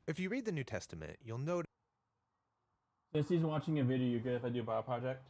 If you read the New Testament, you'll notice This season watching a video, you good if I do a bio project?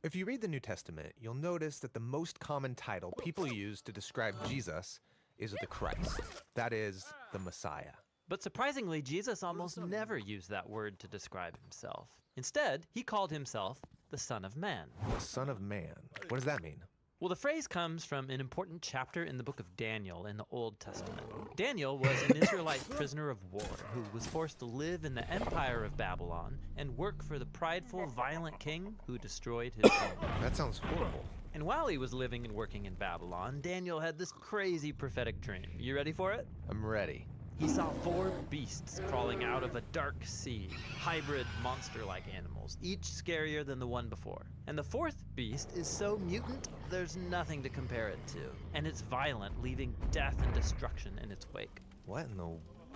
If you read the New Testament, you'll notice that the most common title people use to describe Jesus is the Christ. That is, the Messiah. But surprisingly, Jesus almost never used that word to describe himself. Instead, he called himself the Son of Man. The Son of Man. What does that mean? Well, the phrase comes from an important chapter in the book of Daniel in the Old Testament. Daniel was an Israelite prisoner of war who was forced to live in the empire of Babylon and work for the prideful, violent king who destroyed his kingdom. That sounds horrible. And while he was living and working in Babylon, Daniel had this crazy prophetic dream. You ready for it? I'm ready. He saw 4 beasts crawling out of a dark sea, hybrid monster-like animals, each scarier than the one before. And the 4th beast is so mutant, there's nothing to compare it to. And it's violent, leaving death and destruction in its wake. What in the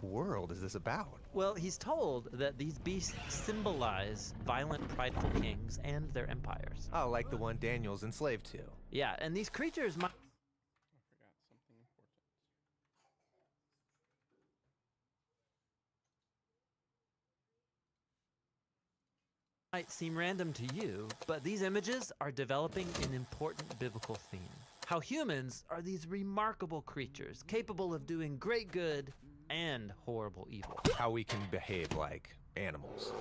world is this about? Well, he's told that these beasts symbolize violent, prideful kings and their empires. Oh, like the one Daniel's enslaved to. Yeah, and these creatures might seem random to you, but these images are developing an important biblical theme. How humans are these remarkable creatures capable of doing great good and horrible evil. How we can behave like animals.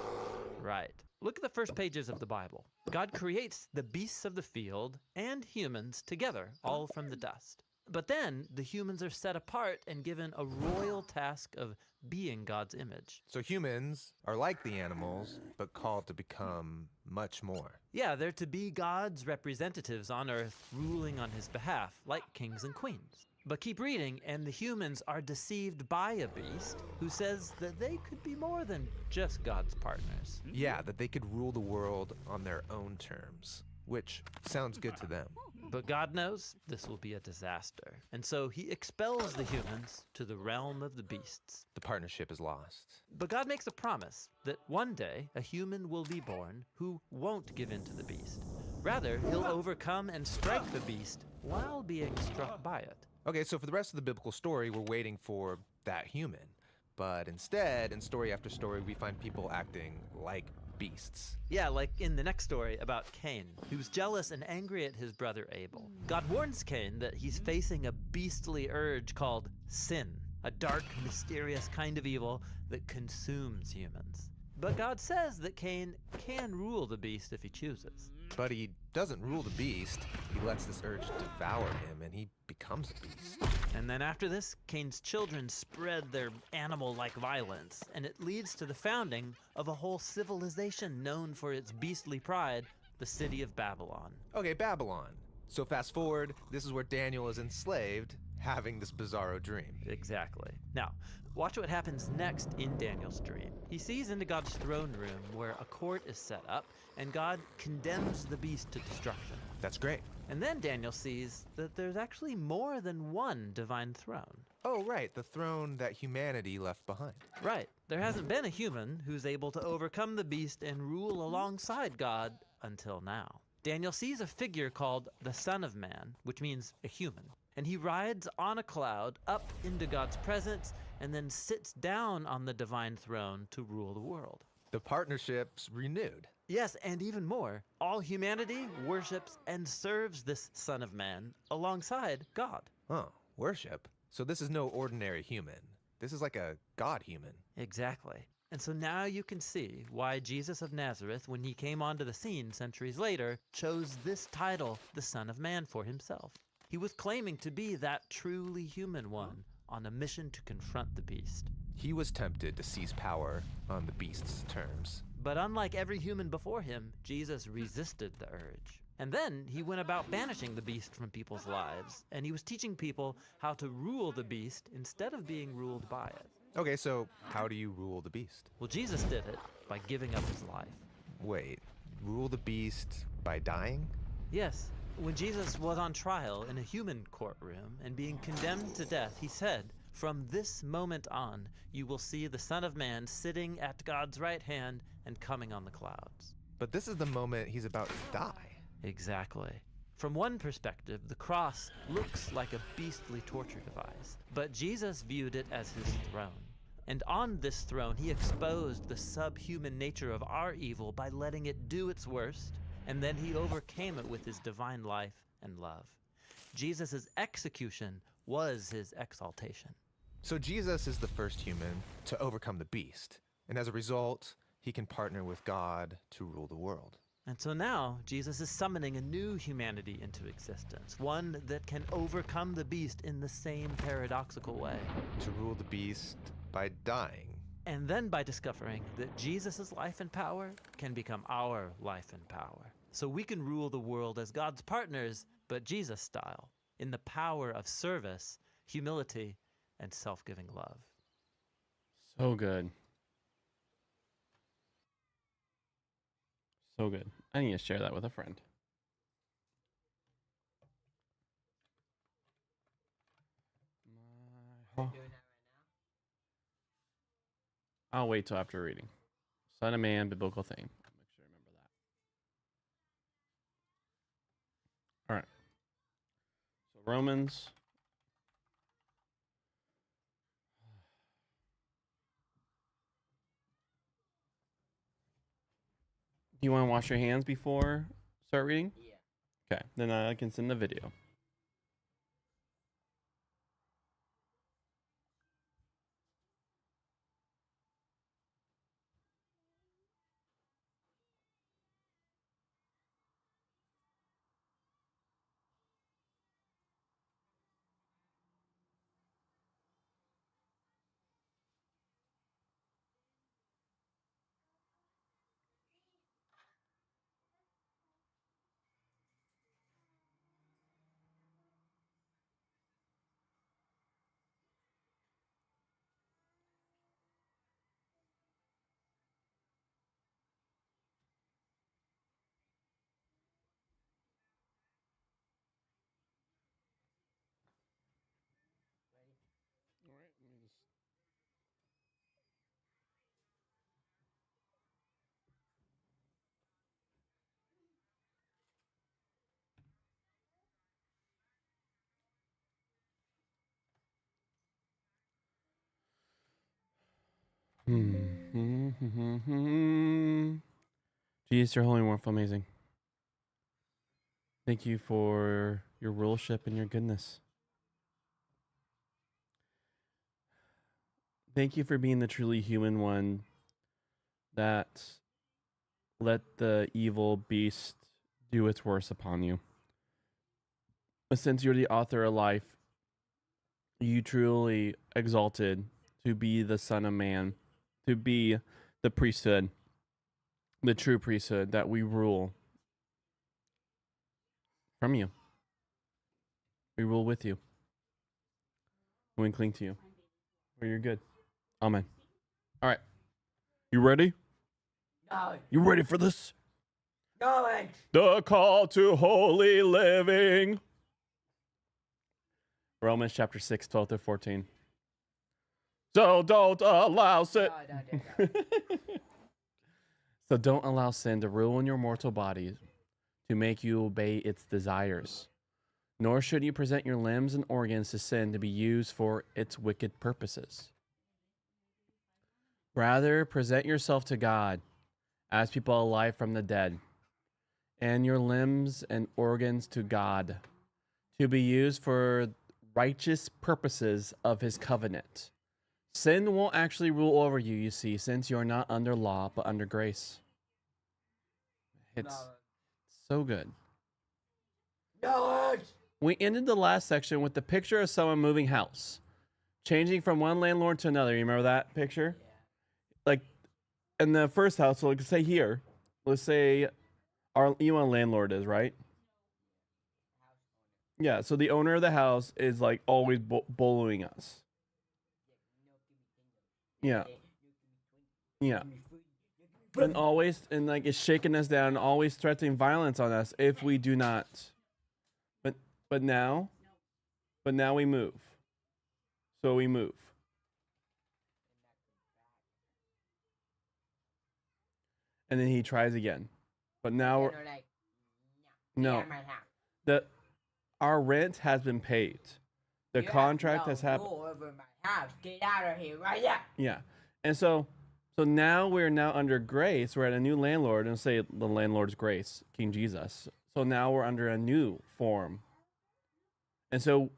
Right. Look at the first pages of the Bible. God creates the beasts of the field and humans together, all from the dust. But then the humans are set apart and given a royal task of being God's image. So humans are like the animals, but called to become much more. Yeah, they're to be God's representatives on earth, ruling on his behalf, like kings and queens. But keep reading, and the humans are deceived by a beast who says that they could be more than just God's partners. Yeah, that they could rule the world on their own terms, which sounds good to them. But God knows this will be a disaster. And so he expels the humans to the realm of the beasts. The partnership is lost. But God makes a promise that one day a human will be born who won't give in to the beast. Rather, he'll overcome and strike the beast while being struck by it. Okay, so for the rest of the biblical story, we're waiting for that human. But instead, in story after story, we find people acting like beasts. Yeah, like in the next story about Cain, who's jealous and angry at his brother Abel. God warns Cain that he's facing a beastly urge called sin, a dark, mysterious kind of evil that consumes humans. But God says that Cain can rule the beast if he chooses. But he doesn't rule the beast. He lets this urge devour him, and he becomes a beast. And then after this, Cain's children spread their animal-like violence, and it leads to the founding of a whole civilization known for its beastly pride, the city of Babylon. Okay, Babylon. So fast forward, this is where Daniel is enslaved, having this bizarro dream. Exactly. Now, watch what happens next in Daniel's dream. He sees into God's throne room where a court is set up, and God condemns the beast to destruction. That's great. And then Daniel sees that there's actually more than one divine throne. Oh, right, the throne that humanity left behind. Right. There hasn't been a human who's able to overcome the beast and rule alongside God until now. Daniel sees a figure called the Son of Man, which means a human. And he rides on a cloud up into God's presence and then sits down on the divine throne to rule the world. The partnership's renewed. Yes, and even more, all humanity worships and serves this Son of Man alongside God. Oh, worship? So this is no ordinary human. This is like a god human. Exactly. And so now you can see why Jesus of Nazareth, when he came onto the scene centuries later, chose this title, the Son of Man, for himself. He was claiming to be that truly human one on a mission to confront the beast. He was tempted to seize power on the beast's terms. But unlike every human before him, Jesus resisted the urge. And then he went about banishing the beast from people's lives, and he was teaching people how to rule the beast instead of being ruled by it. Okay, so how do you rule the beast? Well, Jesus did it by giving up his life. Wait, rule the beast by dying? Yes. When Jesus was on trial in a human courtroom and being condemned to death, he said, "From this moment on, you will see the Son of Man sitting at God's right hand and coming on the clouds." But this is the moment he's about to die. Exactly. From one perspective, the cross looks like a beastly torture device, but Jesus viewed it as his throne. And on this throne, he exposed the subhuman nature of our evil by letting it do its worst, and then he overcame it with his divine life and love. Jesus' execution was his exaltation. So Jesus is the first human to overcome the beast, and as a result, he can partner with God to rule the world. And so now, Jesus is summoning a new humanity into existence, one that can overcome the beast in the same paradoxical way. To rule the beast by dying. And then by discovering that Jesus' life and power can become our life and power. So we can rule the world as God's partners, but Jesus style, in the power of service, humility, and self-giving love. So good. So good. I need to share that with a friend. I'll wait till after reading. Son of Man, biblical theme. I'll make sure I remember that. All right. So Romans. Do you want to wash your hands before start reading? Yeah. Okay, then I can send the video. All right, let me just. Jesus, your holy and wonderful, amazing. Thank you for your ruleship and your goodness. Thank you for being the truly human one that let the evil beast do its worst upon you. But since you're the author of life, you truly exalted to be the Son of Man, to be the priesthood, the true priesthood that we rule from you. We rule with you. We cling to you. Or you're good. Amen. All right. You ready? No, You ready for this? no, it. The call to holy living. Romans chapter 6, 12 to 14. So don't allow sin. No. So don't allow sin to rule in your mortal body to make you obey its desires. Nor should you present your limbs and organs to sin to be used for its wicked purposes. Rather, present yourself to God as people alive from the dead, and your limbs and organs to God to be used for righteous purposes of his covenant. Sin won't actually rule over you, you see, since you're not under law, but under grace. It's so good. No, it. We ended the last section with the picture of someone moving house, changing from one landlord to another. You remember that picture? Like, in the first house, so let's say here, let's say you know what a landlord is, right? Yeah, so the owner of the house is like always bullying us. Yeah. Yeah. And always, and like is shaking us down, always threatening violence on us if we do not. But now we move. So we move. And then he tries again. But now we're, no. our rent has been paid. The You have contract no has happened. rule over my house. Get out of here right now. Yeah. And so now we're now under grace. We're at a new landlord, and say the landlord's grace, King Jesus. So now we're under a new form. And so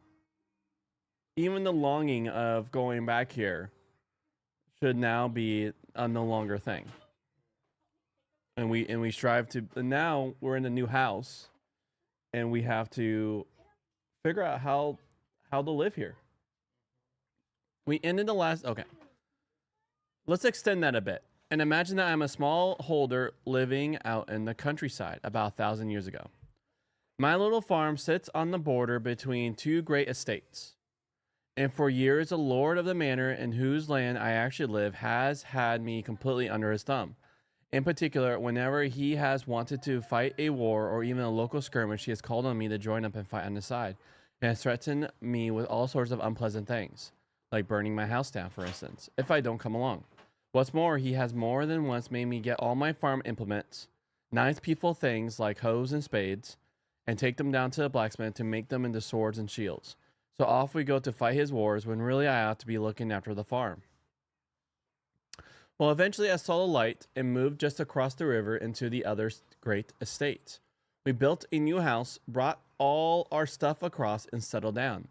even the longing of going back here should now be a no longer thing. And we strive to, and now we're in a new house, and we have to figure out how to live here. We ended the last, okay. Let's extend that a bit. And imagine that I'm a small holder living out in the countryside about 1,000 years ago. My little farm sits on the border between two great estates. And for years, the lord of the manor in whose land I actually live has had me completely under his thumb. In particular, whenever he has wanted to fight a war or even a local skirmish, he has called on me to join up and fight on his side, and has threatened me with all sorts of unpleasant things, like burning my house down, for instance, if I don't come along. What's more, he has more than once made me get all my farm implements, nice peaceful things like hoes and spades, and take them down to the blacksmith to make them into swords and shields. So off we go to fight his wars, when really I ought to be looking after the farm. Well, eventually I saw the light and moved just across the river into the other great estate. We built a new house, brought all our stuff across, and settled down.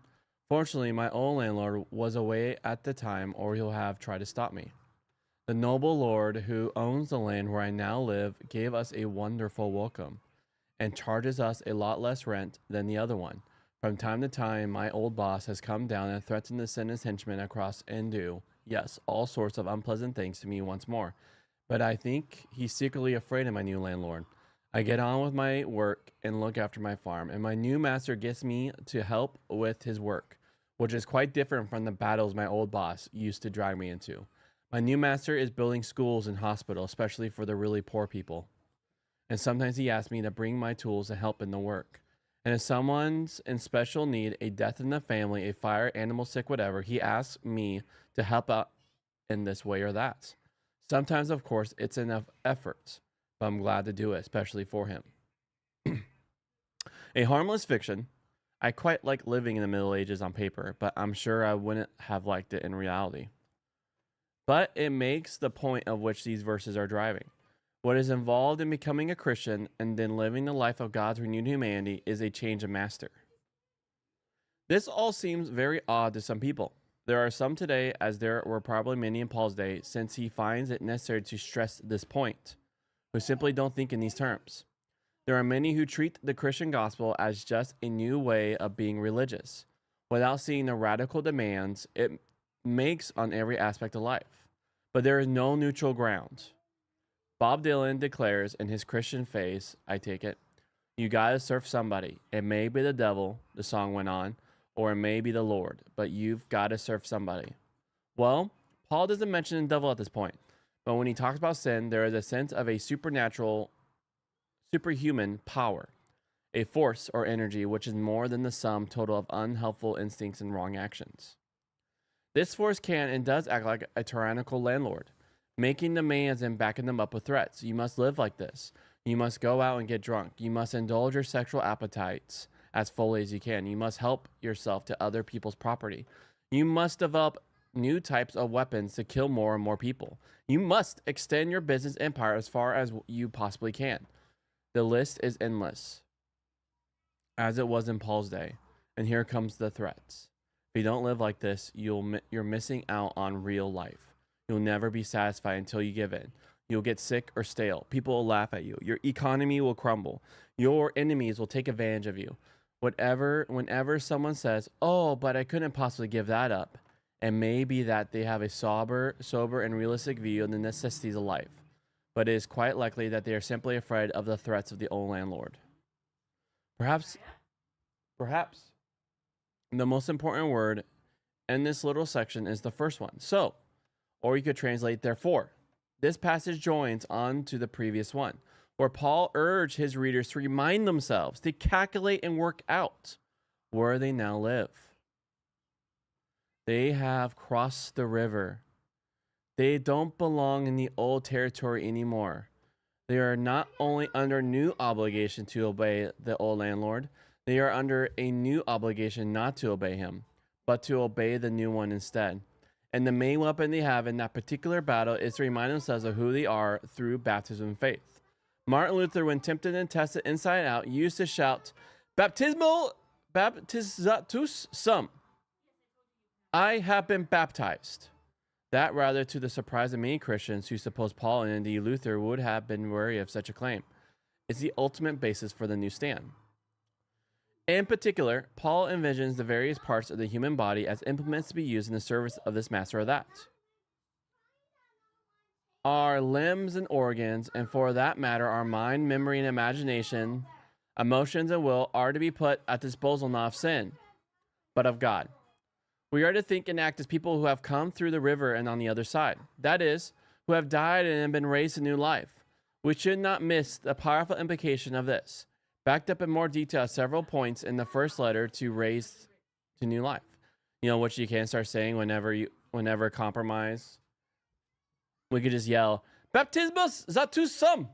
Fortunately, my old landlord was away at the time, or he'll have tried to stop me. The noble lord who owns the land where I now live gave us a wonderful welcome and charges us a lot less rent than the other one. From time to time, my old boss has come down and threatened to send his henchmen across and do, yes, all sorts of unpleasant things to me once more. But I think he's secretly afraid of my new landlord. I get on with my work and look after my farm, and my new master gets me to help with his work, which is quite different from the battles my old boss used to drag me into. My new master is building schools and hospitals, especially for the really poor people. And sometimes he asks me to bring my tools and help in the work. And if someone's in special need, a death in the family, a fire, animal sick, whatever, he asks me to help out in this way or that. Sometimes, of course, it's enough effort, but I'm glad to do it, especially for him. A harmless fiction. I quite like living in the Middle Ages on paper, but I'm sure I wouldn't have liked it in reality. But it makes the point of which these verses are driving. What is involved in becoming a Christian and then living the life of God's renewed humanity is a change of master. This all seems very odd to some people. There are some today, as there were probably many in Paul's day, since he finds it necessary to stress this point, who simply don't think in these terms. There are many who treat the Christian gospel as just a new way of being religious, without seeing the radical demands it makes on every aspect of life. But there is no neutral ground. Bob Dylan declares in his Christian Face, I take it, you gotta serve somebody. It may be the devil, the song went on, or it may be the Lord, but you've gotta serve somebody. Well, Paul doesn't mention the devil at this point, but when he talks about sin, there is a sense of a supernatural, superhuman power, a force or energy which is more than the sum total of unhelpful instincts and wrong actions. This force can and does act like a tyrannical landlord, making demands and backing them up with threats. You must live like this. You must go out and get drunk. You must indulge your sexual appetites as fully as you can. You must help yourself to other people's property. You must develop new types of weapons to kill more and more people. You must extend your business empire as far as you possibly can. The list is endless, as it was in Paul's day. And here comes the threats. If you don't live like this, you're missing out on real life. You'll never be satisfied until you give in. You'll get sick or stale. People will laugh at you. Your economy will crumble. Your enemies will take advantage of you. Whenever someone says, oh, but I couldn't possibly give that up, it may be that they have a sober and realistic view of the necessities of life. But it is quite likely that they are simply afraid of the threats of the old landlord. Perhaps the most important word in this little section is the first one. So, or you could translate therefore. This passage joins on to the previous one, where Paul urged his readers to remind themselves to calculate and work out where they now live. They have crossed the river. They don't belong in the old territory anymore. They are not only under new obligation to obey the old landlord, They are under a new obligation not to obey him, but to obey the new one instead. And the main weapon they have in that particular battle is to remind themselves of who they are through baptism and faith. Martin Luther, when tempted and tested inside out, used to shout, "Baptismal baptizatus sum." I have been baptized. That, rather to the surprise of many Christians who suppose Paul and indeed Luther would have been wary of such a claim, is the ultimate basis for the new stand. In particular, Paul envisions the various parts of the human body as implements to be used in the service of this master or that. Our limbs and organs, and for that matter, our mind, memory, and imagination, emotions, and will are to be put at the disposal not of sin, but of God. We are to think and act as people who have come through the river and on the other side. That is, who have died and been raised to new life. We should not miss the powerful implication of this, backed up in more detail at several points in the first letter to raise to new life. You know, which you can start saying whenever compromise. We could just yell, "Baptismus zatus sum."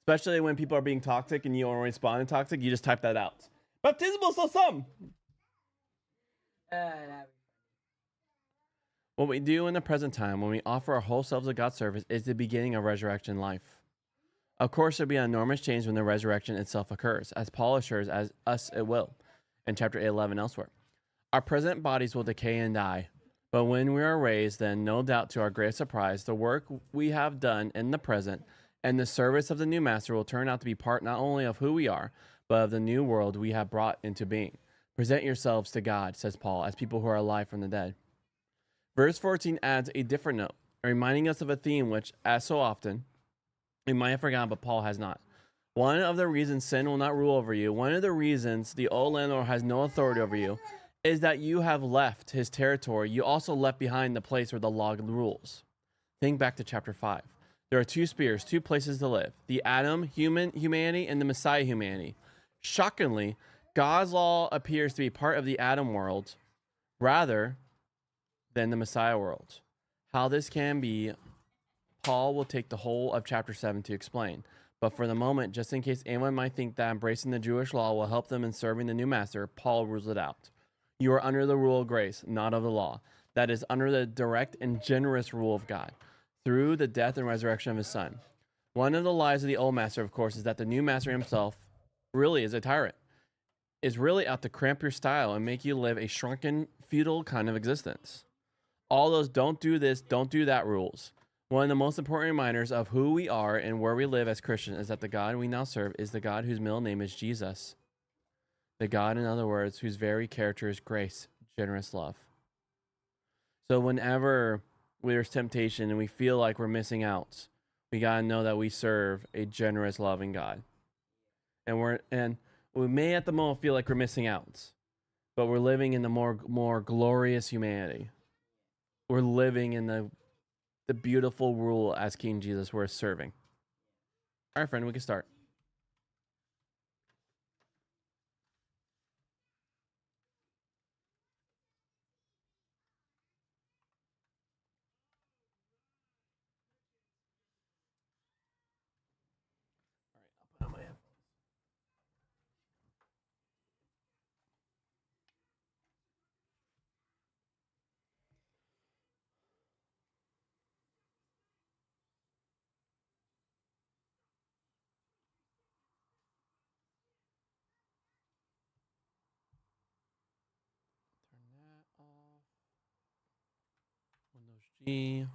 Especially when people are being toxic and you don't respond to toxic, you just type that out. "Baptismus sum." What we do in the present time when we offer our whole selves to God's service is the beginning of resurrection life. Of course, there will be an enormous change when the resurrection itself occurs, as Paul assures us it will, in chapter 11 elsewhere. Our present bodies will decay and die, but when we are raised, then, no doubt to our great surprise, the work we have done in the present and the service of the new master will turn out to be part not only of who we are, but of the new world we have brought into being. Present yourselves to God, says Paul, as people who are alive from the dead. Verse 14 adds a different note, reminding us of a theme which, as so often, we might have forgotten, but Paul has not. One of the reasons sin will not rule over you, one of the reasons the old landlord has no authority over you, is that you have left his territory. You also left behind the place where the law rules. Think back to chapter 5. There are two spheres, two places to live: the Adam humanity and the Messiah humanity. Shockingly, God's law appears to be part of the Adam world rather than the Messiah world. How this can be, Paul will take the whole of chapter 7 to explain. But for the moment, just in case anyone might think that embracing the Jewish law will help them in serving the new master, Paul rules it out. You are under the rule of grace, not of the law. That is, under the direct and generous rule of God, through the death and resurrection of his son. One of the lies of the old master, of course, is that the new master himself really is a tyrant, is really out to cramp your style and make you live a shrunken, feudal kind of existence. All those don't do this, don't do that rules. One of the most important reminders of who we are and where we live as Christians is that the God we now serve is the God whose middle name is Jesus. The God, in other words, whose very character is grace, generous love. So whenever there's temptation and we feel like we're missing out, we got to know that we serve a generous, loving God. And we may at the moment feel like we're missing out, but we're living in the more glorious humanity. We're living in the beautiful rule as King Jesus we're serving. All right, friend, we can start. All right, I'll put on my headphones. Windows G.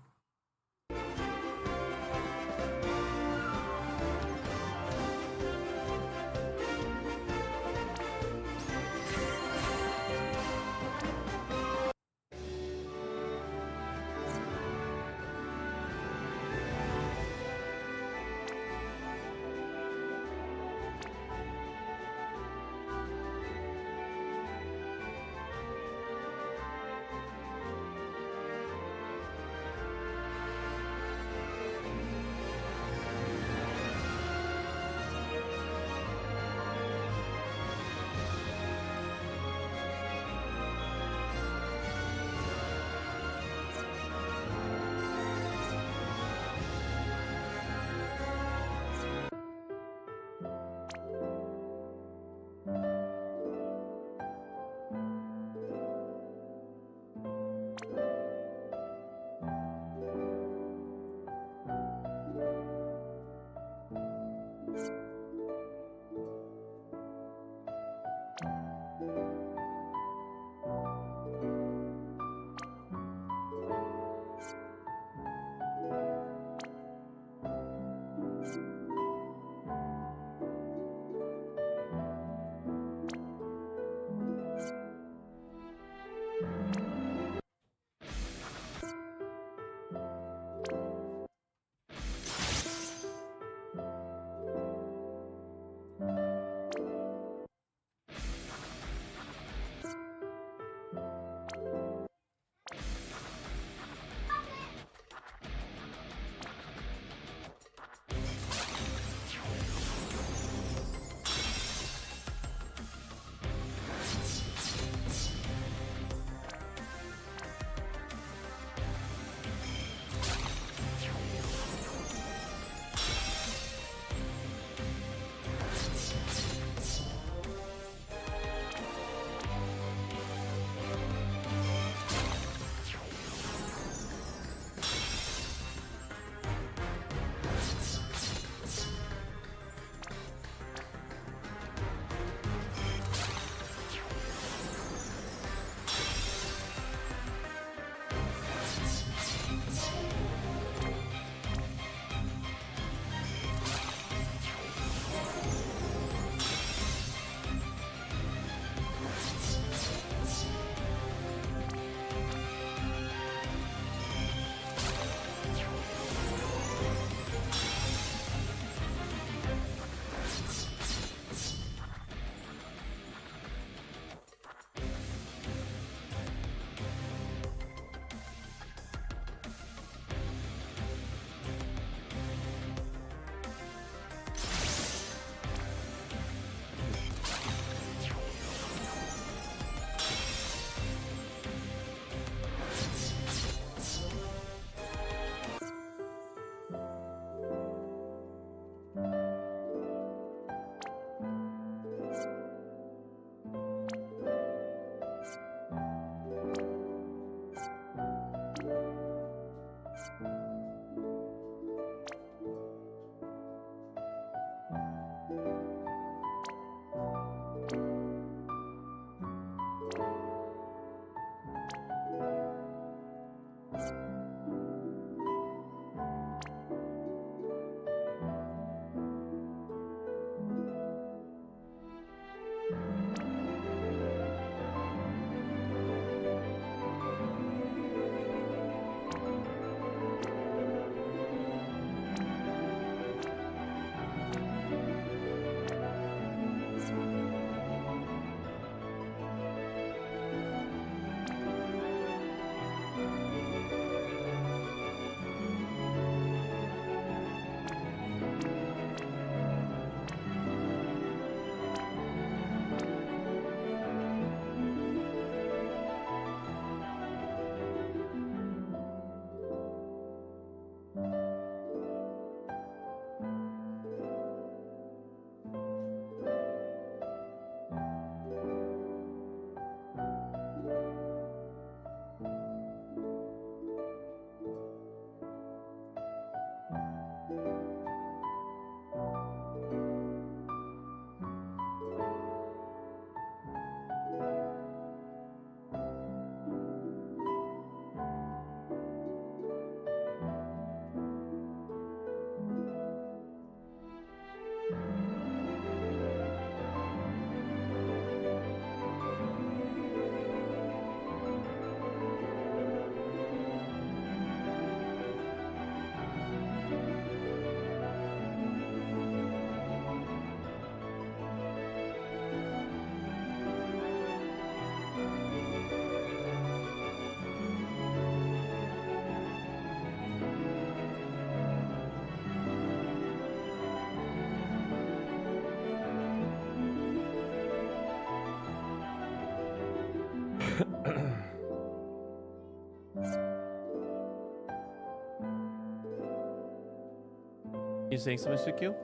You saying something, Suku?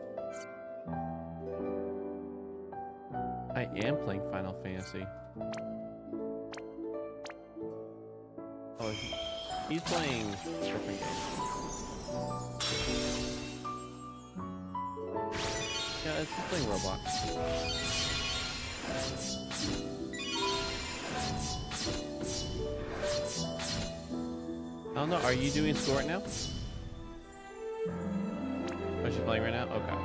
I am playing Final Fantasy. Oh, he's playing different games. Yeah, he's playing Roblox. I don't know. Are you doing school right now? Oh, she's playing right now? Okay.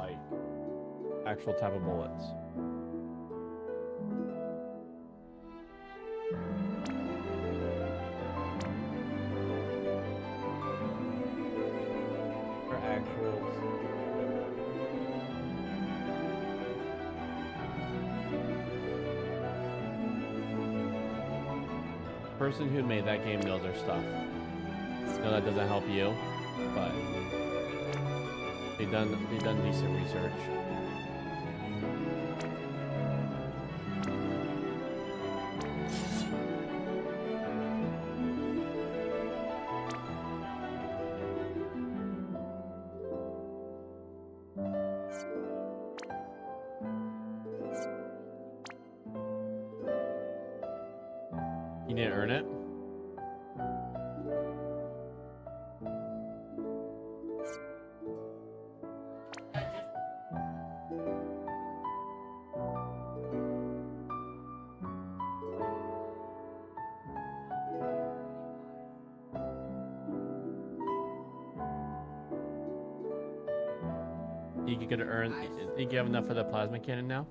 like actual type of bullets. For actuals. Person who made that game knows their stuff. I know that doesn't help you, but they done decent research. You didn't earn it? You could earn. Think you have enough for the plasma cannon now?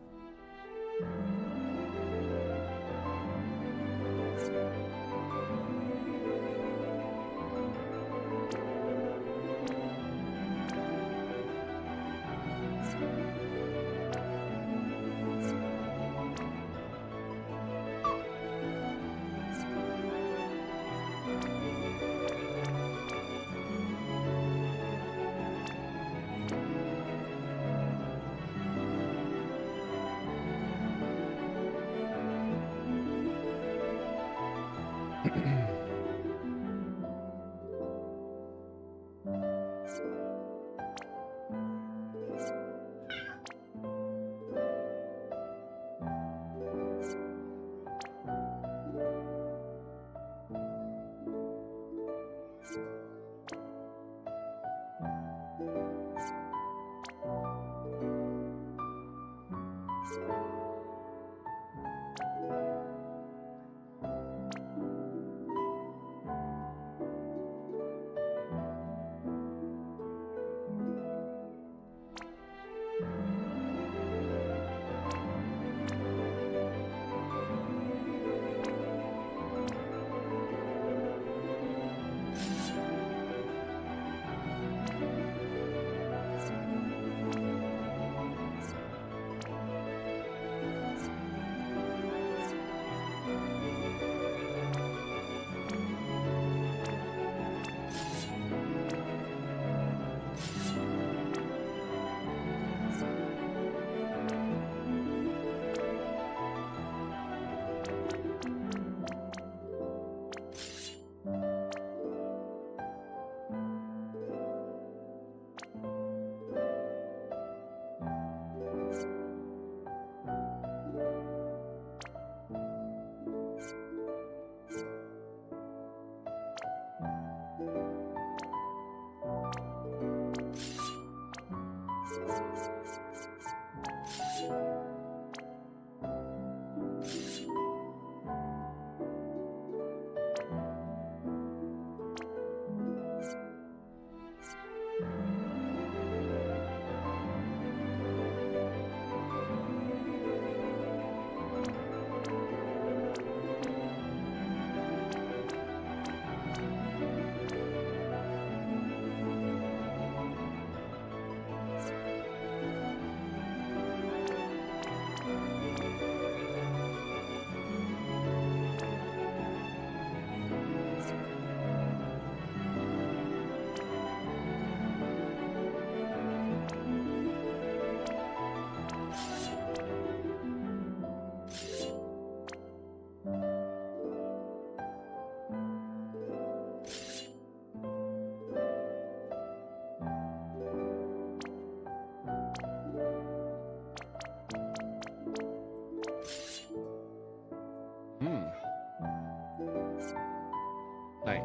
Nice.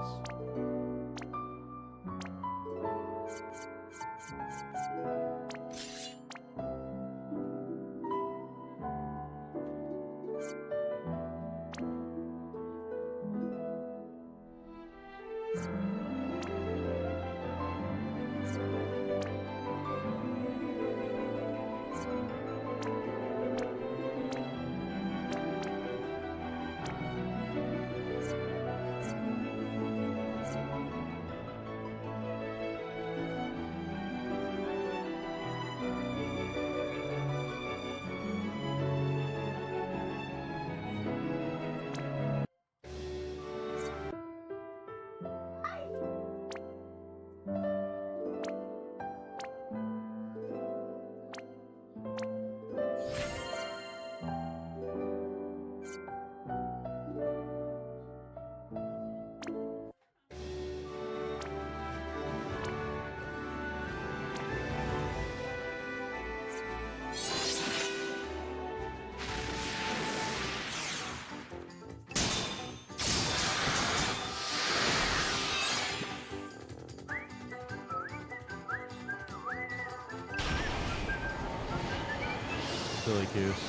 silly goose.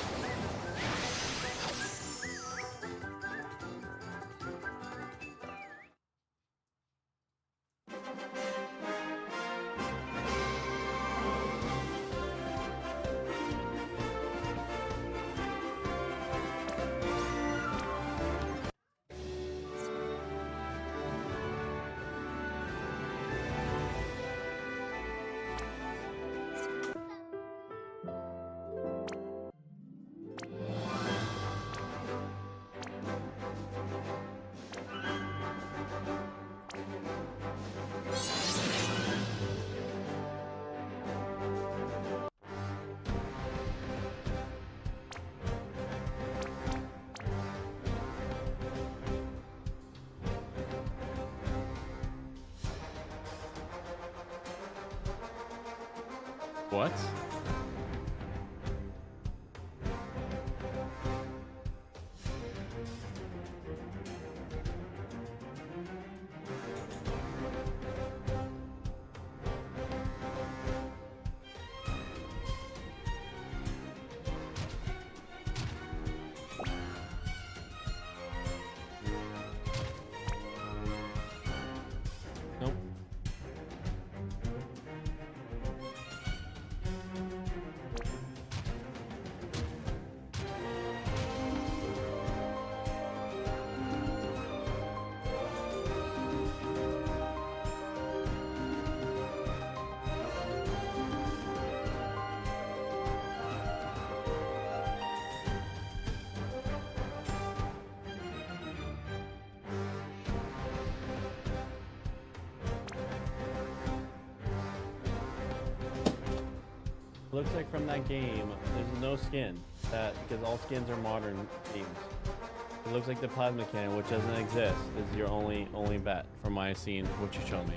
What? Nope. Looks like from that game, there's no skin. Because all skins are modern themes. It looks like the plasma cannon, which doesn't exist, is your only bet from my scene, what you showed me.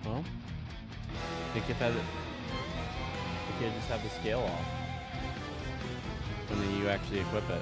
Well, you could just have the scale off, and then you actually equip it.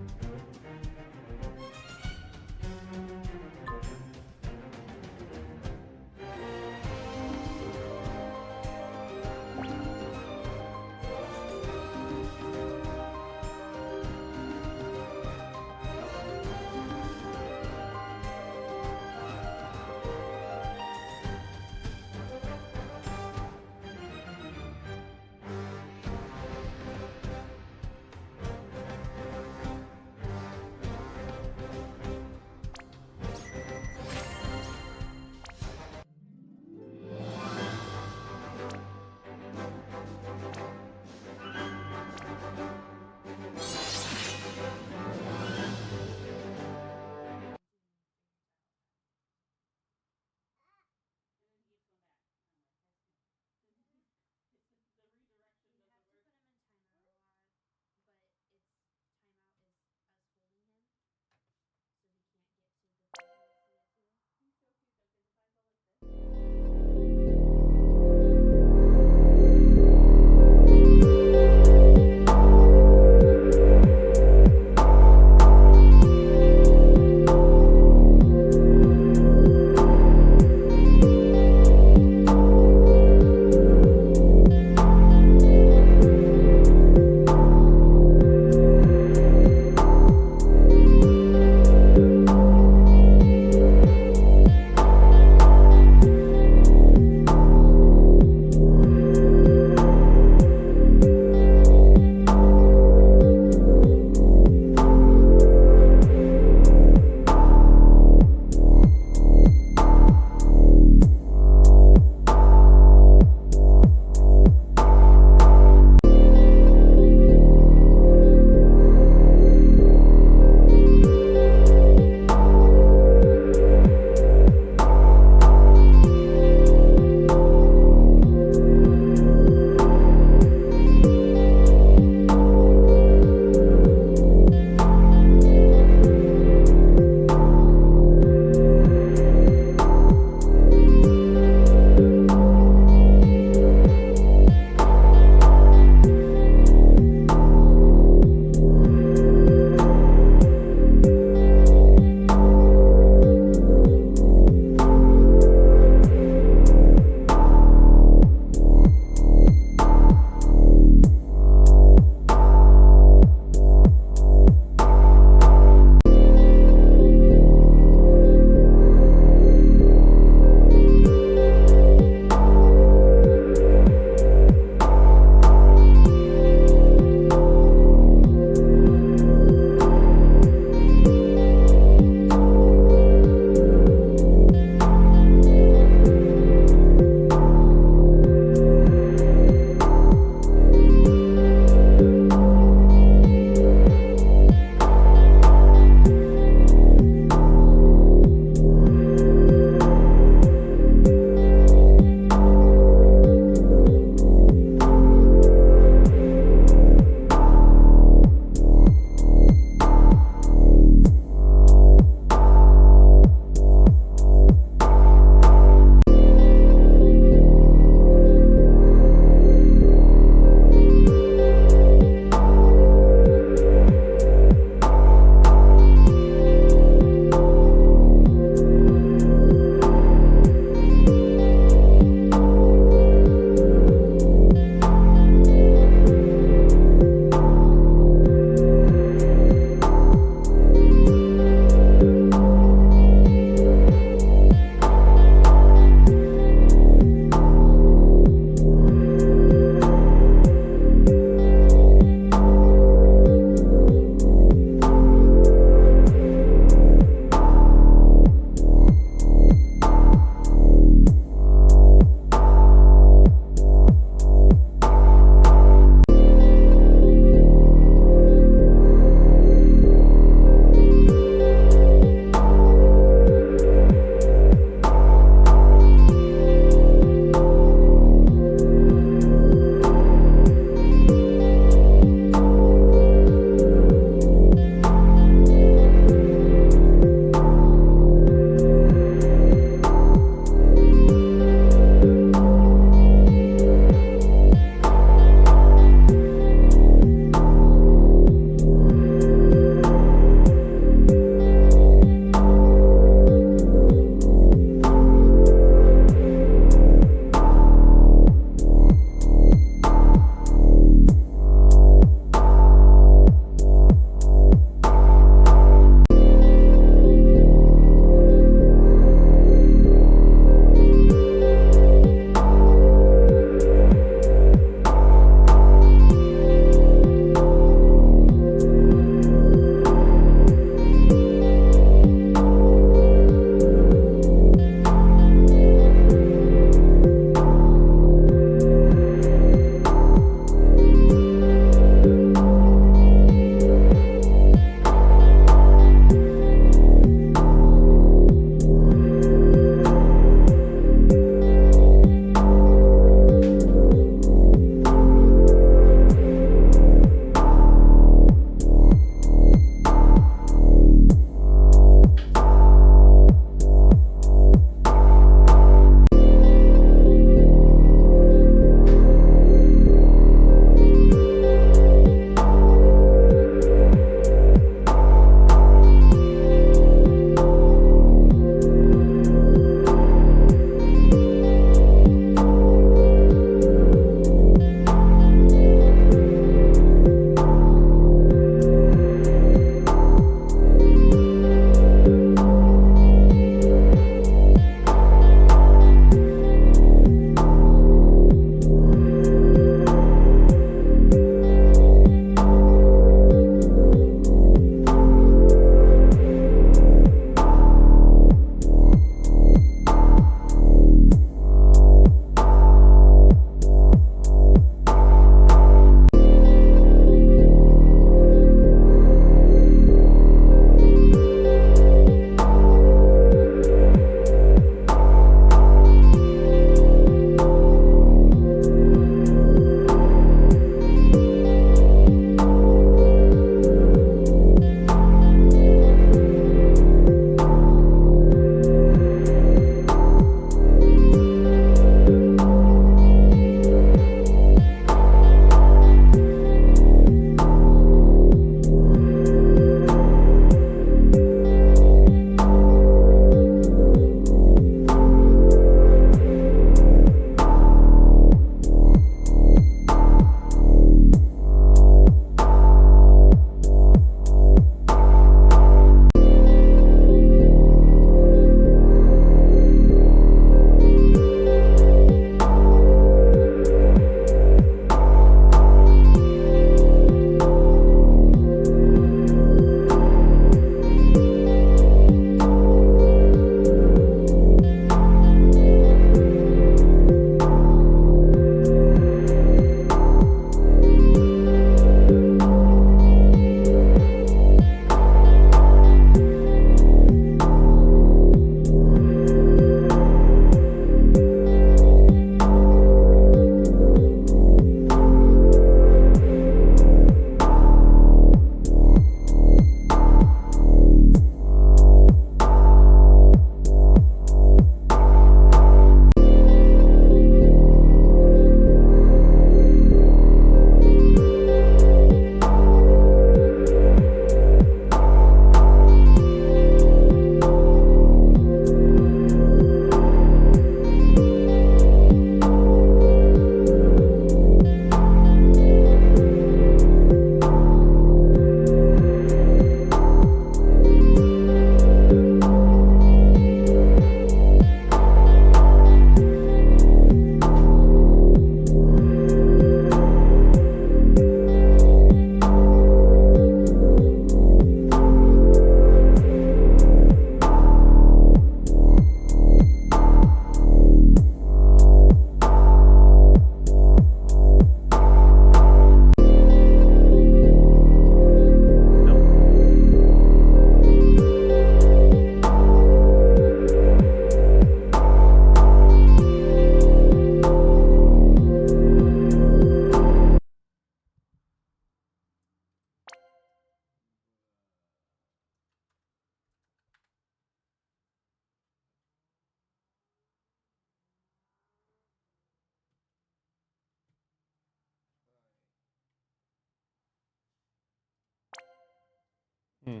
Hmm.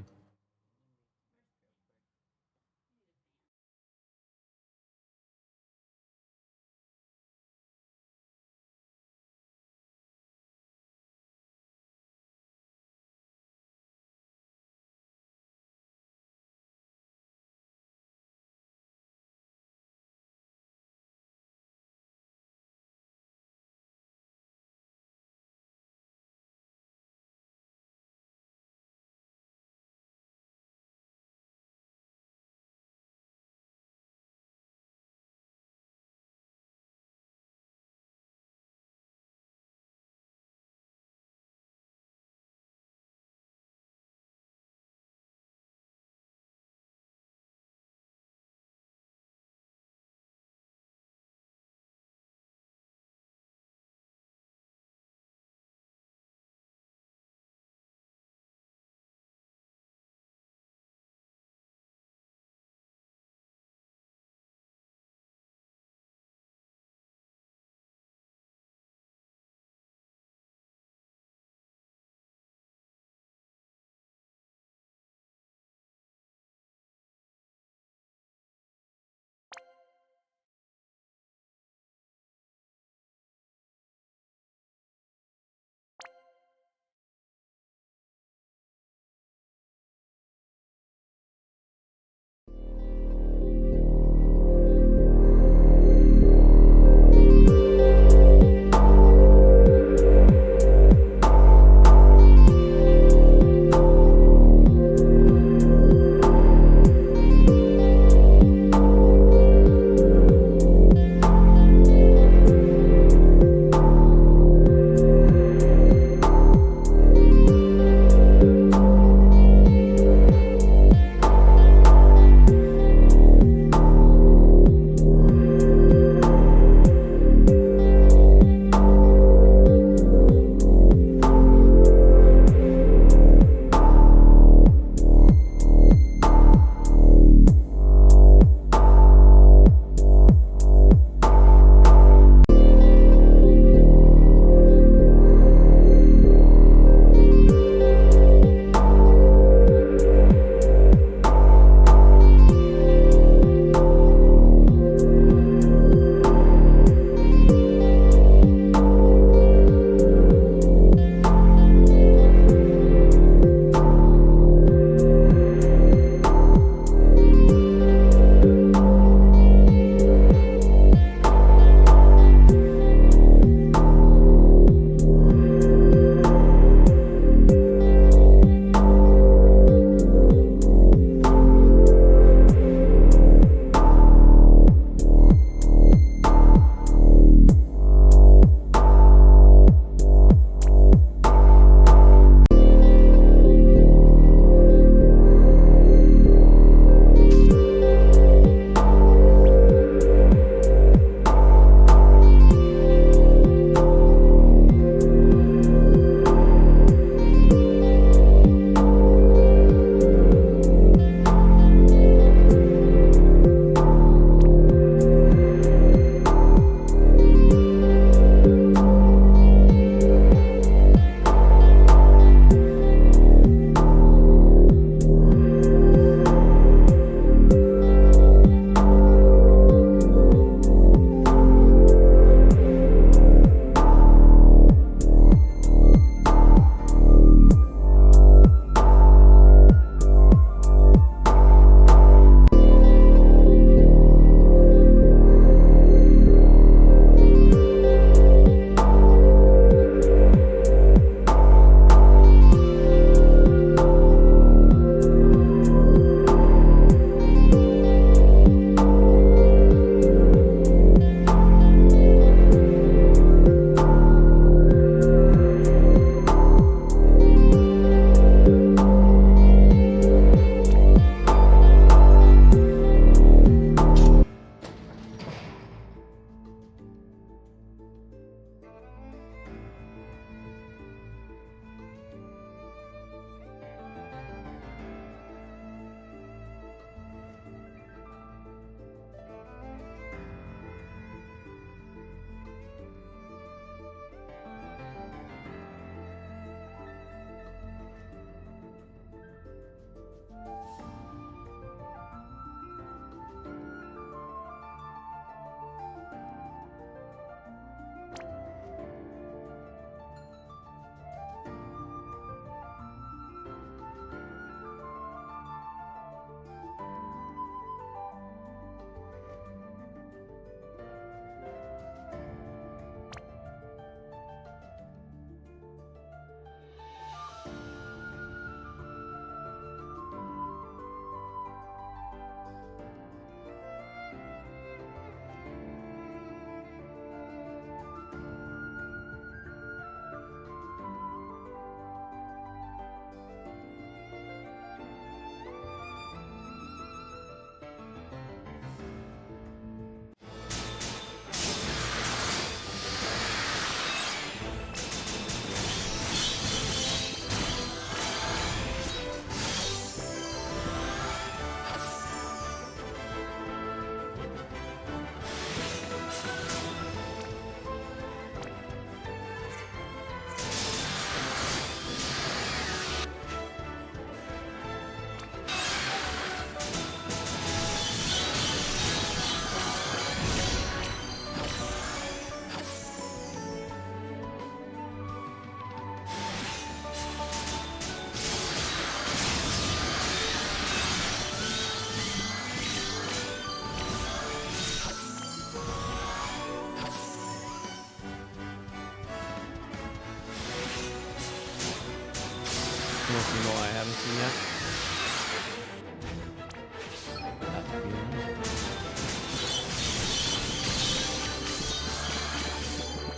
missing yet.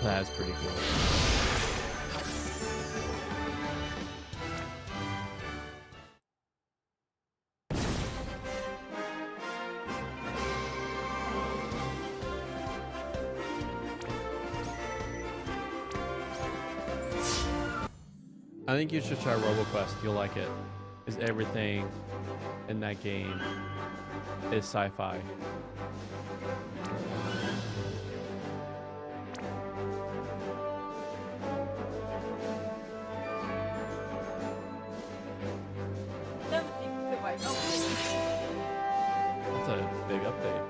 That's pretty nice. That's pretty cool. I think you should try RoboQuest. You'll like it. Is everything in that game is sci-fi. That's a big update.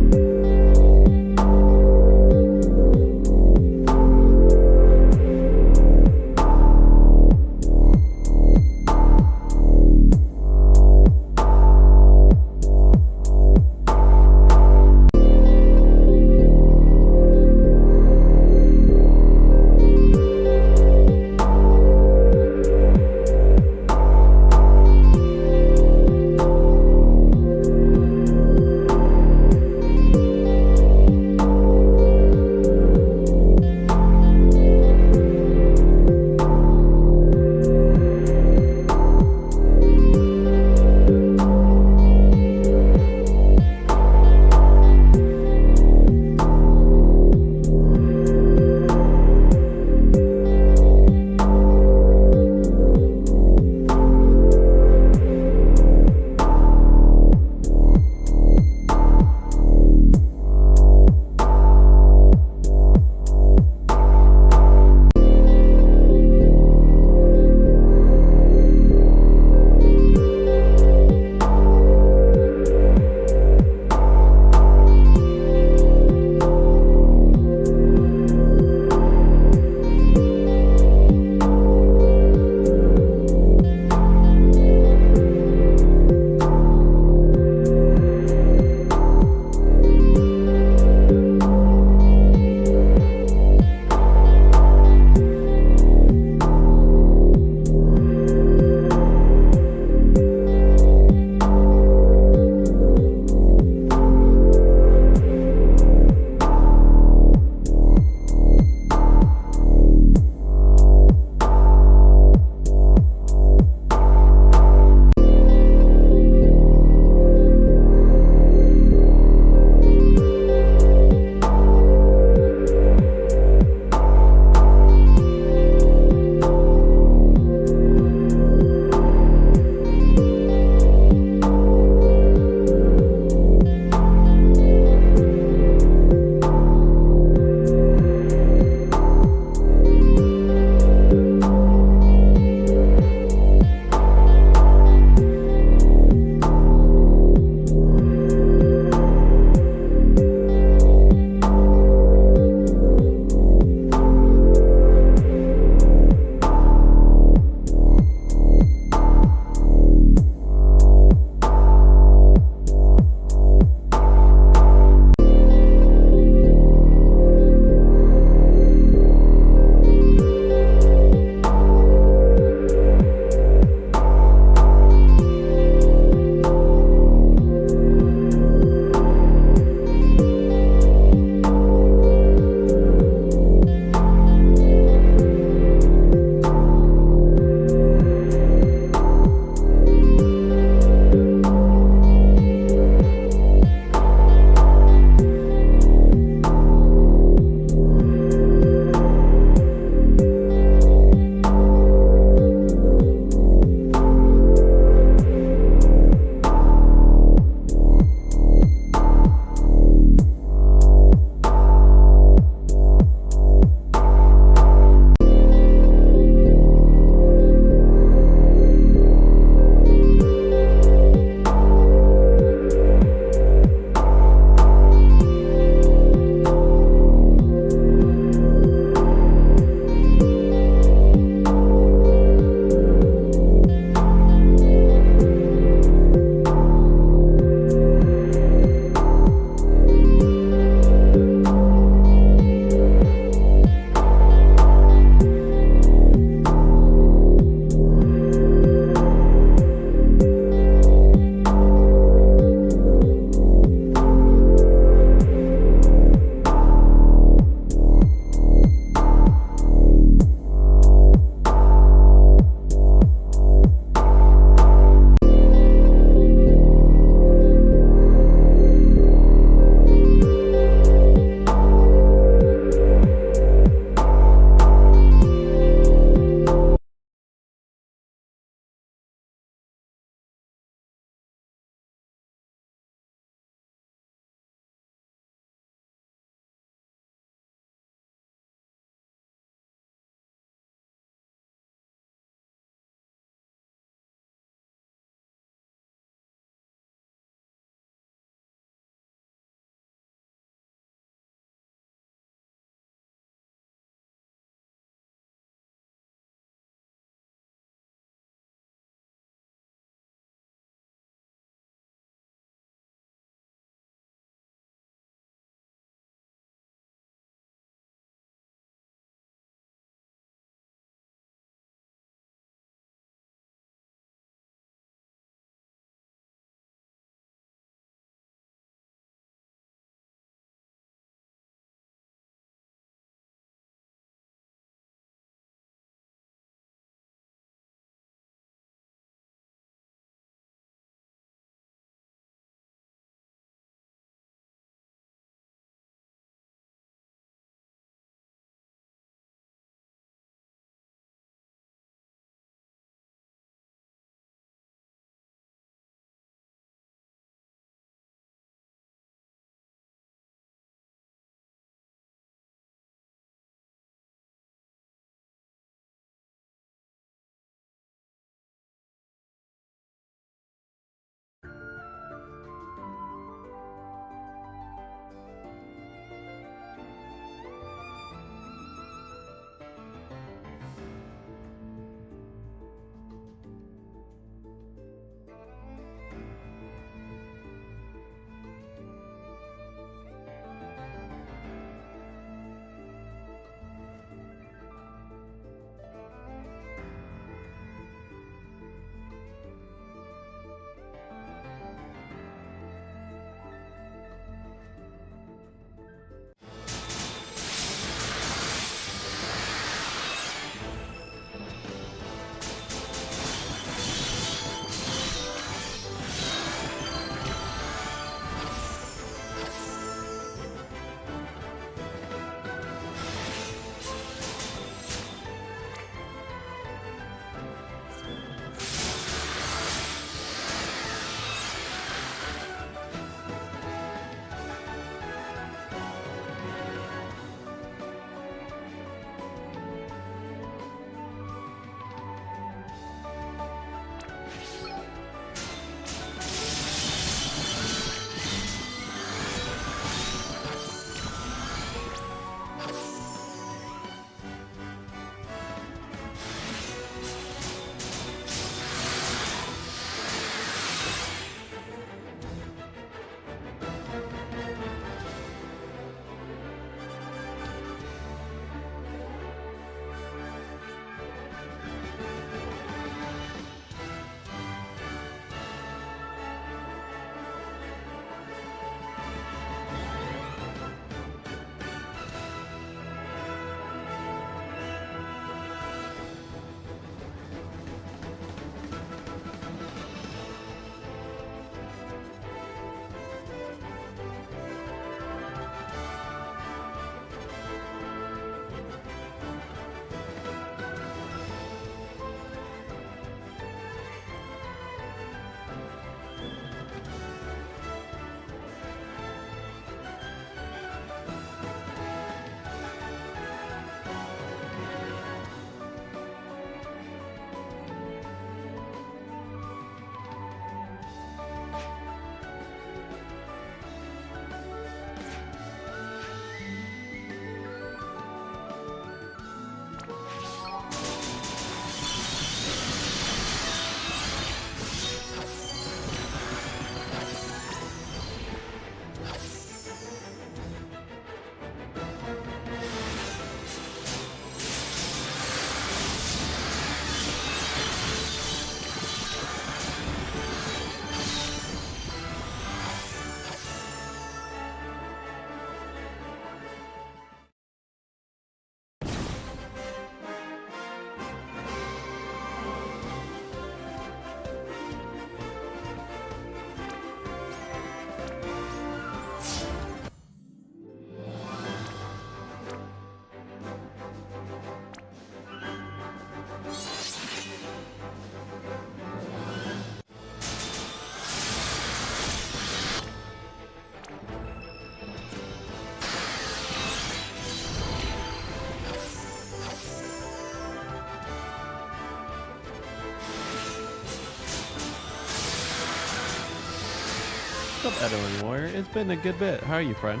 What's up, Edwin Warrior? It's been a good bit. How are you, friend?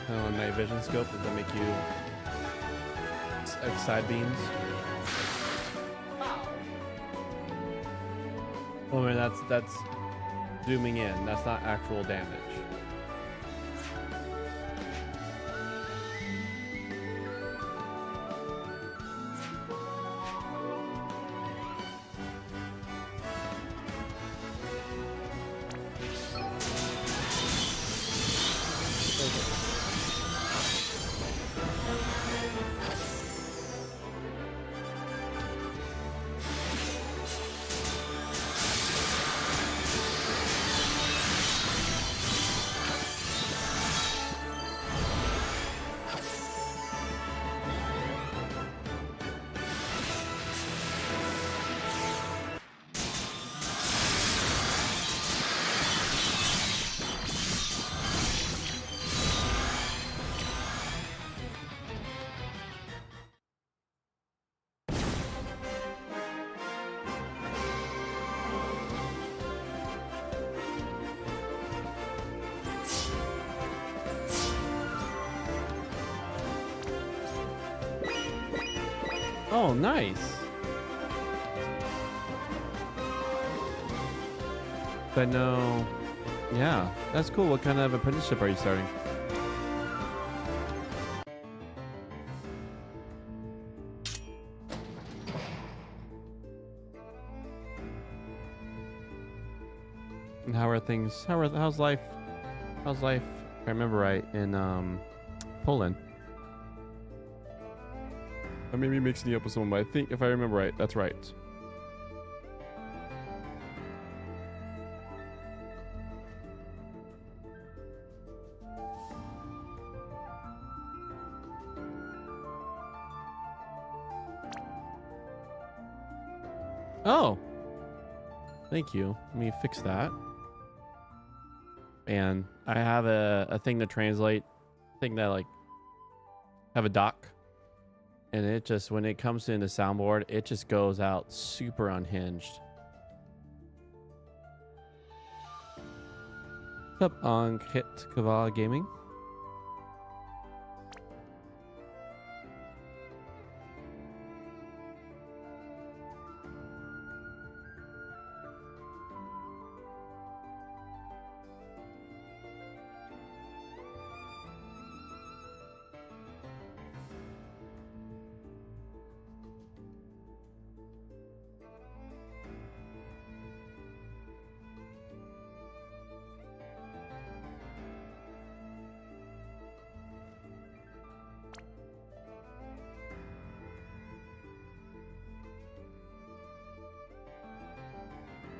Oh, night vision scope. Does that make you like side beams? Oh man, that's zooming in. That's not actual damage. Oh, nice. But no, yeah, that's cool. What kind of apprenticeship are you starting? And how are things? How's life? How's life? If I remember right, in Poland. I may be mixing you up with someone, but I think if I remember right, that's right. Oh, thank you. Let me fix that. And I have a thing to translate, thing that like have a dock. And it just, when it comes in the soundboard, it just goes out super unhinged. What's up, Ankit Kavala Gaming?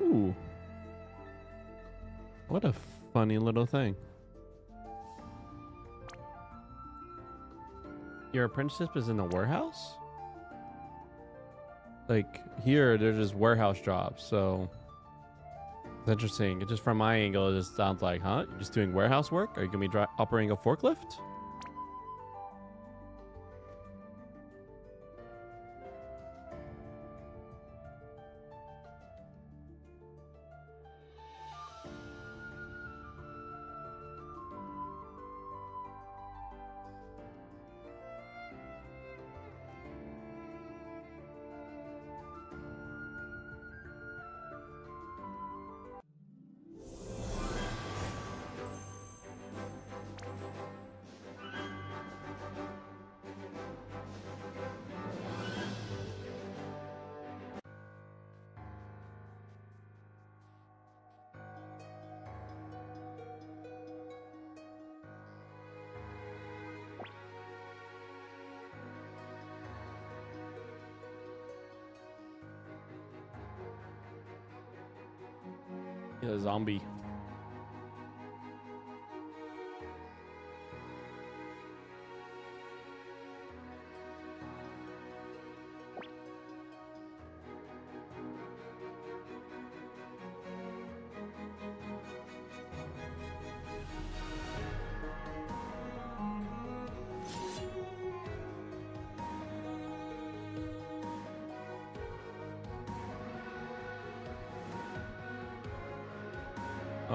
Ooh. What a funny little thing. Your apprenticeship is in the warehouse? Like, here, they're just warehouse jobs, so... It's interesting. It just, from my angle, it just sounds like, huh? You're just doing warehouse work? Are you going to be operating a forklift? Yeah, zombie.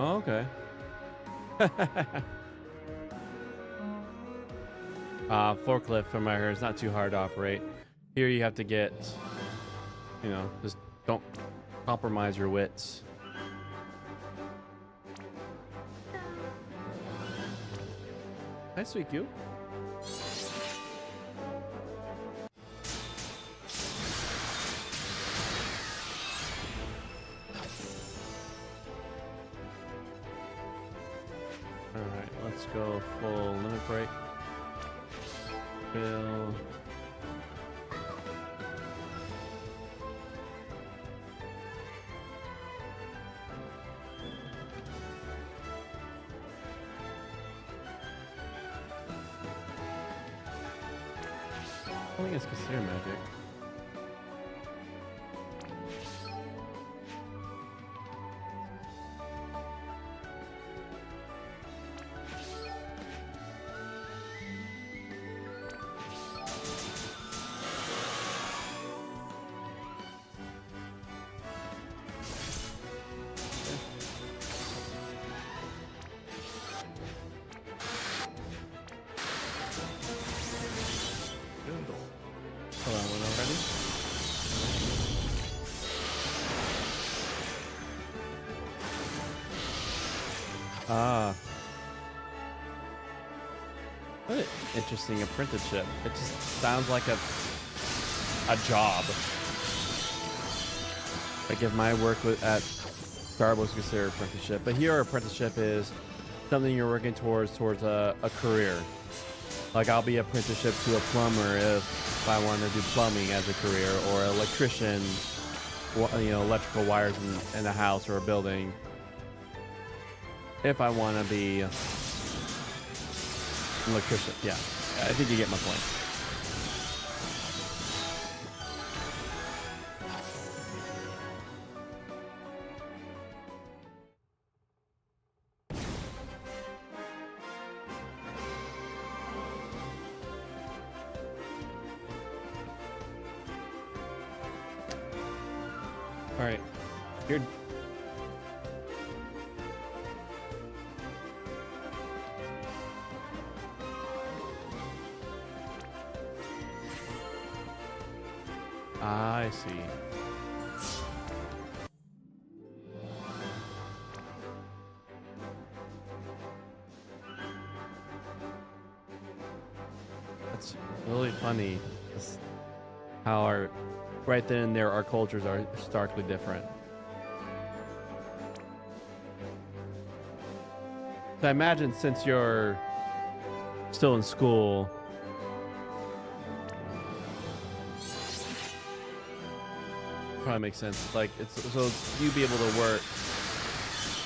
Oh, okay. Forklift from my hair is not too hard to operate. Here you have to get, you know, just don't compromise your wits. Hi, Sweet Cube. Alright, let's go full limit break. Bill. I think it's considered magic. Hold on, we're not ready. Ah. What an interesting apprenticeship. It just sounds like a job. Like if my work at Garbo was considered apprenticeship, but here apprenticeship is something you're working towards a career. Like I'll be apprenticeship to a plumber if I want to do plumbing as a career, or an electrician, you know, electrical wires in a house or a building. If I want to be an electrician, yeah, I think you get my point. All right, you're. I see. That's really funny. It's how our right then and there, our cultures are starkly different. So I imagine since you're still in school, probably makes sense. Like it's so you be able to work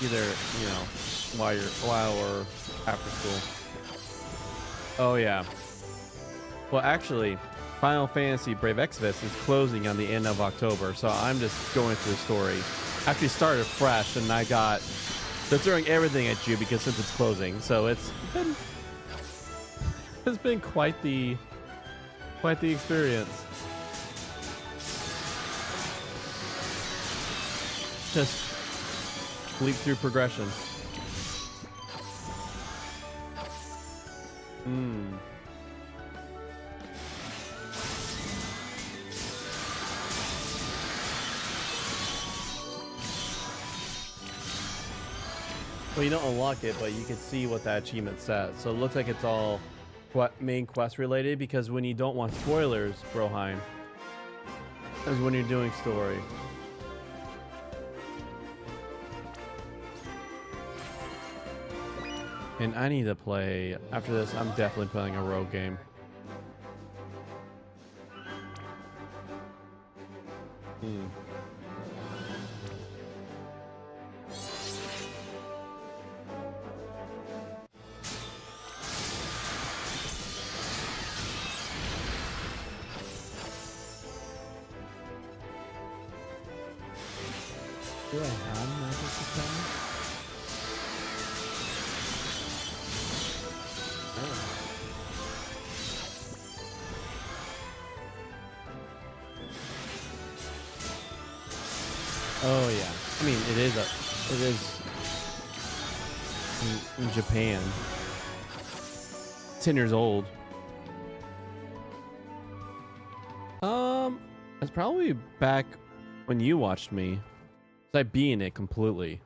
either, you know, while or after school. Oh yeah. Well, actually, Final Fantasy Brave Exvius is closing on the end of October, so I'm just going through the story. Actually started fresh, and I got they're throwing everything at you because since it's closing, so it's been quite the experience. Just leap through progression. Well, you don't unlock it, but you can see what that achievement says. So it looks like it's all main quest related, because when you don't want spoilers, Broheim, is when you're doing story. And I need to play, after this, I'm definitely playing a rogue game. Do I have magic supply? Oh yeah. I mean, it is in Japan. 10 years old. It's probably back when you watched me. 'Cause I be in it completely.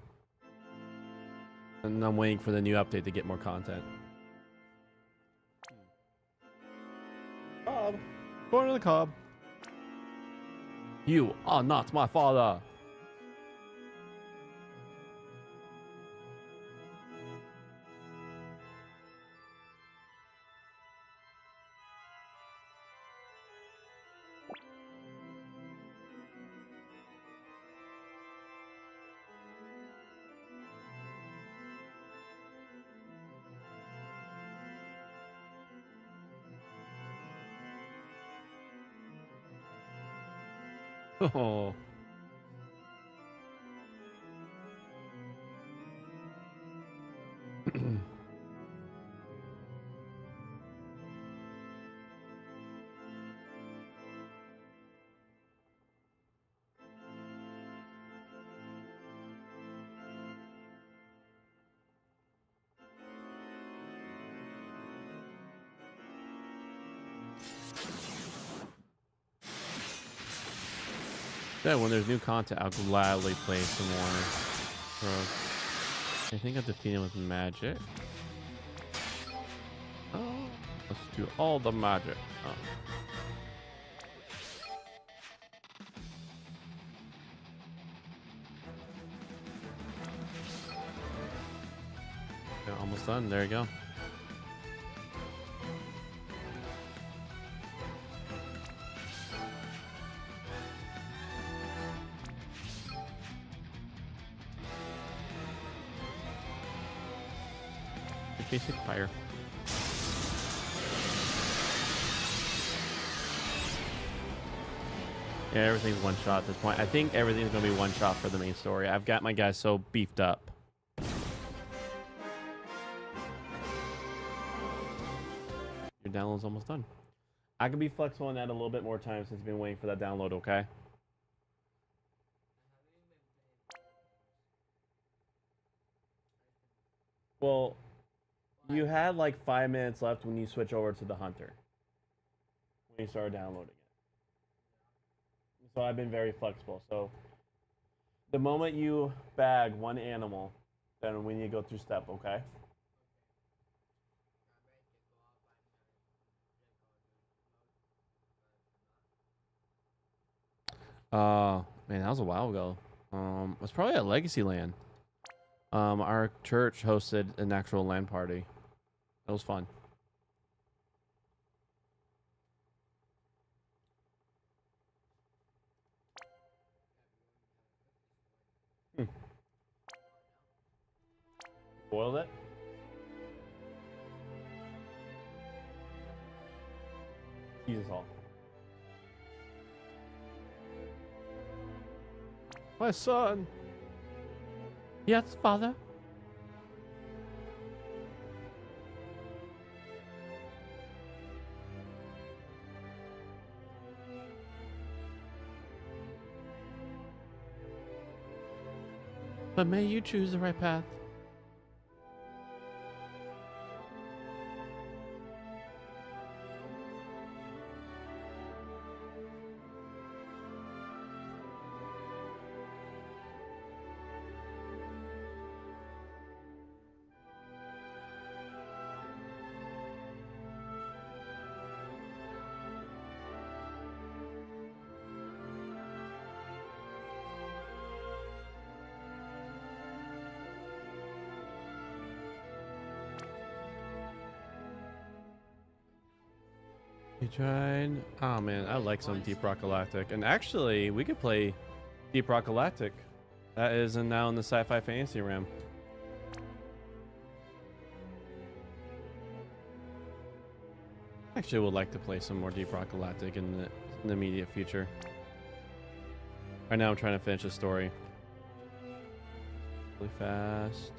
And I'm waiting for the new update to get more content. Cobb. Born on the cob. You are not my father. Oh. Yeah, when there's new content, I'll gladly play some more. So, I think I defeat him with magic. Oh, let's do all the magic. Oh. Yeah, almost done. There you go. Basic fire. Yeah, everything's one shot at this point. I think everything's gonna be one shot for the main story. I've got my guys so beefed up. Your download's almost done. I can be flexible on that a little bit more time since I've been waiting for that download, okay? Well, you had like 5 minutes left when you switch over to the hunter. When you started downloading it. So I've been very flexible. So the moment you bag one animal, then we need to go through step, okay? Man, that was a while ago. It was probably at Legacyland. Our church hosted an actual LAN party. It was fun. Boiled it? Season salt. My son. Yes, father. But may you choose the right path. You tried. Oh man, I like some Deep Rock Galactic, and actually, we could play Deep Rock Galactic. That is now in the sci-fi fantasy realm. Actually, would like to play some more Deep Rock Galactic in the immediate future. Right now, I'm trying to finish the story really fast.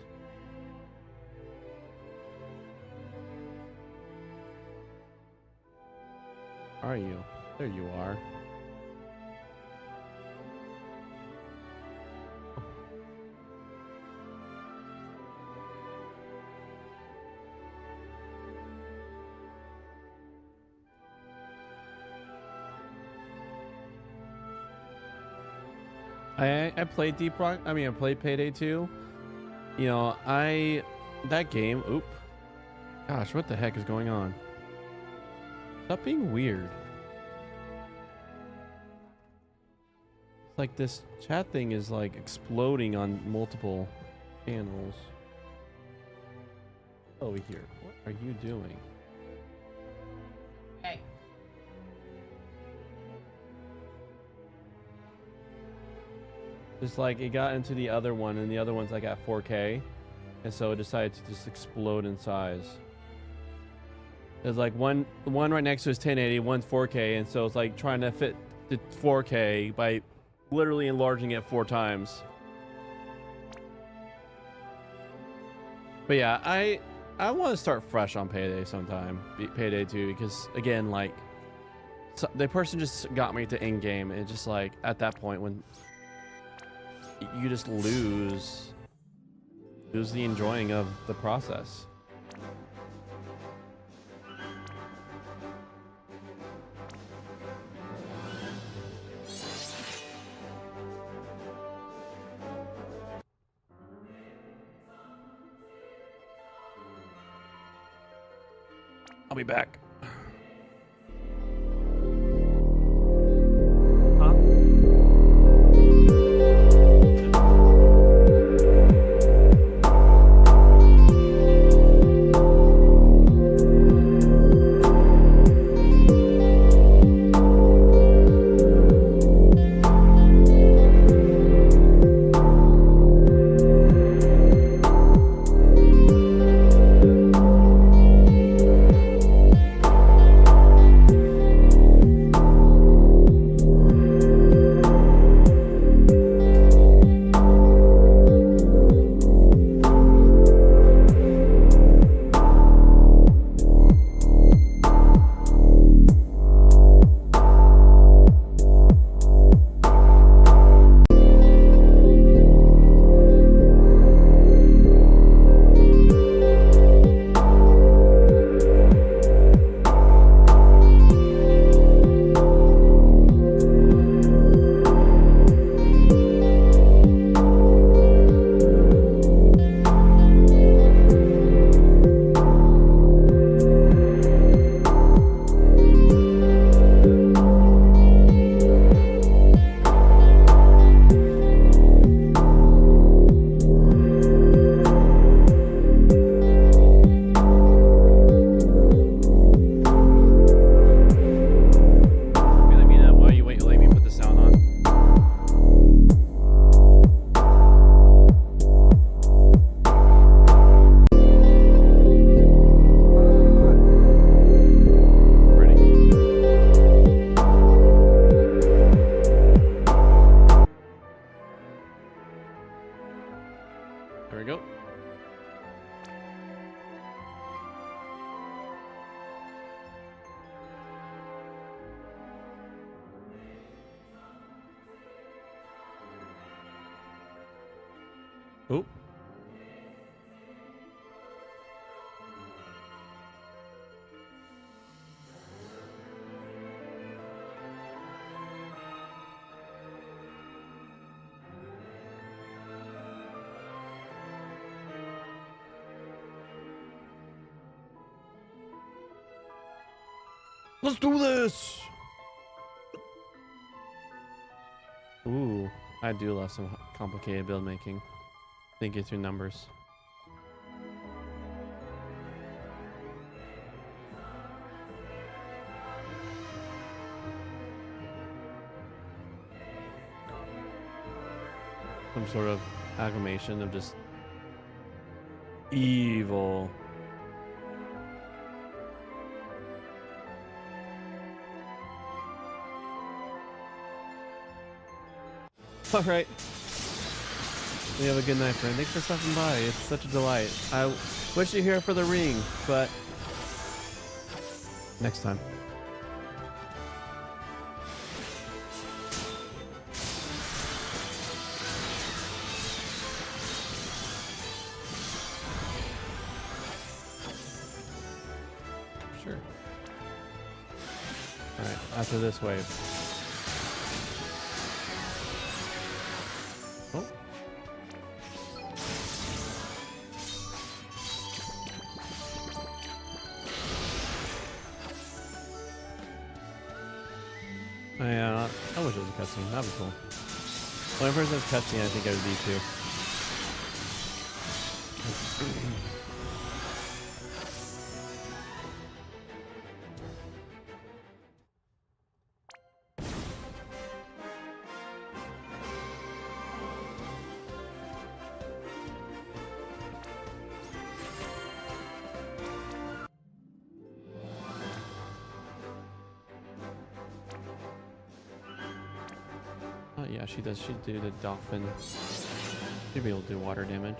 Are you? There you are. I played Deep Rock. I mean, I played Payday 2. You know, that game. Oop. Gosh, what the heck is going on? Stop being weird. It's like this chat thing is like exploding on multiple channels. Over here. What are you doing? Hey. Just like it got into the other one, and the other one's like at 4K, and so it decided to just explode in size. There's like one right next to is 1080, one's 4K, and so it's like trying to fit the 4K by literally enlarging it 4 times. But yeah, I want to start fresh on Payday sometime, Payday 2, because again, like the person just got me to in game, and just like at that point when you just lose the enjoying of the process. I'll be back. There we go. Oh. Let's do this. Ooh, I do love some complicated build making. Thinking through numbers. Some sort of amalgamation of just evil. All right. We have a good night, friend. Thanks for stopping by. It's such a delight. I wish you were here for the ring, but next time. Sure. All right. After this wave. I wish it was a cutscene. That'd be cool. When I first says cutscene, I think I would be too. Yeah, she does. She do the dolphin. She'd be able to do water damage.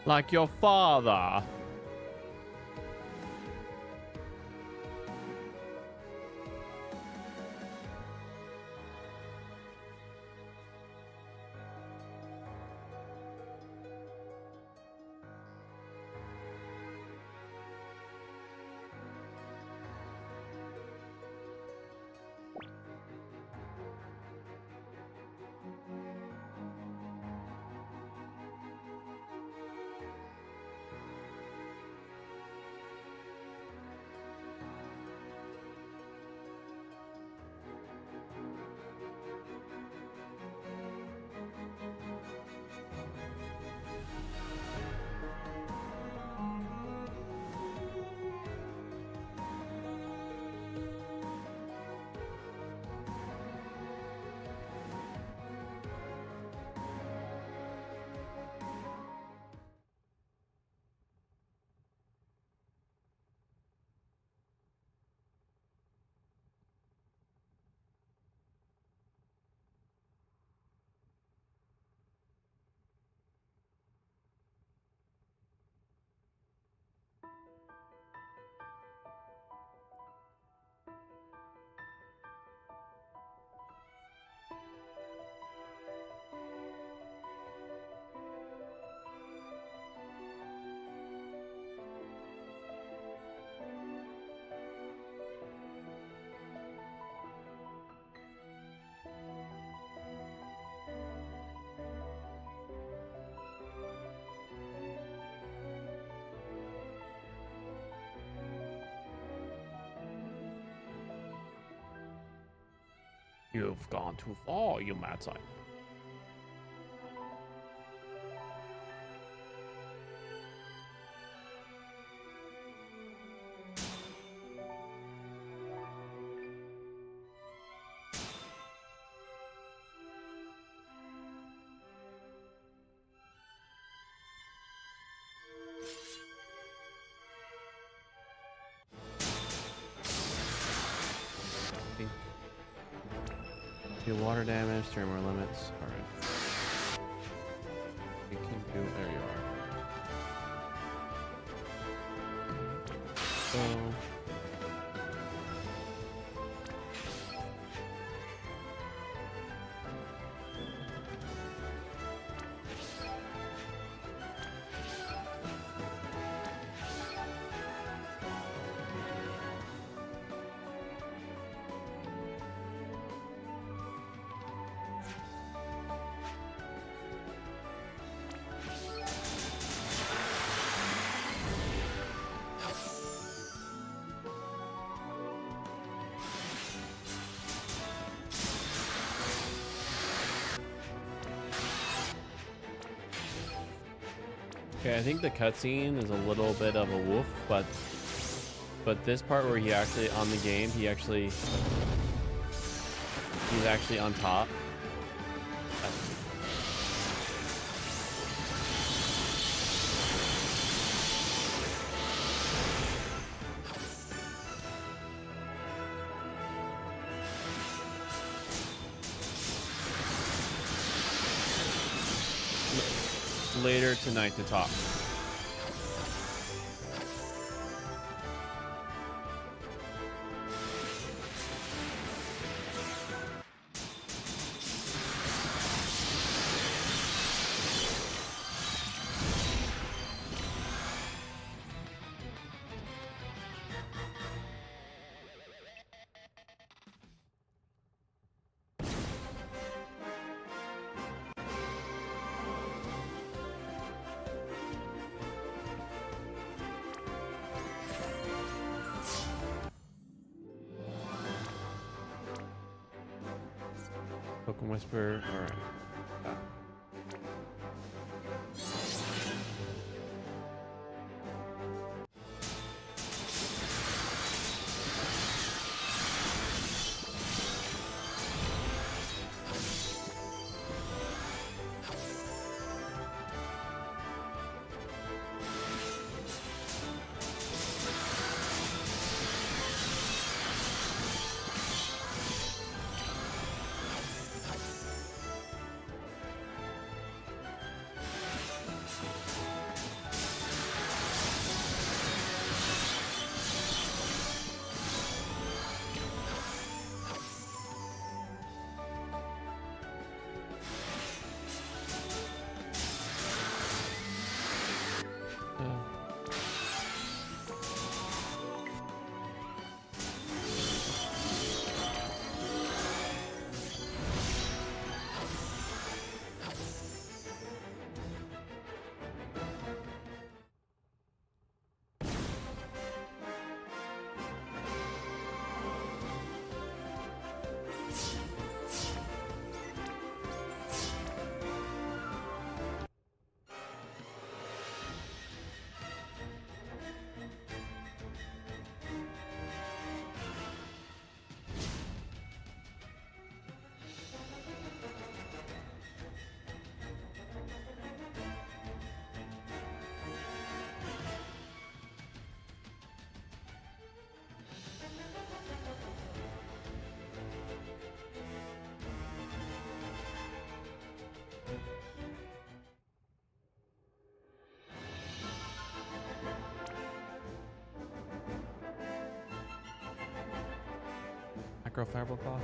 Like your father. You've gone too far, you mad side. Do water damage, thermal limits. Alright. We can do. There you are. So. Okay, I think the cutscene is a little bit of a woof, but this part where he actually on the game, he He's actually on top. Later tonight to talk. Token Whisper. All right. Macro Fireball Cloth.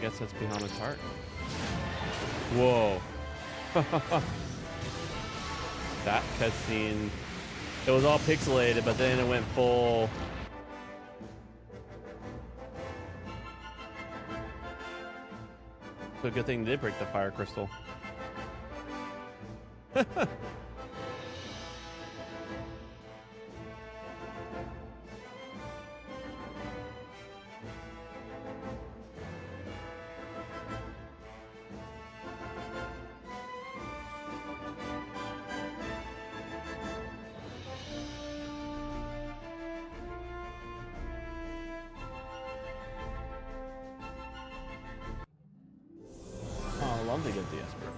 guess that's Bahamut's heart. Whoa. That cutscene. It was all pixelated, but then it went full. So good thing they did break the fire crystal. Oh, I love to get the Esper.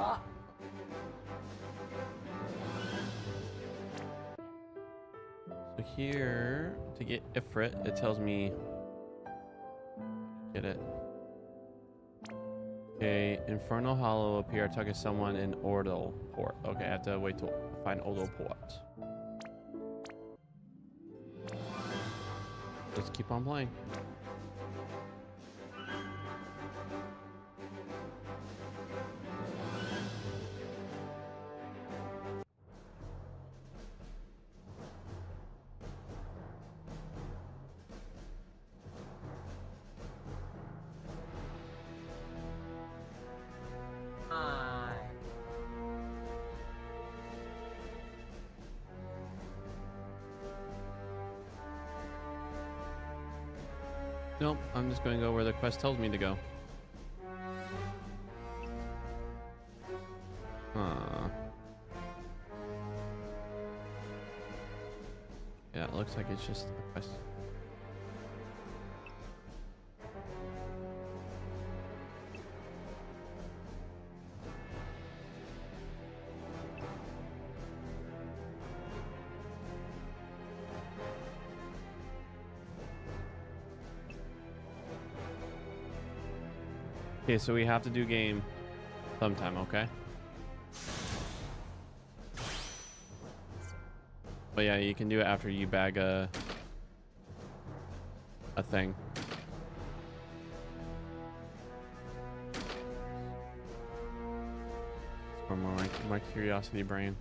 Oh, So here, to get Ifrit, it tells me, get it. Okay, Infernal Hollow appear target someone in Ordal Port. Okay, I have to wait to find Ordal Port. Let's keep on playing. my. Nope, I'm just going to go where the quest tells me to go. Yeah, it looks like it's just a quest. Okay, so we have to do game sometime, okay? But yeah, you can do it after you bag a thing. For my curiosity brain.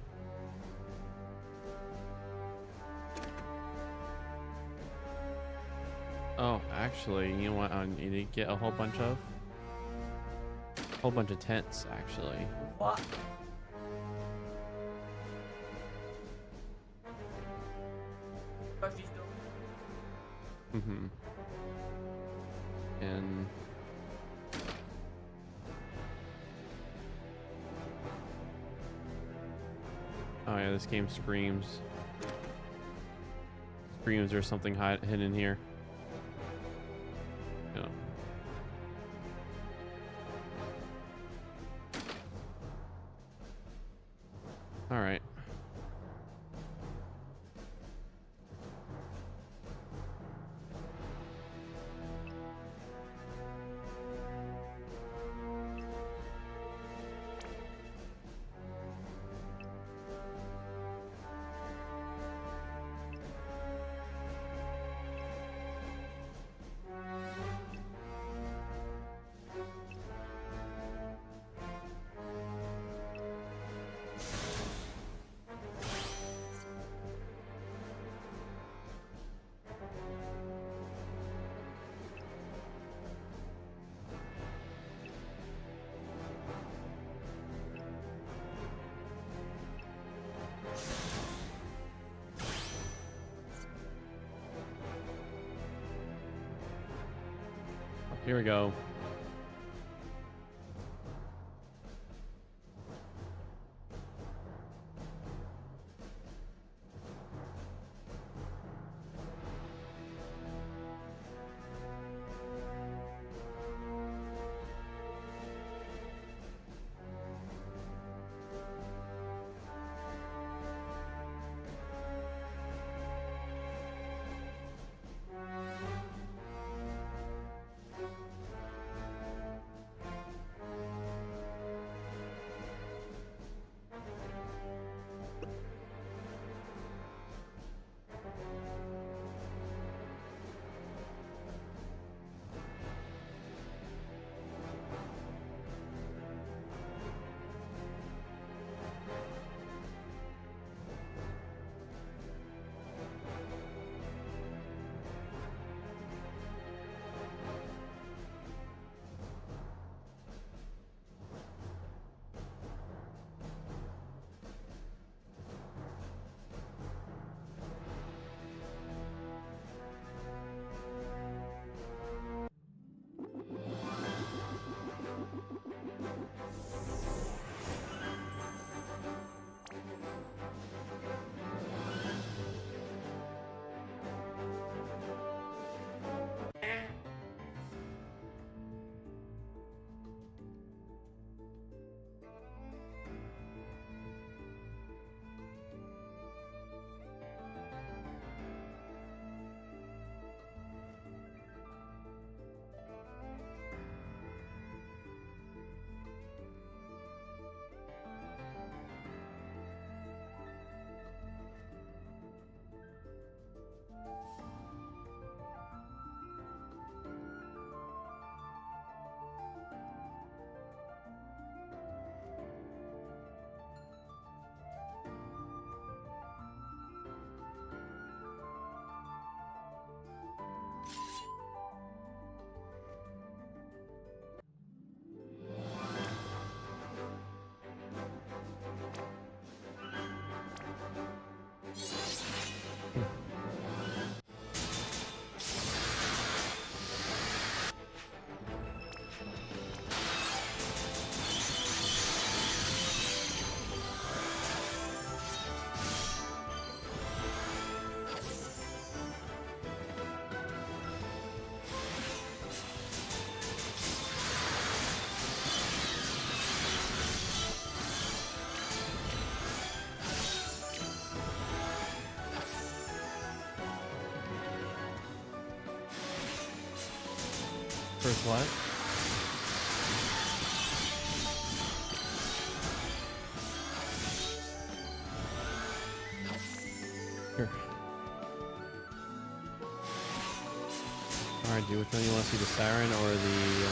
Oh, actually, you know what? I need to get a whole bunch of tents, actually. What? What she's doing? Mm-hmm. And oh yeah, this game screams. Screams there's something hidden here. Yeah. All right. Here we go. First what? Here. Alright, dude, which one you want to see, the Siren or the...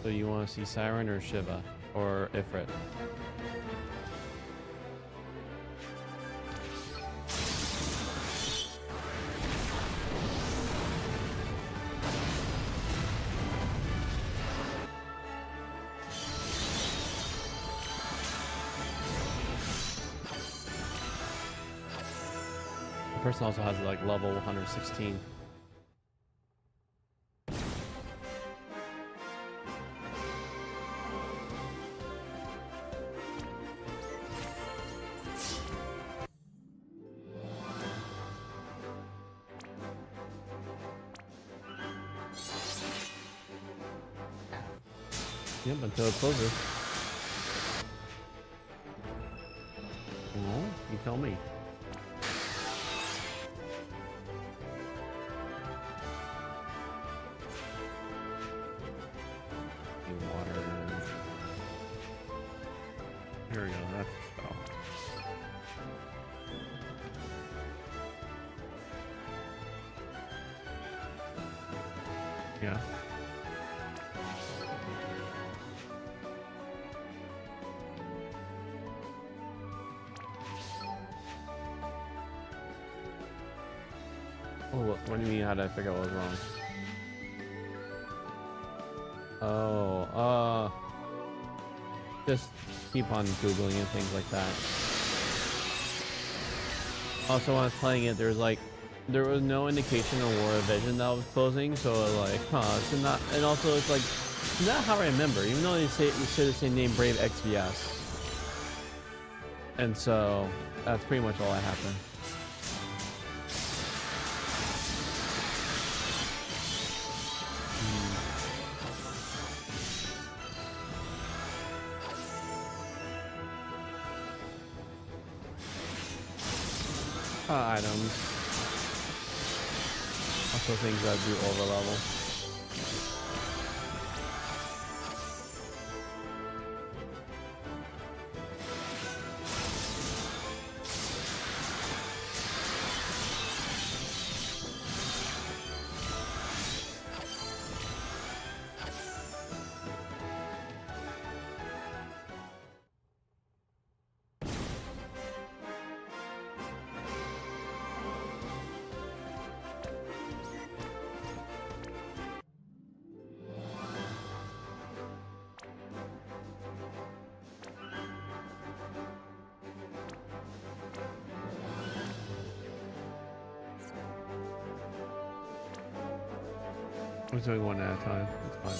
So you want to see Siren or Shiva? Or Ifrit? The person also has like level 116. Yep, until it closes. Oh, you tell me. Water. Here we go. That's the spell. Yeah. Oh, what do you mean? How did I figure out what was wrong? Oh, just keep on Googling and things like that. Also, when I was playing it, there was no indication of War of Vision that was closing, so like, it's not, and also it's like, it's not how I remember, even though they say the same name, Brave XVS. And so, that's pretty much all that happened. Items. Also things that do over level. We're doing one at a time. It's fine.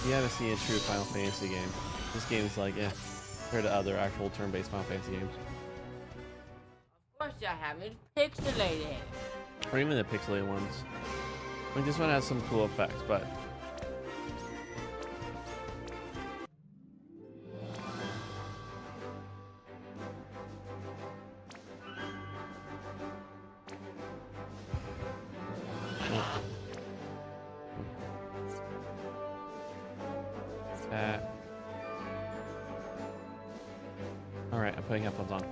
You haven't seen a true Final Fantasy game. This game is like, compared to other actual turn-based Final Fantasy games. Of course I haven't pixelated. Or even the pixelated ones. I mean, this one has some cool effects, but... Alright, I'm putting headphones on.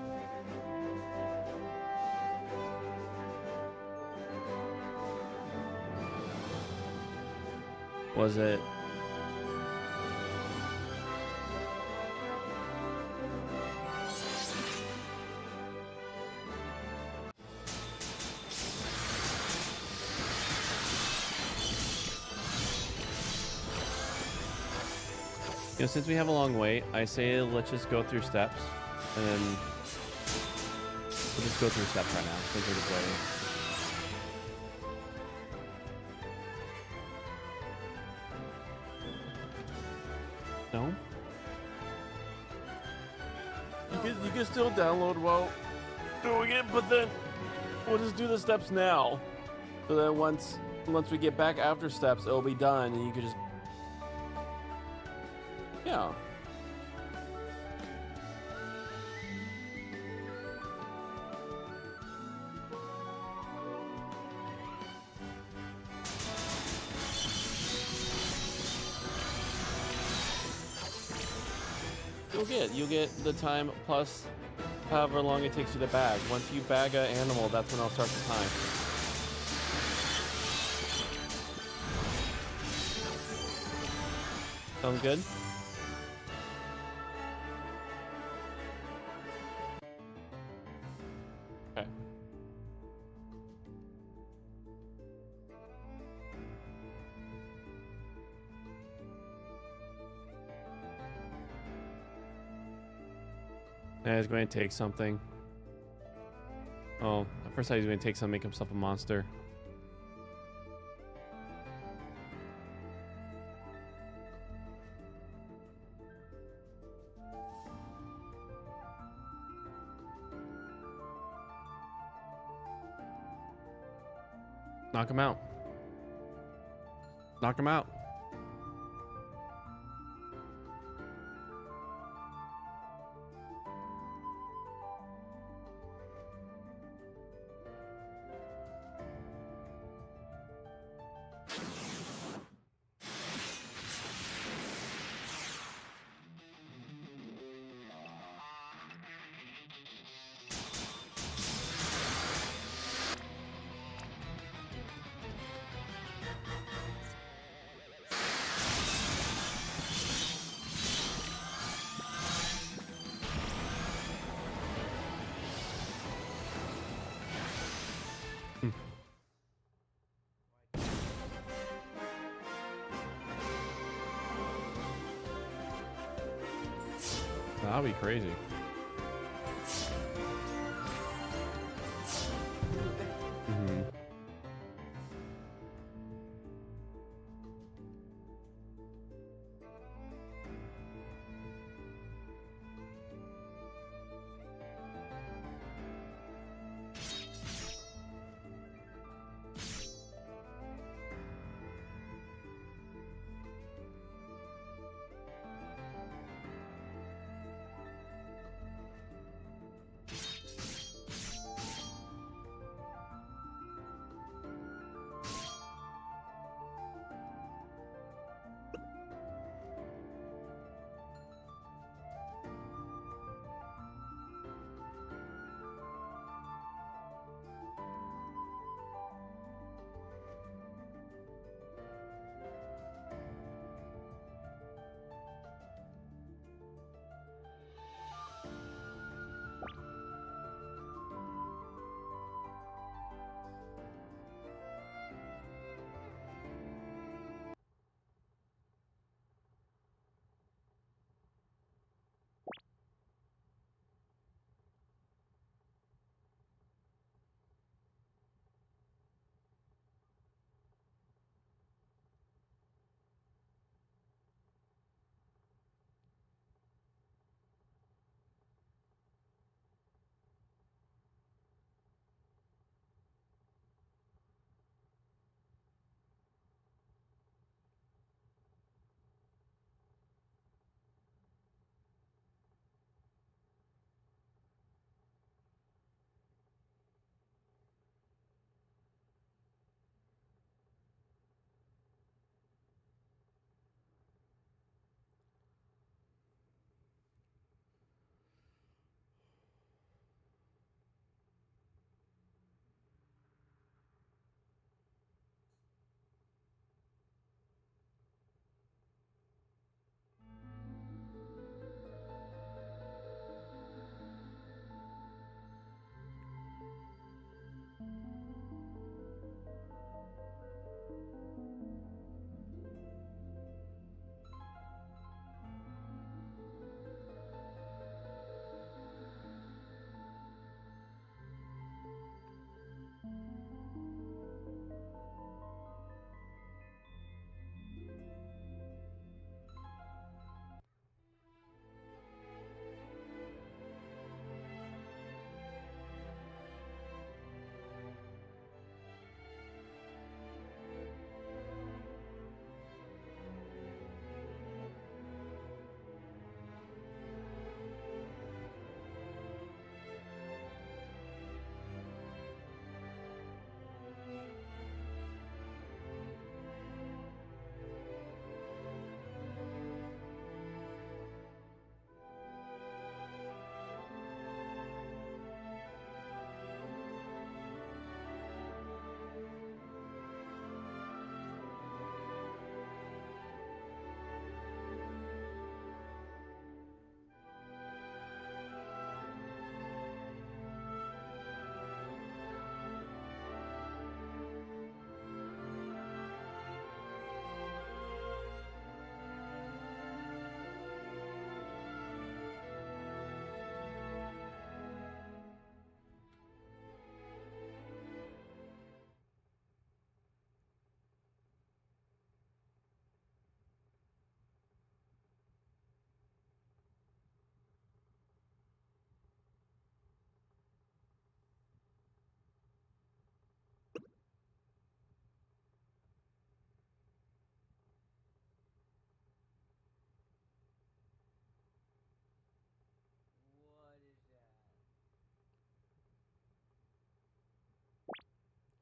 Was it? You know, since we have a long wait, I say let's just go through steps, and then we'll just go through steps right now because we're just waiting. No? You can still download while doing it, but then we'll just do the steps now. So then once we get back after steps, it'll be done, and you can just yeah. You'll get the time plus however long it takes you to bag. Once you bag an animal, that's when I'll start the time. Sounds good? Okay. Yeah, he's going to take something. Oh, at first I was going to take something, make himself a monster. Knock him out. Knock him out. That'll be crazy. Mm-hmm.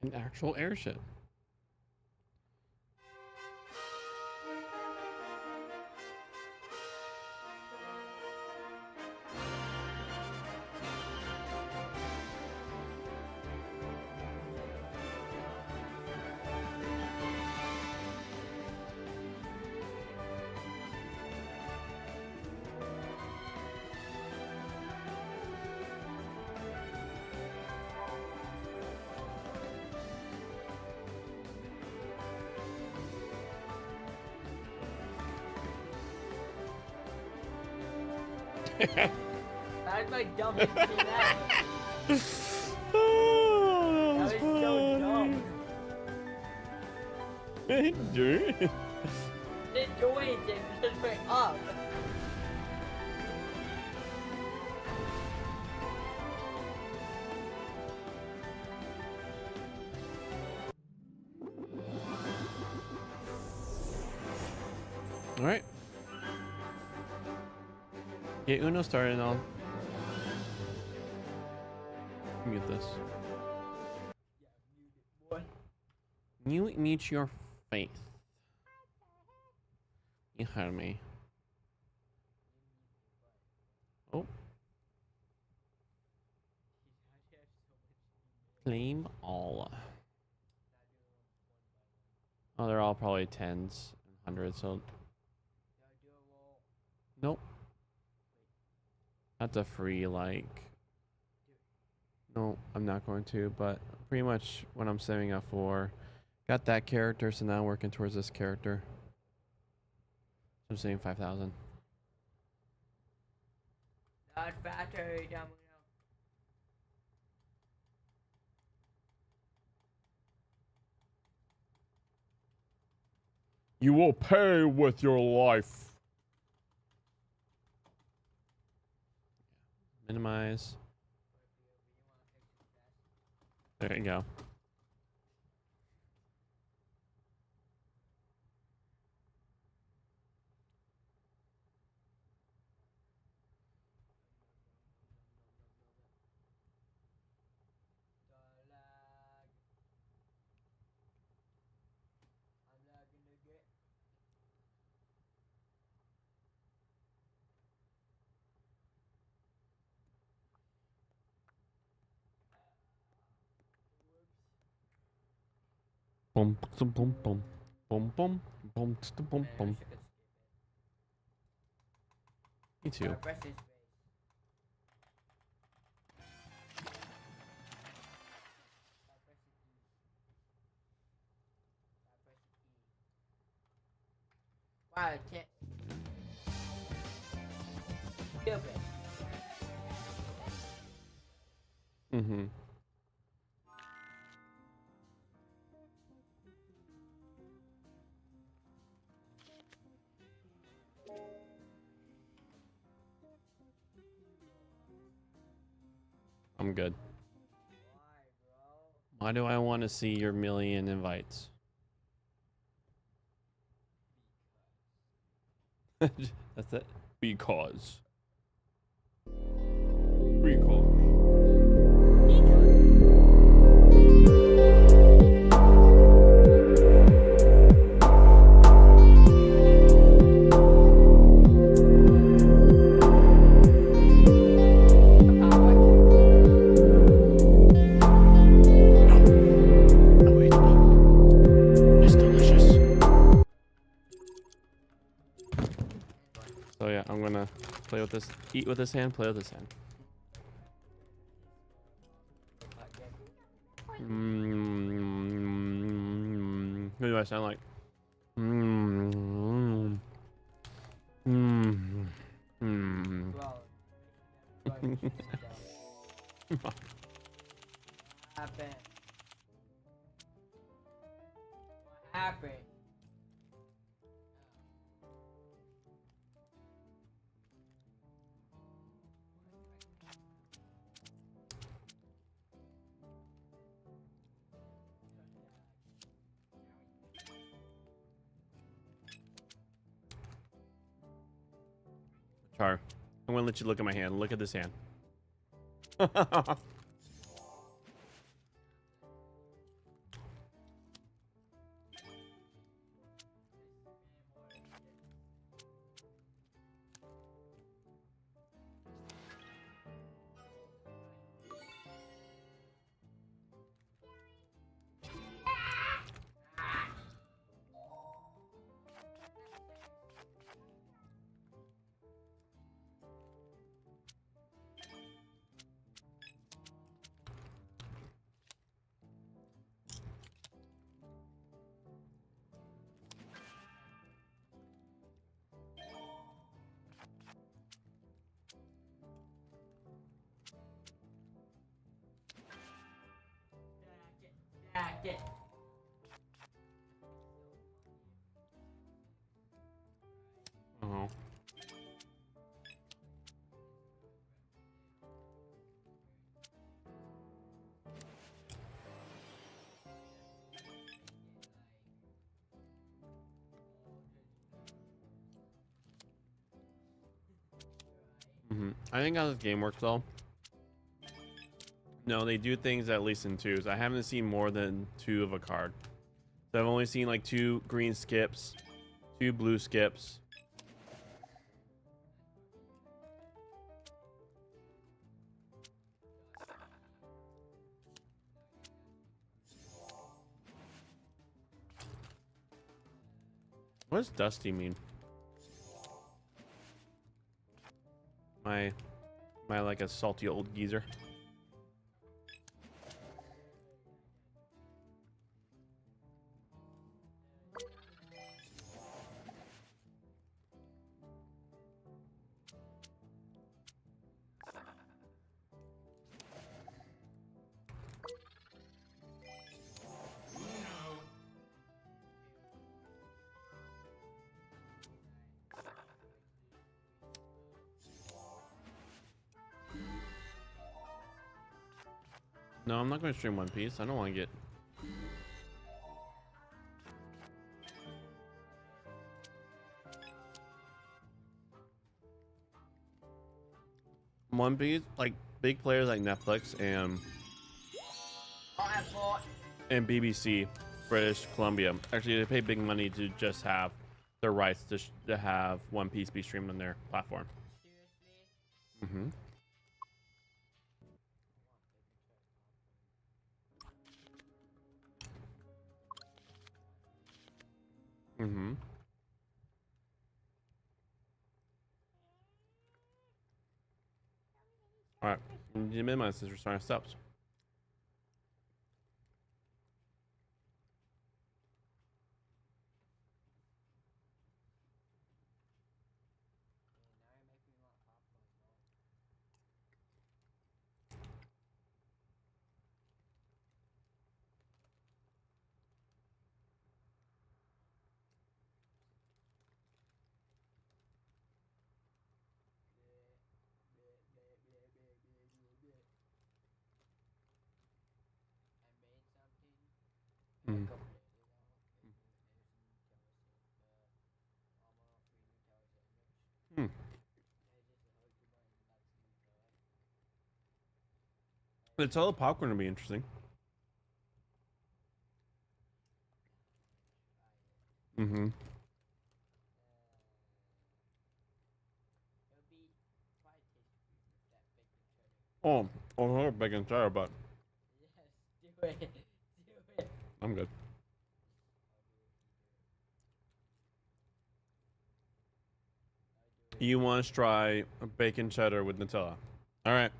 An actual airship. That's my dumbest thing ever. Oh, That was so dumb. Dude. Didn't do anything, just went up. All right. Get Uno started and I'll mute this. Boy. You mute your face. You heard me. Oh. Claim all. Oh, they're all probably 10s and 100s, so. Nope. That's a free, like. No, I'm not going to, but pretty much what I'm saving up for. Got that character, so now I'm working towards this character. I'm saving 5,000. Not fatter, dumb. You will pay with your life. Minimize. There you go. Boom, boom, boom, boom, boom, boom, boom, boom, boom. Me too. Wow, I can't. Stupid. Mm-hmm. I'm good. Why do I want to see your million invites? That's it. Because. It's delicious. So yeah, I'm gonna play with this, eat with this hand, play with this hand. What do I sound like? What happened? What happened? Char, I'm gonna let you look at my hand. Look at this hand. it. Oh. I think how this game works though. No, they do things at least in twos. I haven't seen more than 2 of a card. So I've only seen like 2 green skips, 2 blue skips. What does Dusty mean? Am I like a salty old geezer? No, I'm not going to stream One Piece. I don't want to get... One Piece, like big players like Netflix and BBC, British Columbia, actually they pay big money to just have their rights to have One Piece be streamed on their platform. Seriously? All right, you minimize this restoring steps. It's all the popcorn to be interesting. Oh, bacon cheddar, but Yes, do it. Do it. I'm good. You want to try bacon cheddar with Nutella? All right.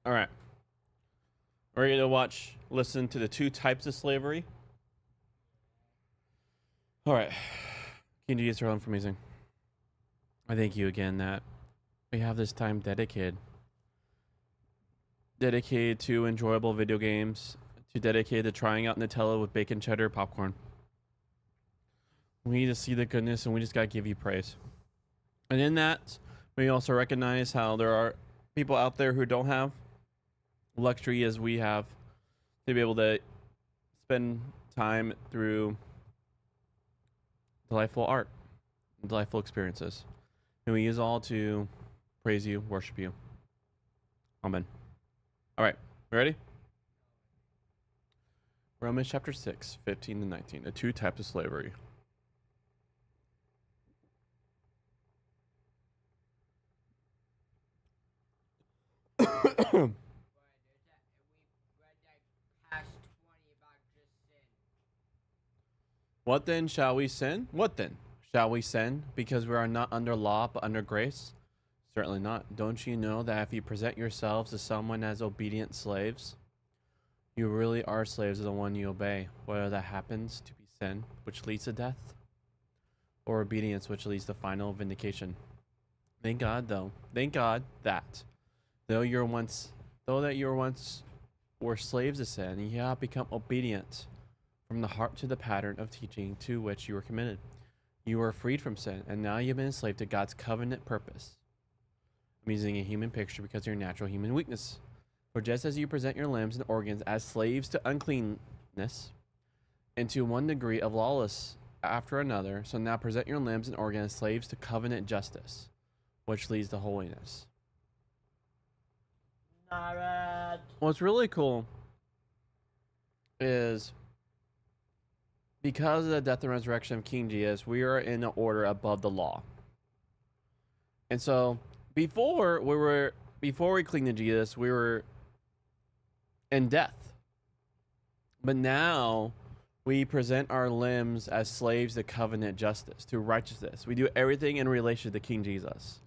All right. We're going to listen to the 2 types of slavery. All right. King Jesus, for amazing. I thank you again that we have this time dedicated to enjoyable video games, dedicated to trying out Nutella with bacon cheddar popcorn. We need to see the goodness, and we just got to give you praise. And in that, we also recognize how there are people out there who don't have luxury as we have to be able to spend time through delightful art, delightful experiences. And we use all to praise you, worship you. Amen. All right, we ready? Romans chapter 6, 15 to 19, the 2 types of slavery. What then shall we sin? What then? Shall we sin because we are not under law but under grace? Certainly not. Don't you know that if you present yourselves to someone as obedient slaves, you really are slaves of the one you obey, whether that happens to be sin, which leads to death, or obedience, which leads to final vindication. Thank God that though you once were slaves of sin, you have become obedient from the heart to the pattern of teaching to which you were committed. You were freed from sin, and now you've been enslaved to God's covenant purpose. I'm using a human picture because of your natural human weakness. For just as you present your limbs and organs as slaves to uncleanness, and to one degree of lawless after another, so now present your limbs and organs as slaves to covenant justice, which leads to holiness. Alright. What's really cool is because of the death and resurrection of King Jesus, we are in an order above the law. And so before we cling to Jesus, we were in death. But now we present our limbs as slaves to covenant justice, to righteousness. We do everything in relation to King Jesus.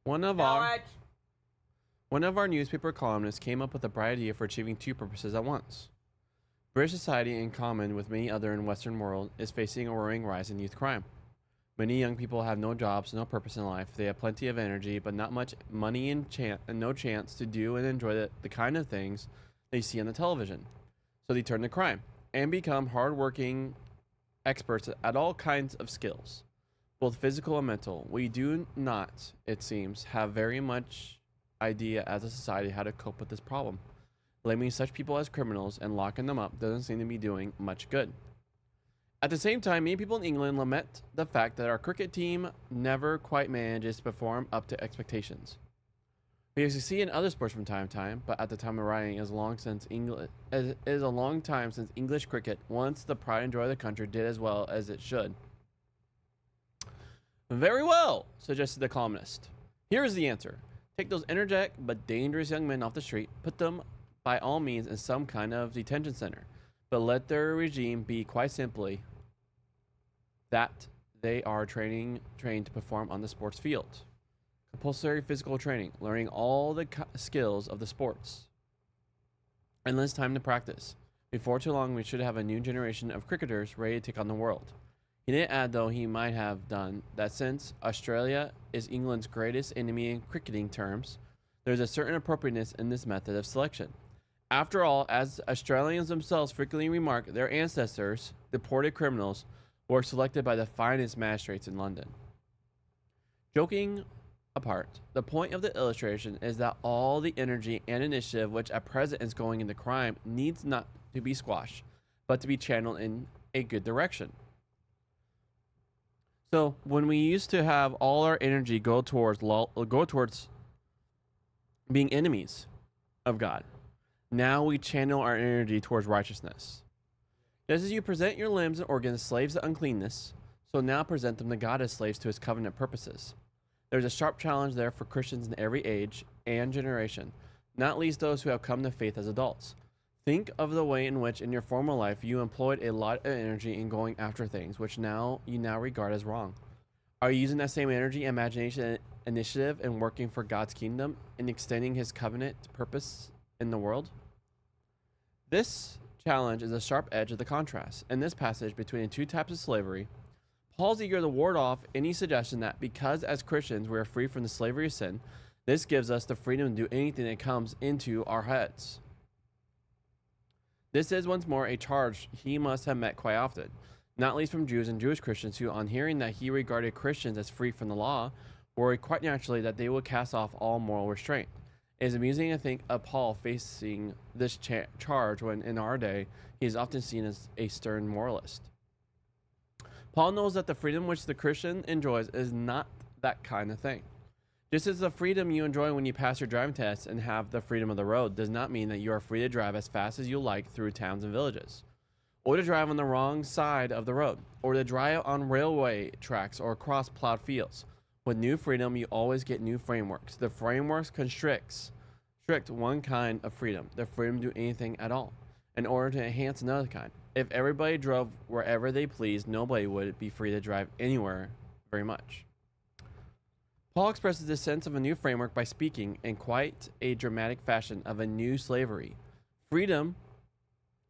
One of our newspaper columnists came up with a bright idea for achieving 2 purposes at once. British society, in common with many other in Western world, is facing a worrying rise in youth crime. Many young people have no jobs, no purpose in life. They have plenty of energy, but not much money and no chance to do and enjoy the kind of things they see on the television. So they turn to crime and become hardworking experts at all kinds of skills, both physical and mental. We do not, it seems, have very much idea as a society how to cope with this problem. Blaming such people as criminals and locking them up doesn't seem to be doing much good. At the same time, many people in England lament the fact that our cricket team never quite manages to perform up to expectations. We succeed in other sports from time to time, but at the time of writing, it is a long time since English cricket, once the pride and joy of the country, did as well as it should. Very well, suggested the columnist. Here is the answer. Take those energetic but dangerous young men off the street, put them by all means in some kind of detention center, but let their regime be quite simply that they are trained to perform on the sports field. Compulsory physical training, learning all the skills of the sports. Endless time to practice. Before too long, we should have a new generation of cricketers ready to take on the world. He didn't add, though he might have done, that since Australia is England's greatest enemy in cricketing terms, there's a certain appropriateness in this method of selection. After all, as Australians themselves frequently remark, their ancestors, deported criminals, were selected by the finest magistrates in London. Joking apart, the point of the illustration is that all the energy and initiative which at present is going into crime needs not to be squashed, but to be channeled in a good direction. So when we used to have all our energy go towards being enemies of God, now we channel our energy towards righteousness. Just as you present your limbs and organs as slaves to uncleanness, so now present them to God as slaves to his covenant purposes. There's a sharp challenge there for Christians in every age and generation, not least those who have come to faith as adults. Think of the way in which in your former life you employed a lot of energy in going after things which you now regard as wrong. Are you using that same energy and imagination initiative in working for God's kingdom and extending his covenant purpose in the world? This challenge is a sharp edge of the contrast in this passage between the two types of slavery. Paul's eager to ward off any suggestion that because as Christians we are free from the slavery of sin, this gives us the freedom to do anything that comes into our heads. This is once more a charge he must have met quite often, not least from Jews and Jewish Christians who, on hearing that he regarded Christians as free from the law, worried quite naturally that they would cast off all moral restraint. It is amusing to think of Paul facing this charge when, in our day, he is often seen as a stern moralist. Paul knows that the freedom which the Christian enjoys is not that kind of thing. Just as the freedom you enjoy when you pass your driving test and have the freedom of the road does not mean that you are free to drive as fast as you like through towns and villages, or to drive on the wrong side of the road, or to drive on railway tracks or across plowed fields. With new freedom, you always get new frameworks. The frameworks constrict one kind of freedom, the freedom to do anything at all, in order to enhance another kind. If everybody drove wherever they pleased, nobody would be free to drive anywhere very much. Paul expresses this sense of a new framework by speaking in quite a dramatic fashion of a new slavery. Freedom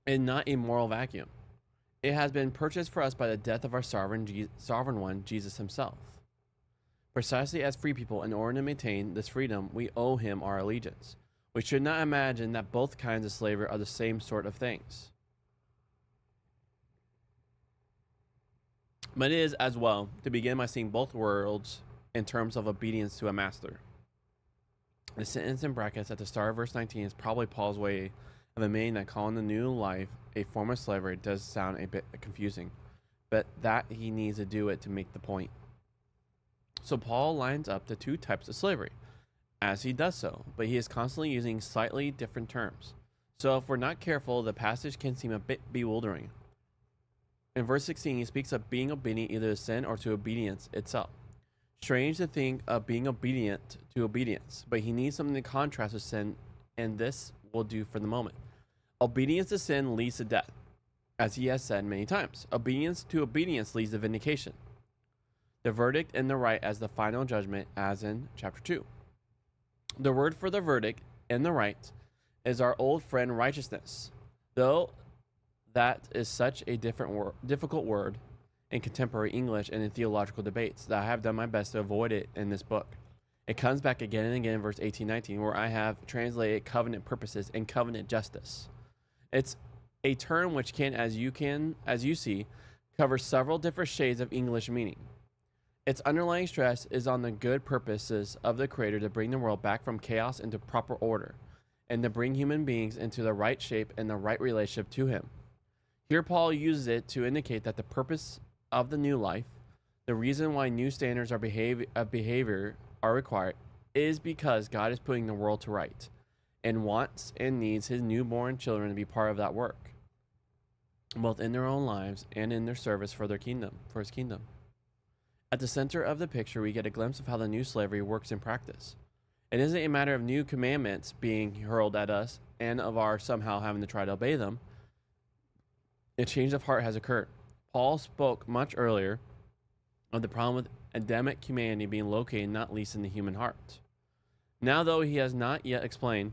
is not a moral vacuum. It has been purchased for us by the death of our sovereign one, Jesus himself. Precisely as free people, in order to maintain this freedom, we owe him our allegiance. We should not imagine that both kinds of slavery are the same sort of things. But it is as well to begin by seeing both worlds in terms of obedience to a master. The sentence in brackets at the start of verse 19 is probably Paul's way of admitting that calling the new life a form of slavery does sound a bit confusing, but that he needs to do it to make the point. So Paul lines up the two types of slavery as he does so, but he is constantly using slightly different terms. So if we're not careful, the passage can seem a bit bewildering. In verse 16, he speaks of being obedient either to sin or to obedience itself. Strange to think of being obedient to obedience, but he needs something to contrast with sin, and this will do for the moment. Obedience to sin leads to death, as he has said many times. Obedience to obedience leads to vindication, the verdict and the right as the final judgment, as in chapter 2. The word for the verdict and the right is our old friend righteousness, though that is such a difficult word in contemporary English and in theological debates that I have done my best to avoid it in this book. It comes back again and again in verse 18-19, where I have translated covenant purposes and covenant justice. It's a term which can, as you see, cover several different shades of English meaning. Its underlying stress is on the good purposes of the Creator to bring the world back from chaos into proper order, and to bring human beings into the right shape and the right relationship to Him. Here Paul uses it to indicate that the purpose of the new life, the reason why new standards of behavior are required, is because God is putting the world to right, and wants and needs His newborn children to be part of that work, both in their own lives and in their service for His kingdom. At the center of the picture, we get a glimpse of how the new slavery works in practice. It isn't a matter of new commandments being hurled at us and of our somehow having to try to obey them. A change of heart has occurred. Paul spoke much earlier of the problem with Adamic humanity being located not least in the human heart. Now, though he has not yet explained,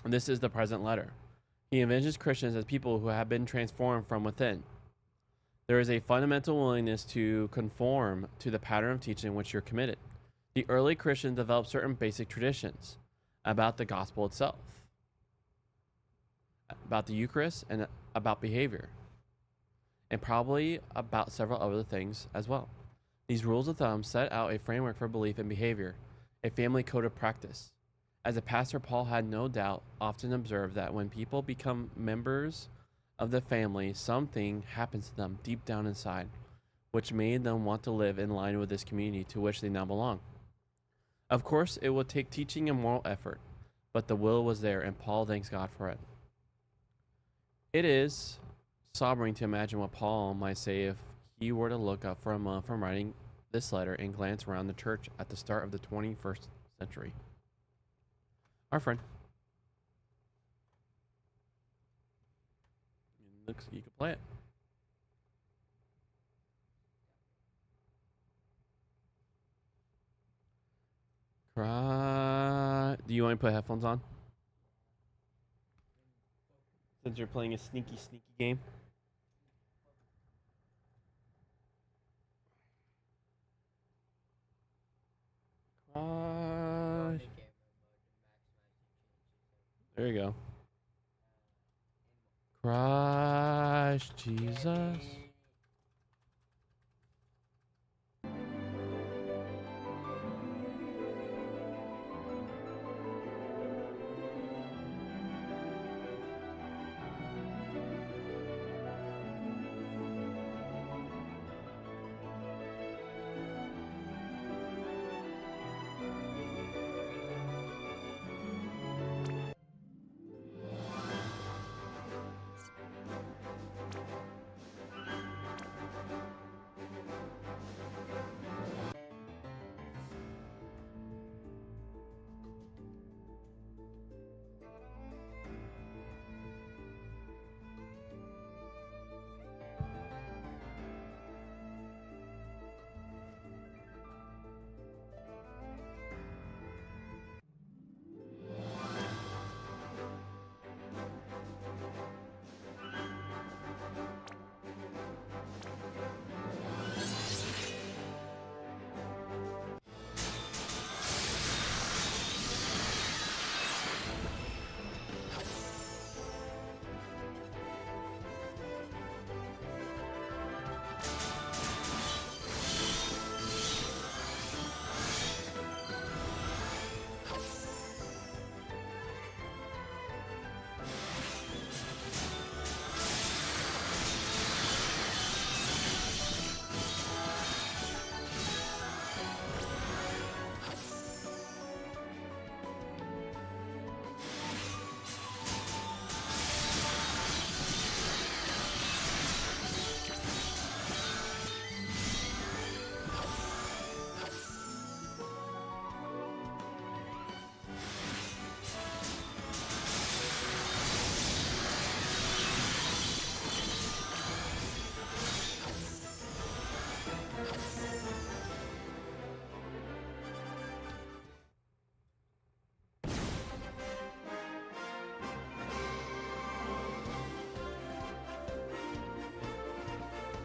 this is the present letter. He envisions Christians as people who have been transformed from within. There is a fundamental willingness to conform to the pattern of teaching in which you're committed. The early Christians developed certain basic traditions about the gospel itself, about the Eucharist, and about behavior, and probably about several other things as well. These rules of thumb set out a framework for belief and behavior, a family code of practice. As a pastor, Paul had no doubt often observed that when people become members of the family, something happens to them deep down inside, which made them want to live in line with this community to which they now belong. Of course, it would take teaching and moral effort, but the will was there, and Paul thanks God for it. It is sobering to imagine what Paul might say if he were to look up for a month from writing this letter and glance around the church at the start of the 21st century. Our friend. Looks, you can play it. Do you want to put headphones on? Since you're playing a sneaky game. There you go. Christ Jesus.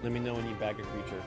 Let me know when you bag a creature.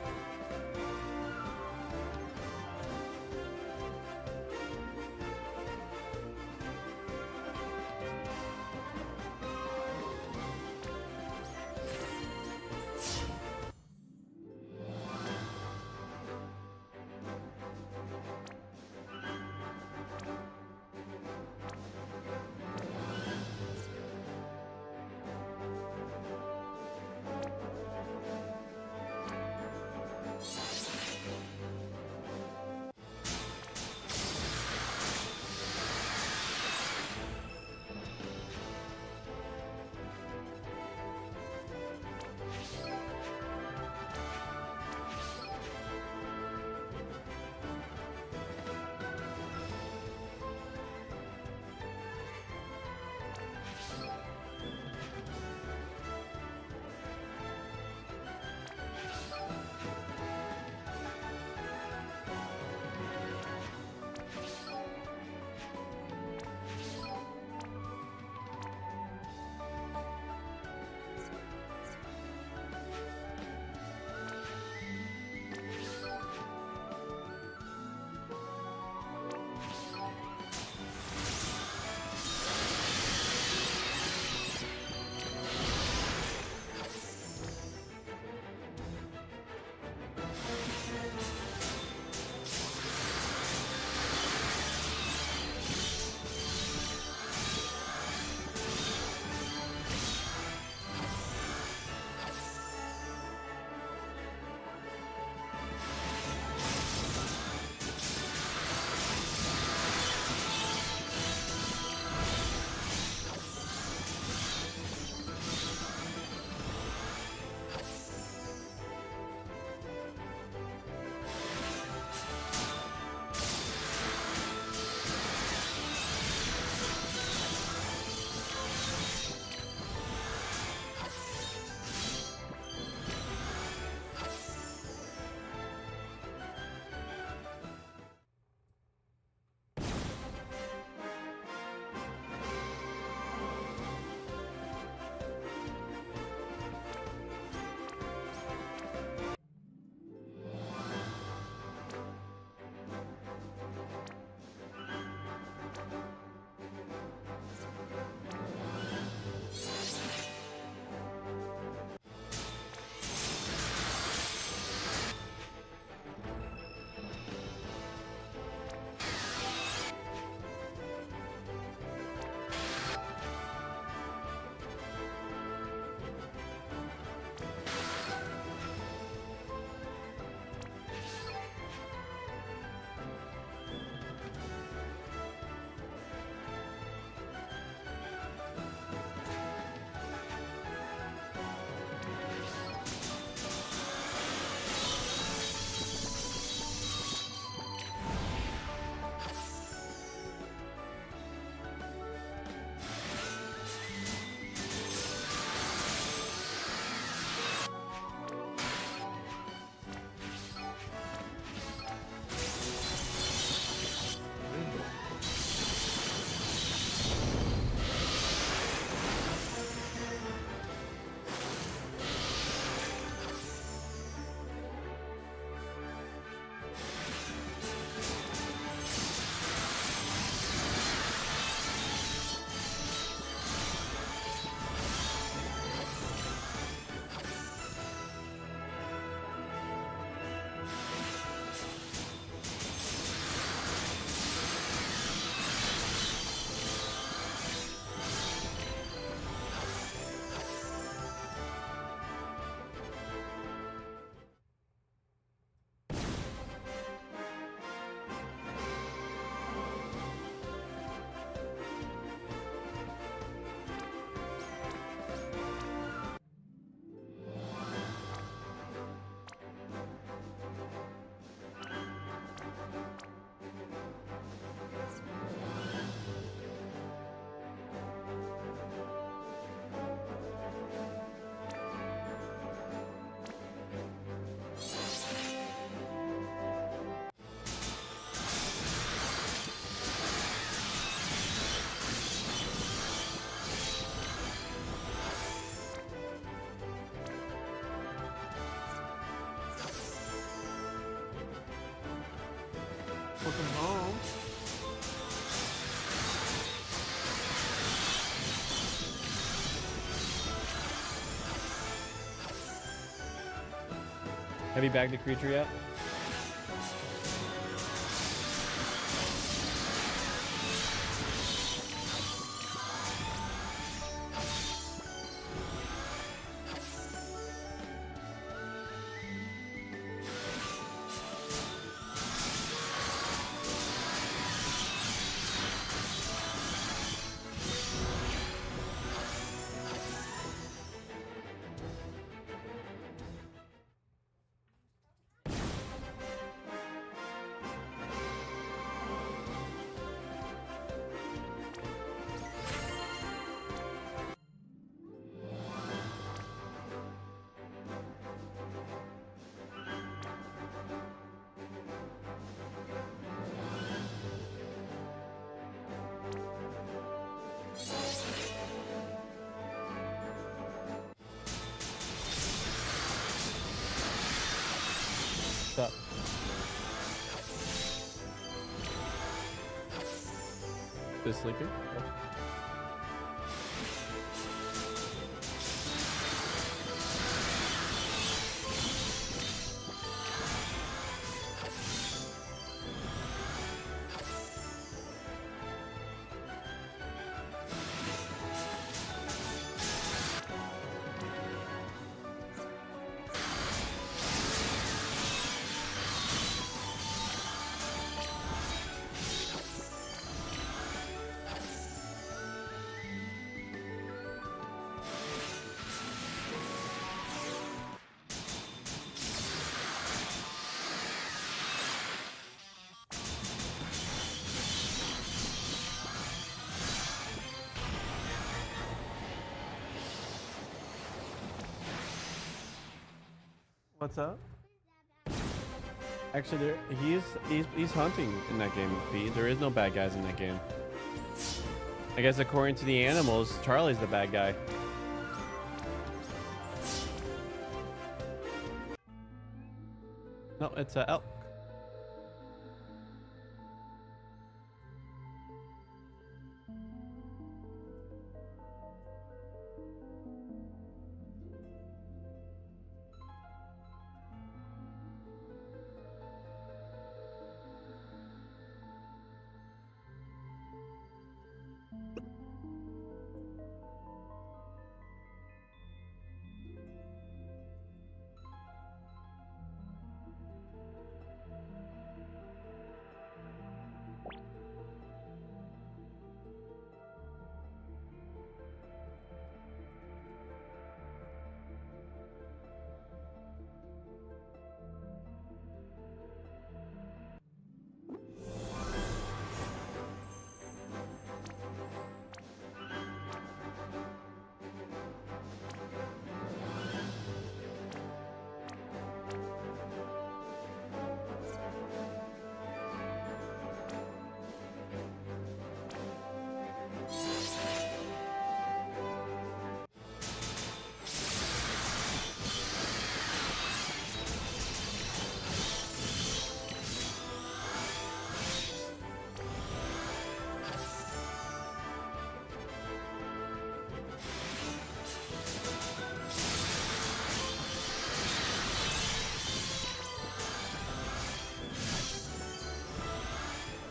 Have you bagged the creature yet? What's up? Is sleeping? What's up? Actually, he's hunting in that game, B. There is no bad guys in that game. I guess according to the animals, Charlie's the bad guy. No, it's a elk.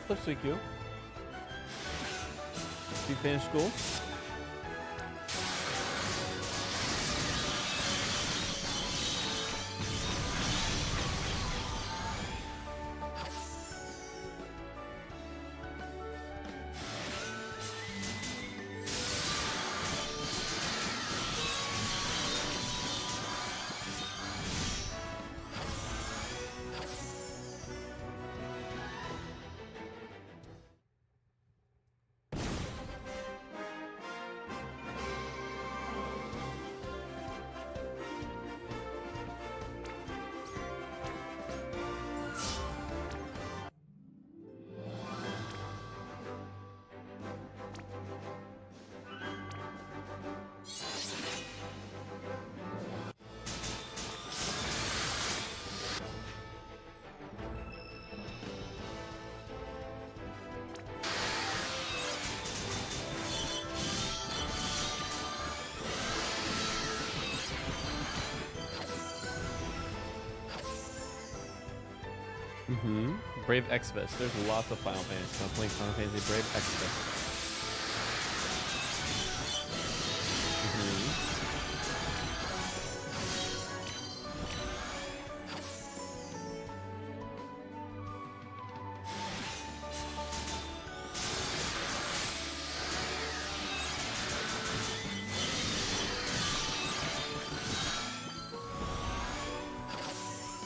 Looks like you. You finished school? Brave Exvius. There's lots of Final Fantasy. I'm playing Final Fantasy Brave Exvius.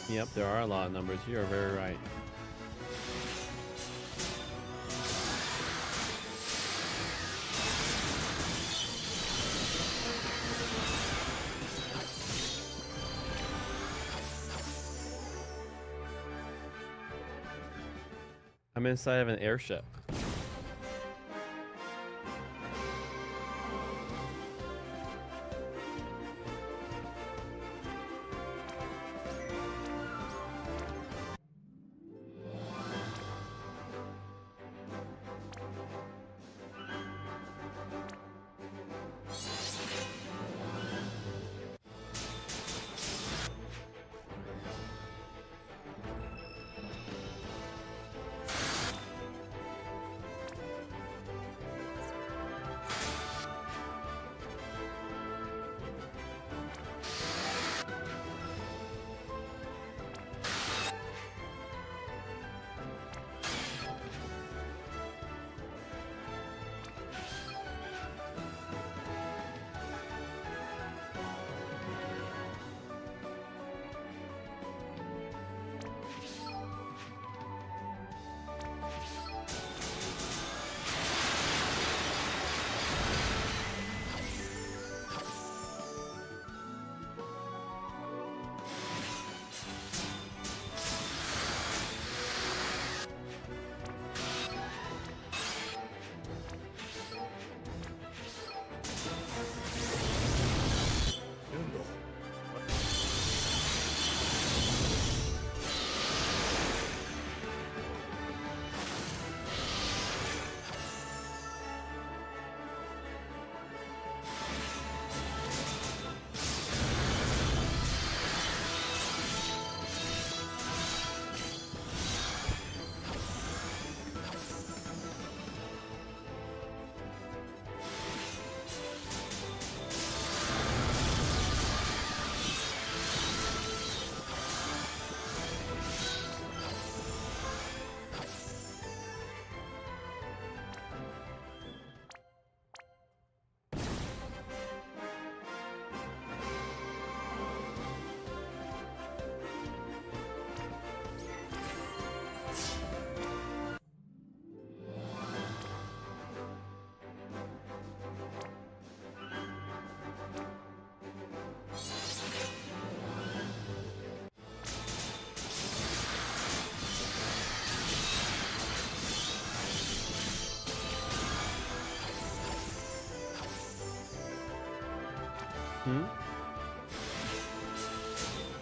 Yep, there are a lot of numbers. You are very right. I'm inside of an airship.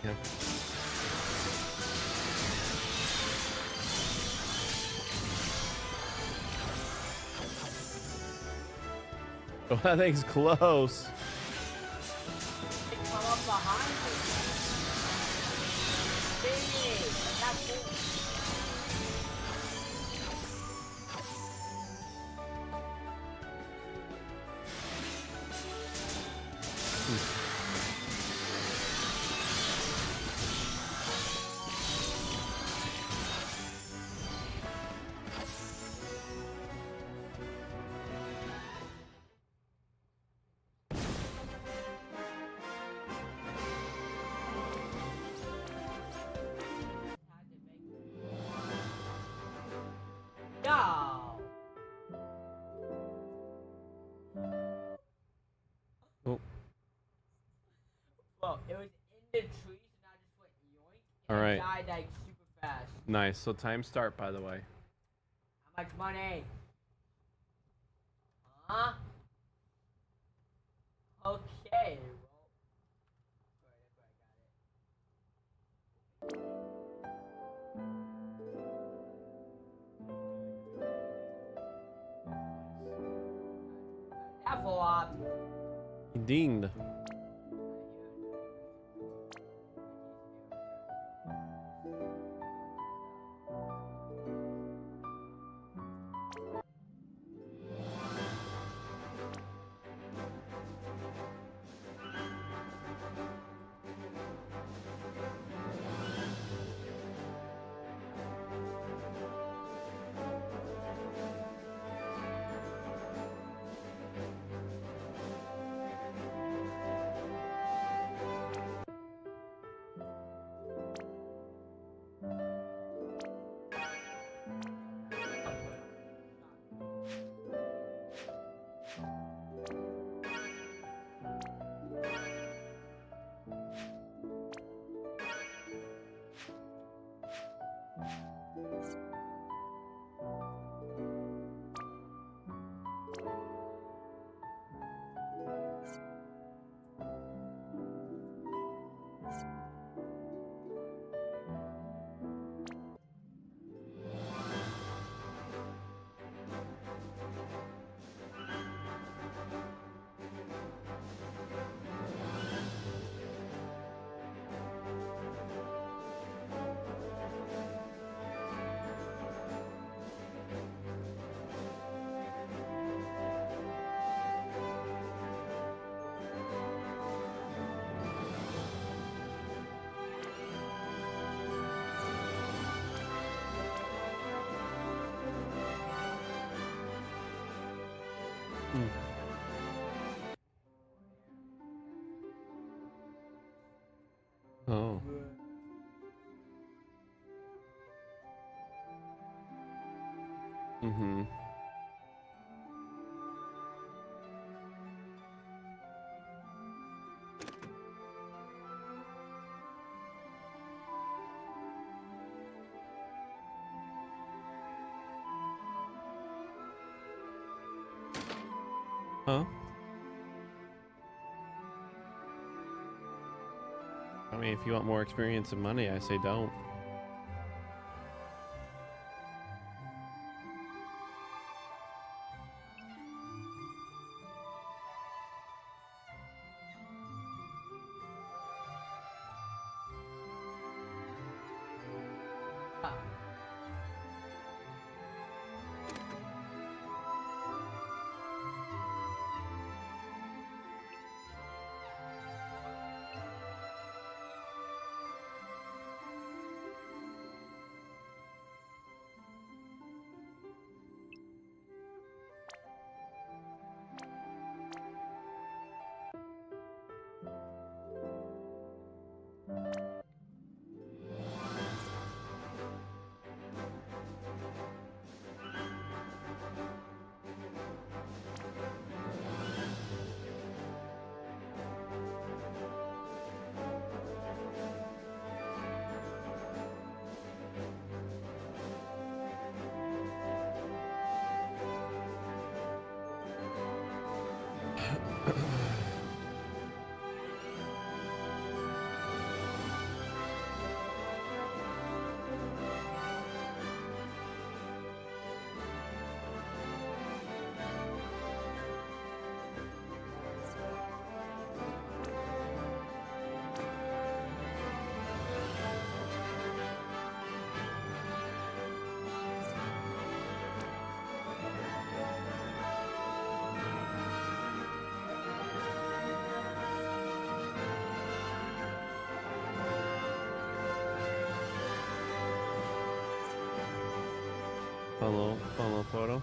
Yeah. Oh, that thing's close. They come up behind me. Baby, that's cool. No. Oh. Well, it was in the trees and I just went yoink. All And right. I died like super fast. Nice. So time start, by the way. How much money? Huh? Okay. That for up. He dinged. Mm. Oh. Mm-hmm. Huh? I mean, if you want more experience and money, I say don't. Follow photo.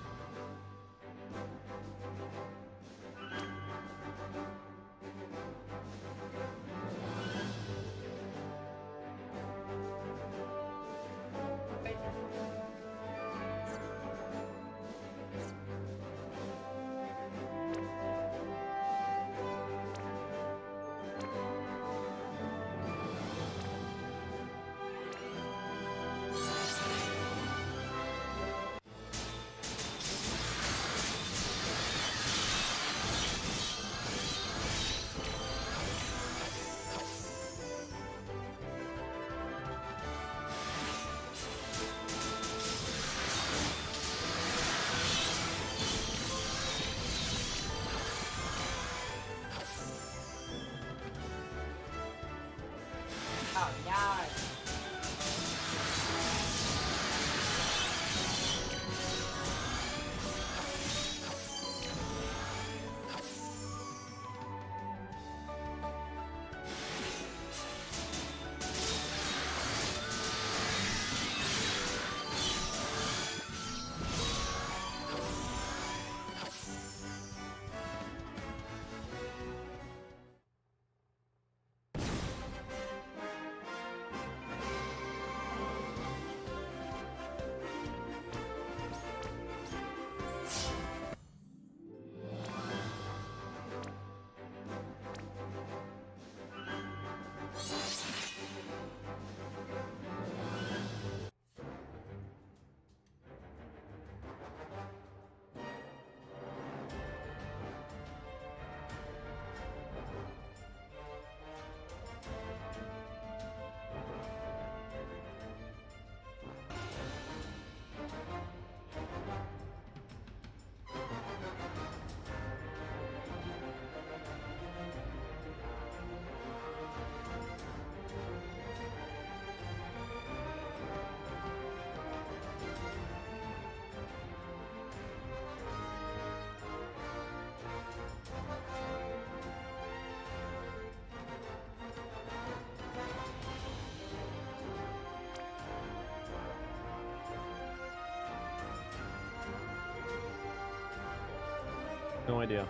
No idea.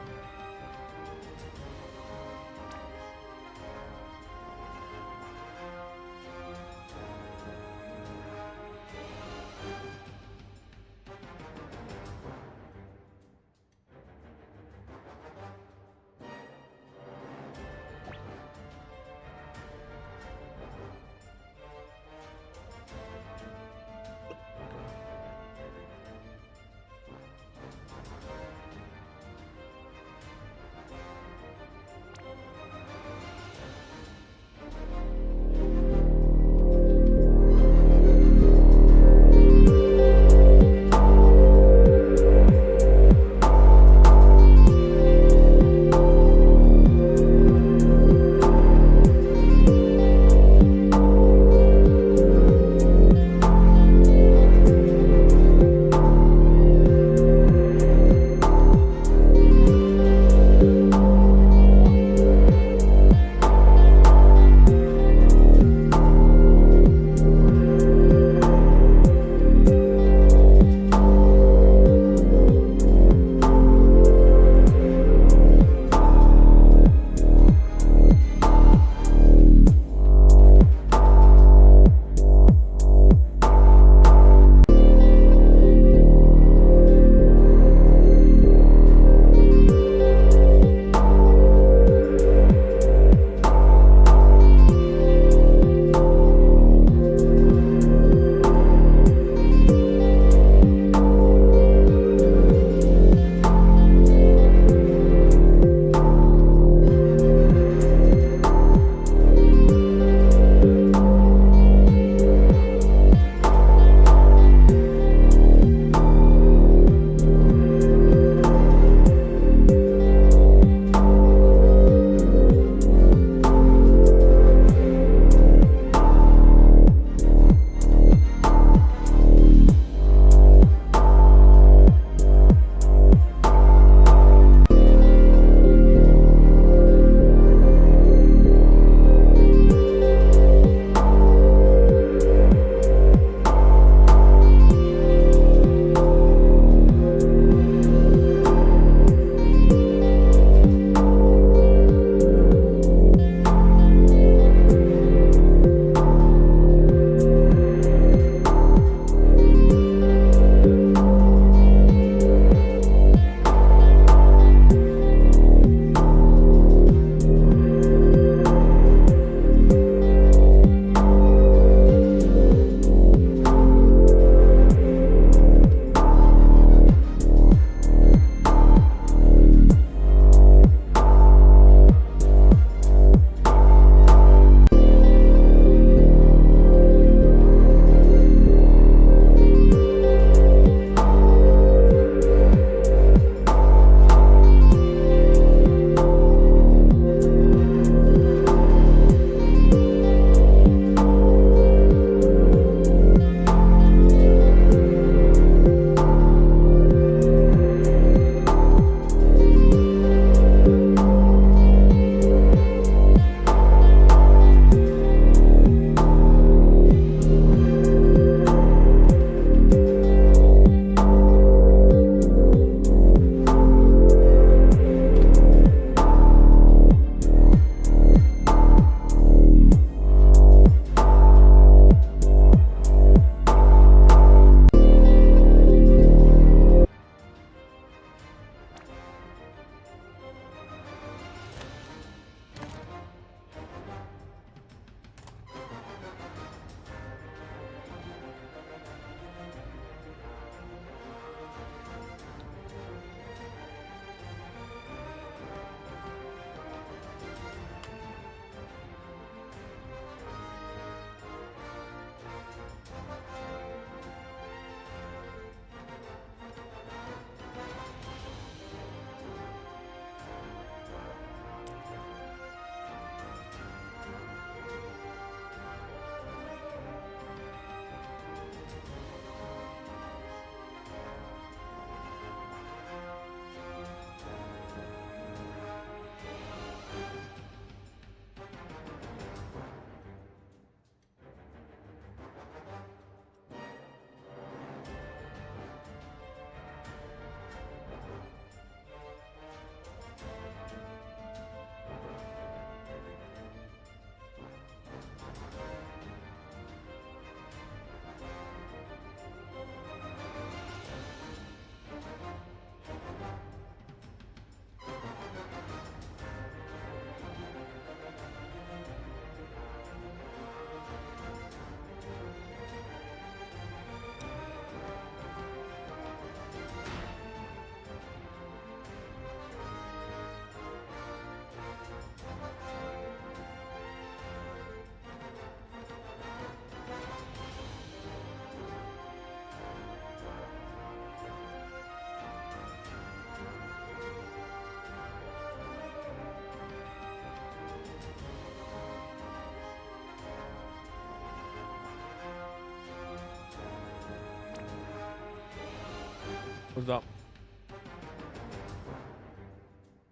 What's up?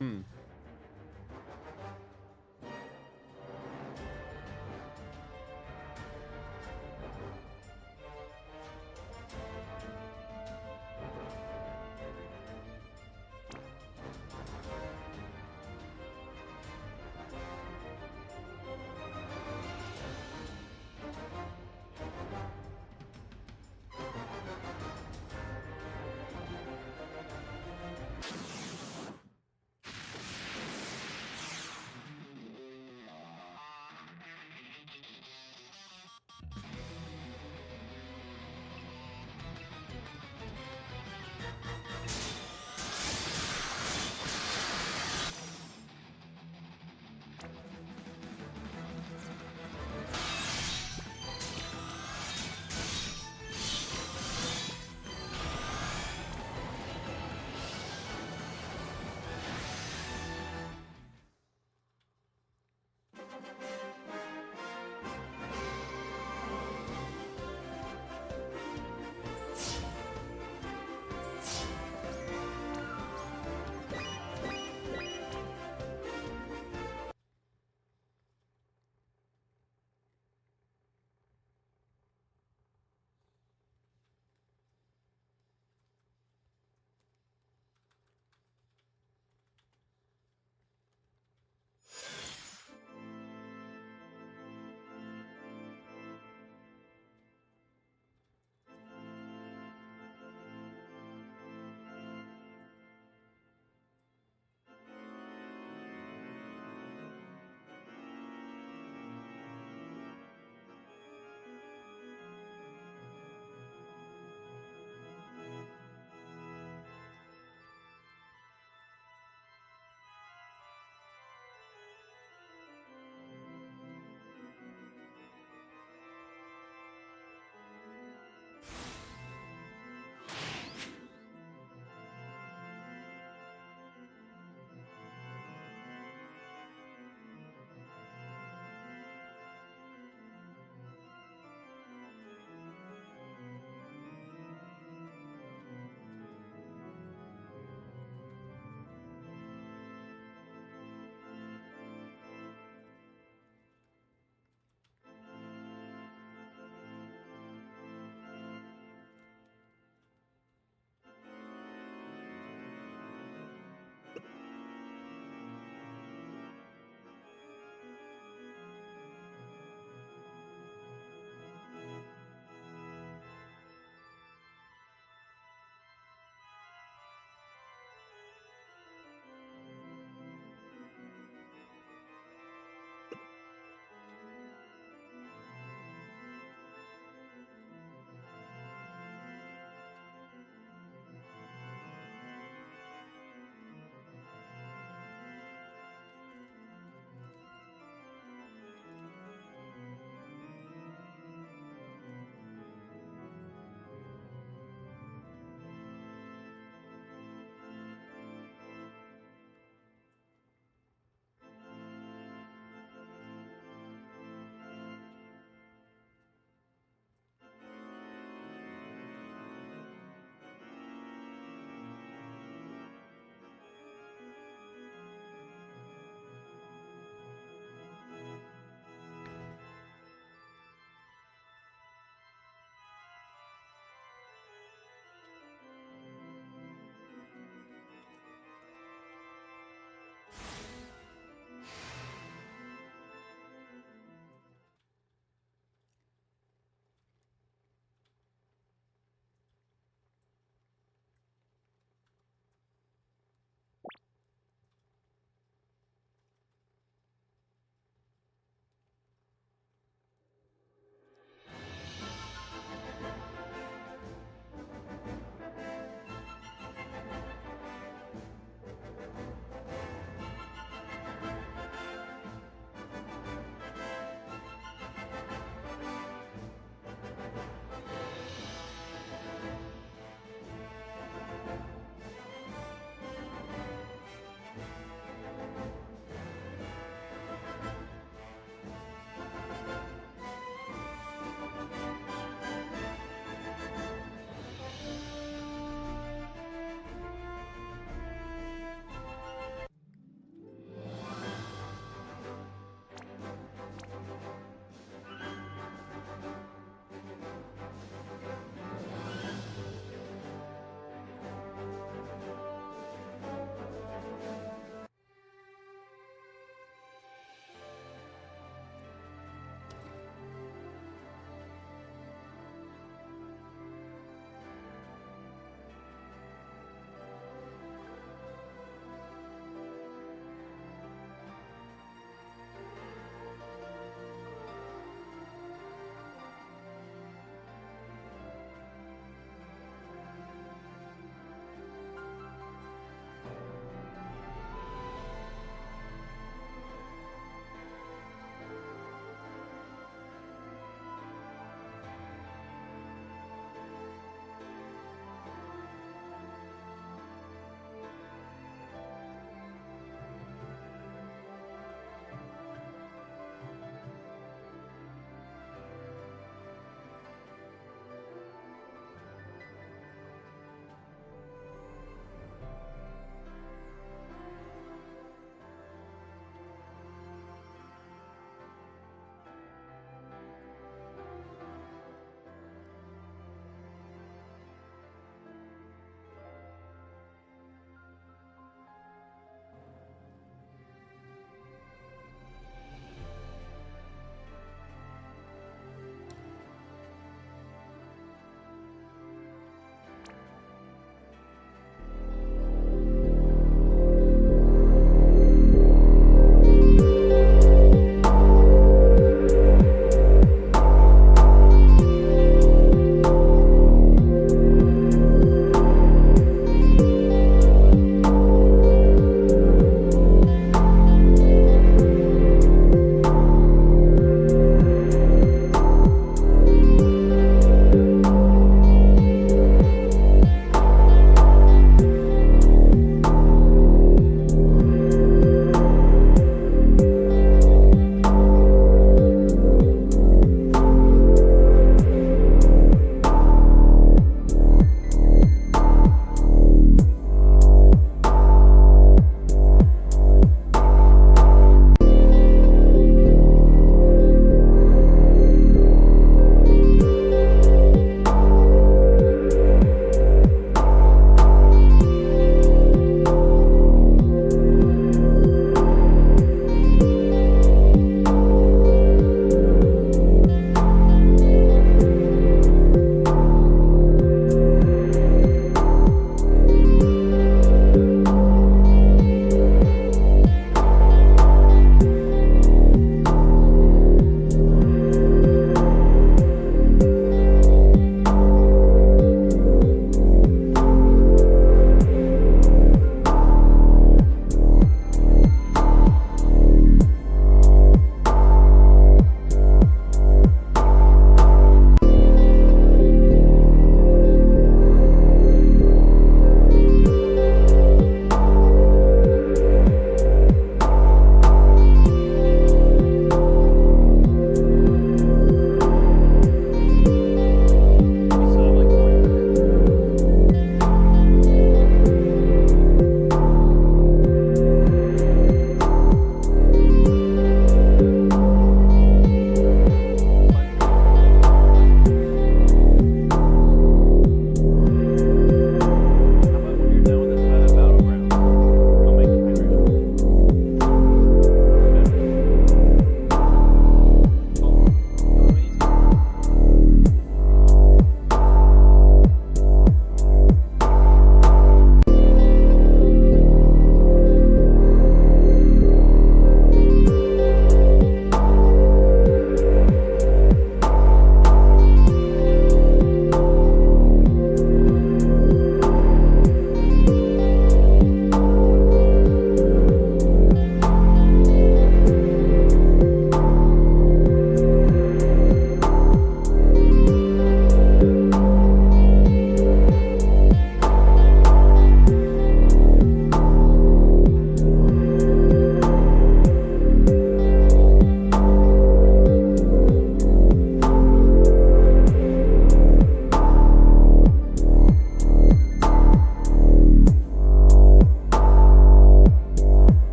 Hmm.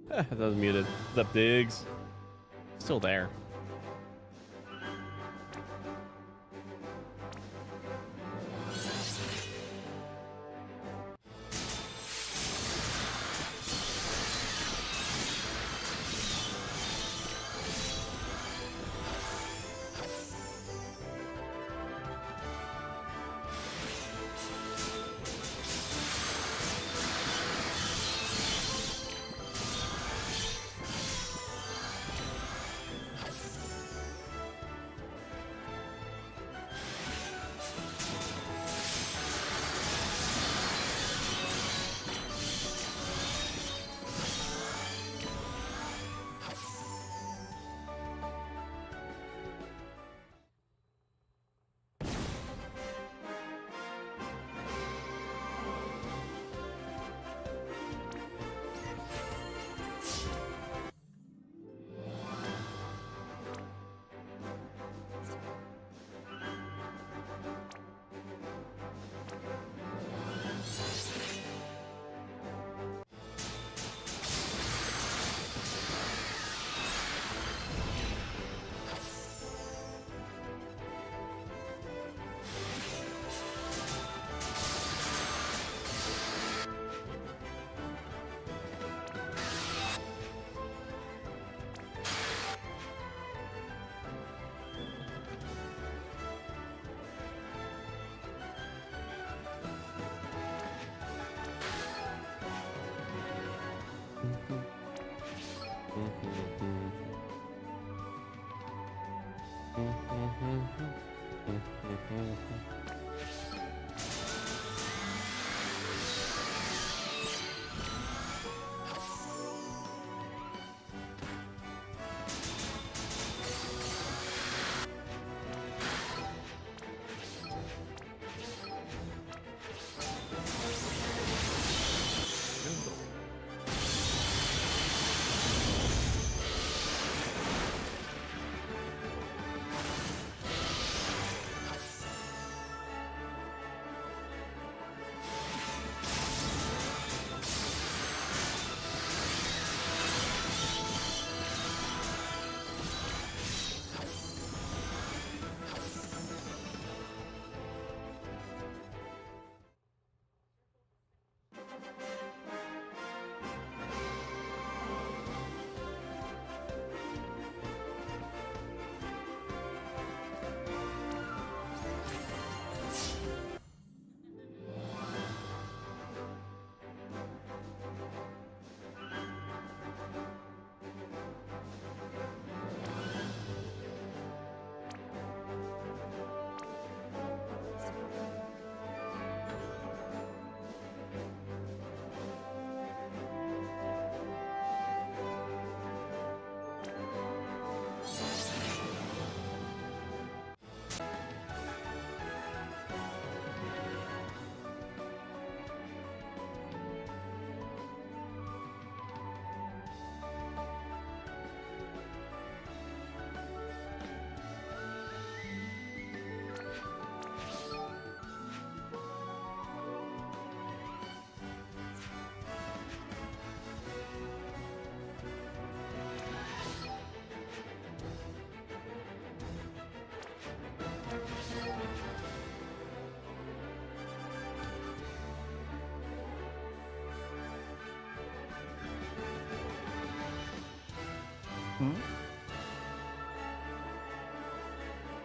That was muted. What's up, Diggs? Still there.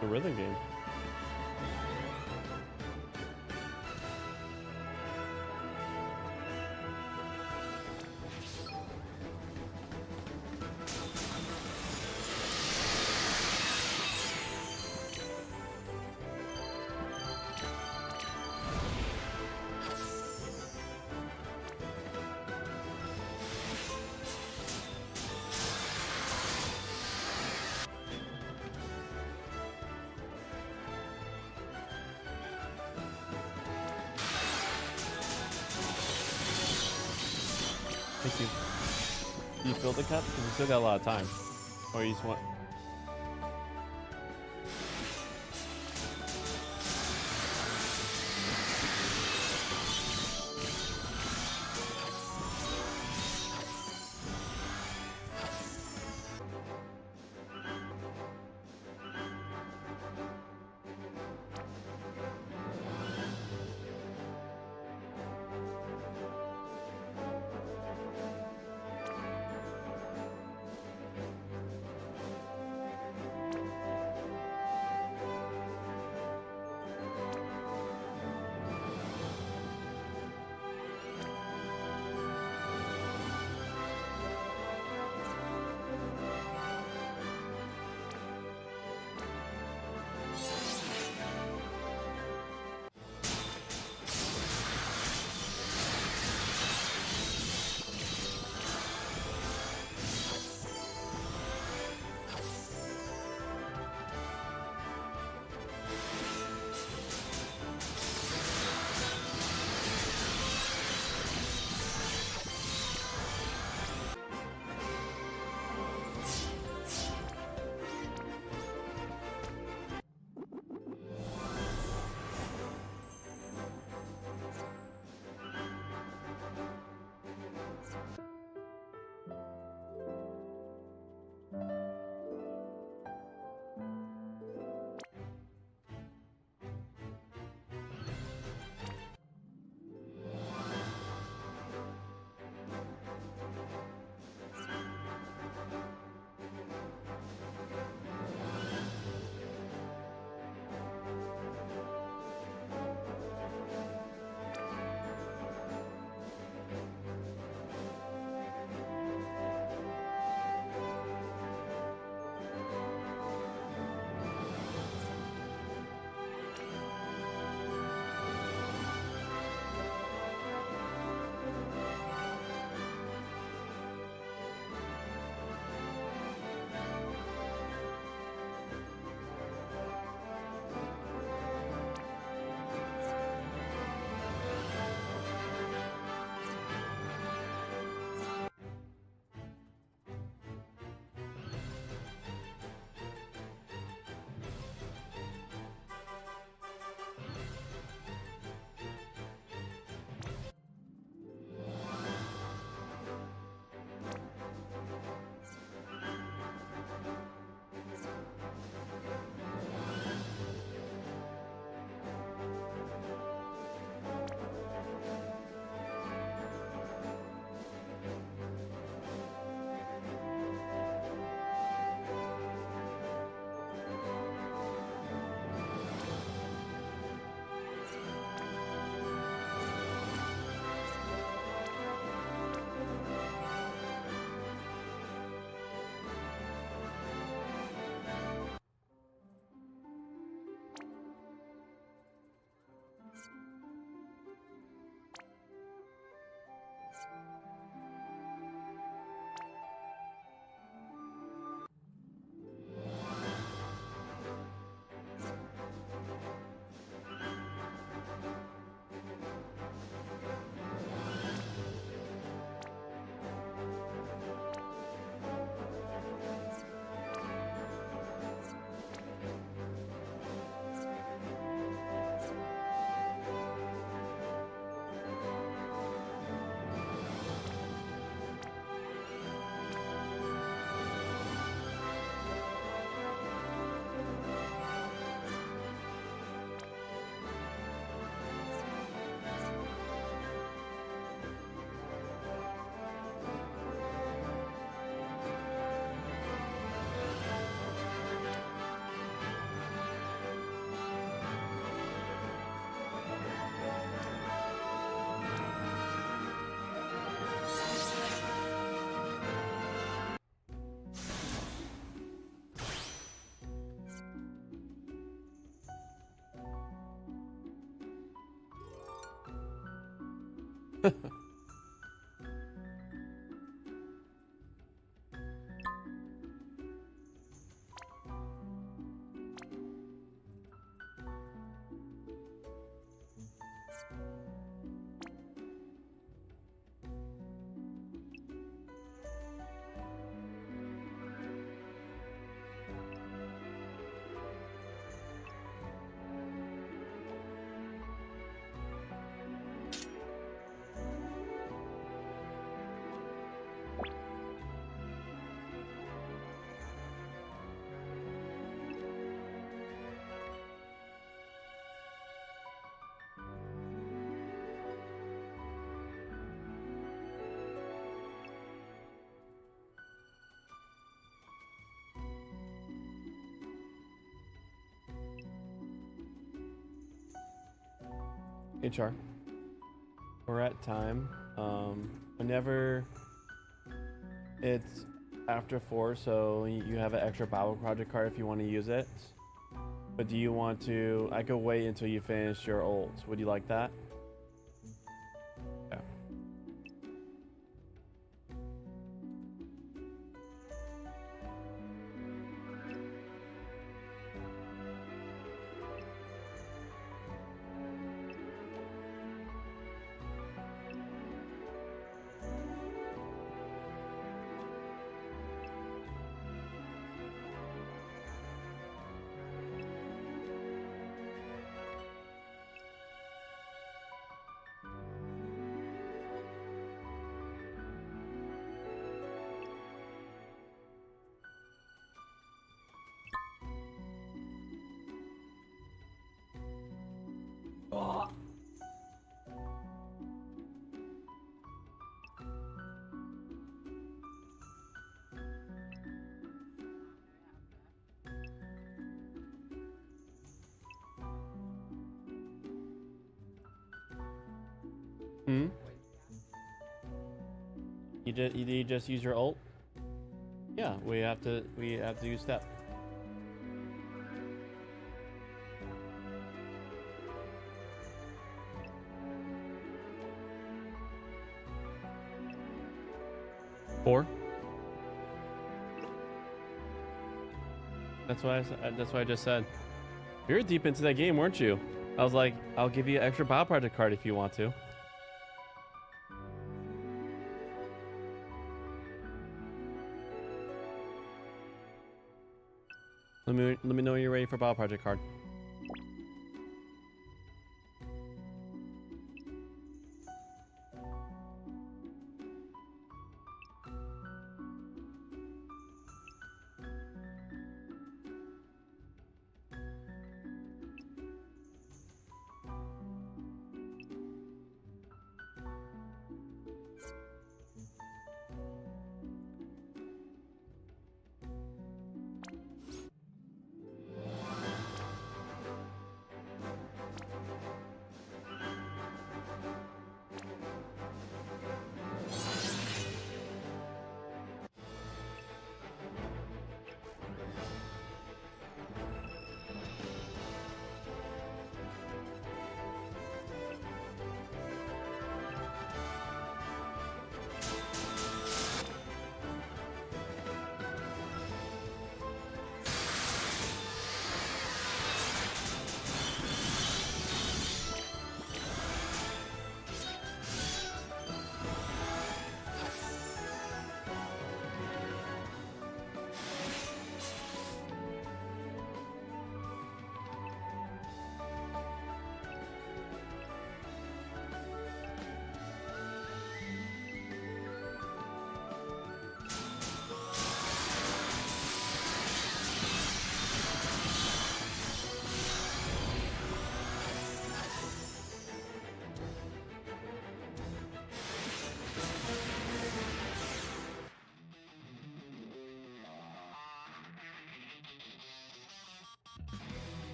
The rhythm game. Thank you. Do you fill the cup? Because we still got a lot of time. Or you just want... HR. We're at time. Whenever it's after 4, so you have an extra Bible project card if you want to use it. But do you want to? I could wait until you finish your ults. Would you like that? Yeah. Oh. Hmm? You just use your ult? Yeah, we have to use step. Four. That's what I just said. You're deep into that game, weren't you? I was like, I'll give you an extra Bible project card if you want to. Let me know when you're ready for Bible project card.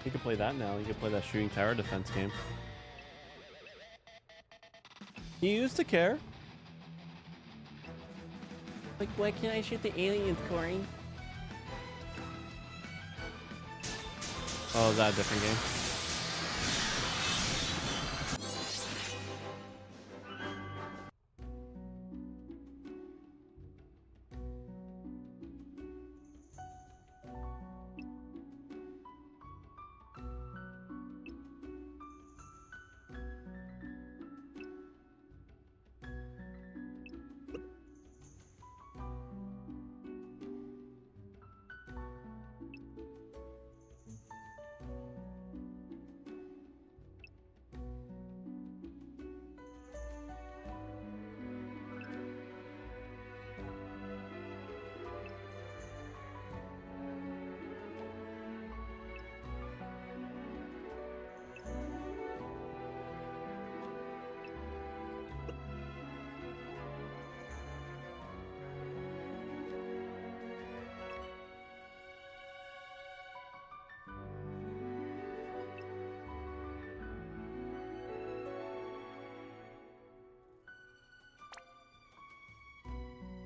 You can play that now. You can play that shooting tower defense game. You used to care. Like, why can't I shoot the aliens, Corey? Oh, is that a different game?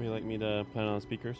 Would you like me to put it on speakers?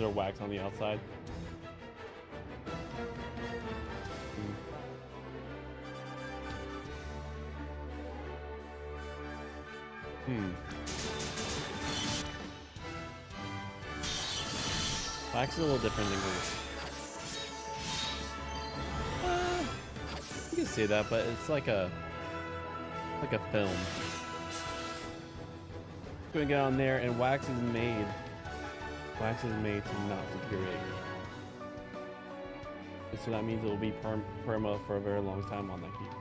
throw wax on the outside. Wax is a little different than grease. You can say that, but it's like a film. Going to get on there, and wax is made. Wax is made to not deteriorate. And so that means it will be perma for a very long time on that heat.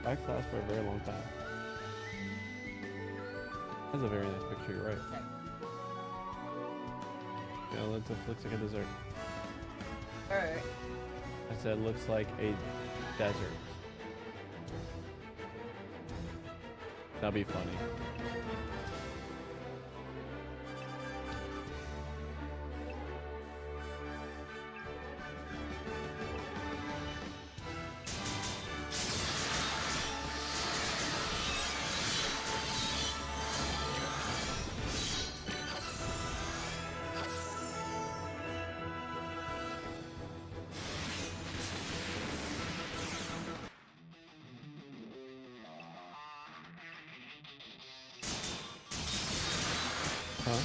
Wax lasts for a very long time. That's a very nice picture, you're right. Yeah, it looks like a dessert. Alright. I said looks like a desert. That'd be funny. Huh?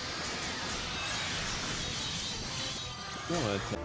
No, it's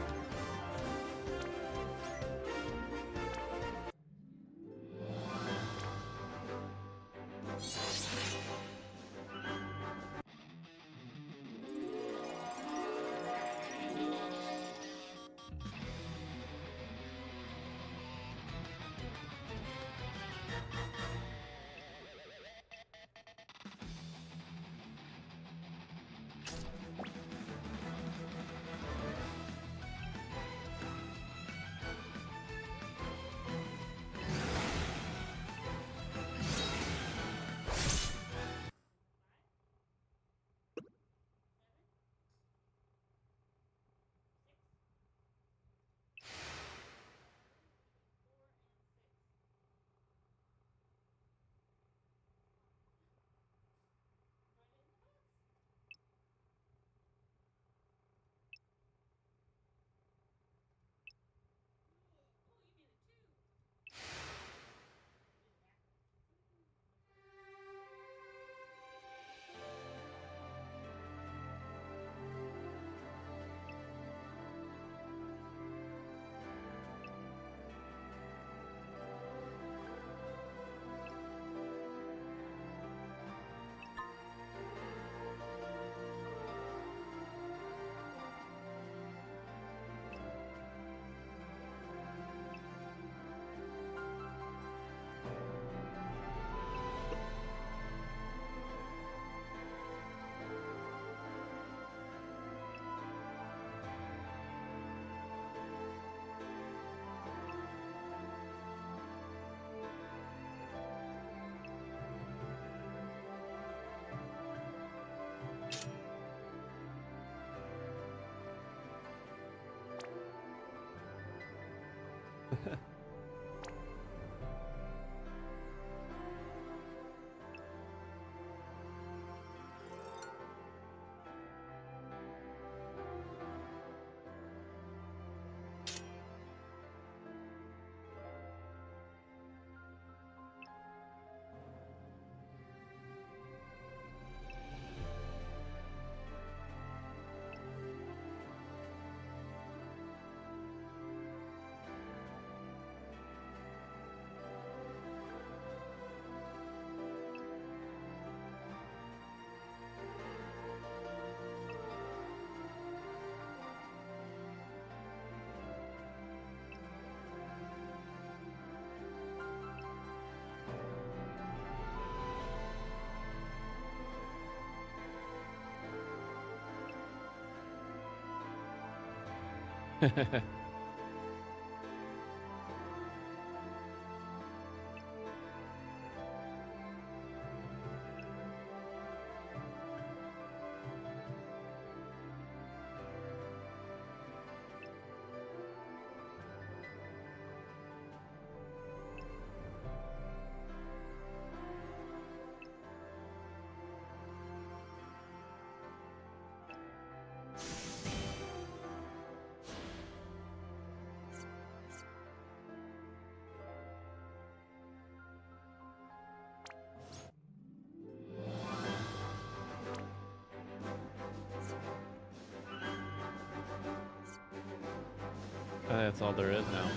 I think that's all there is now.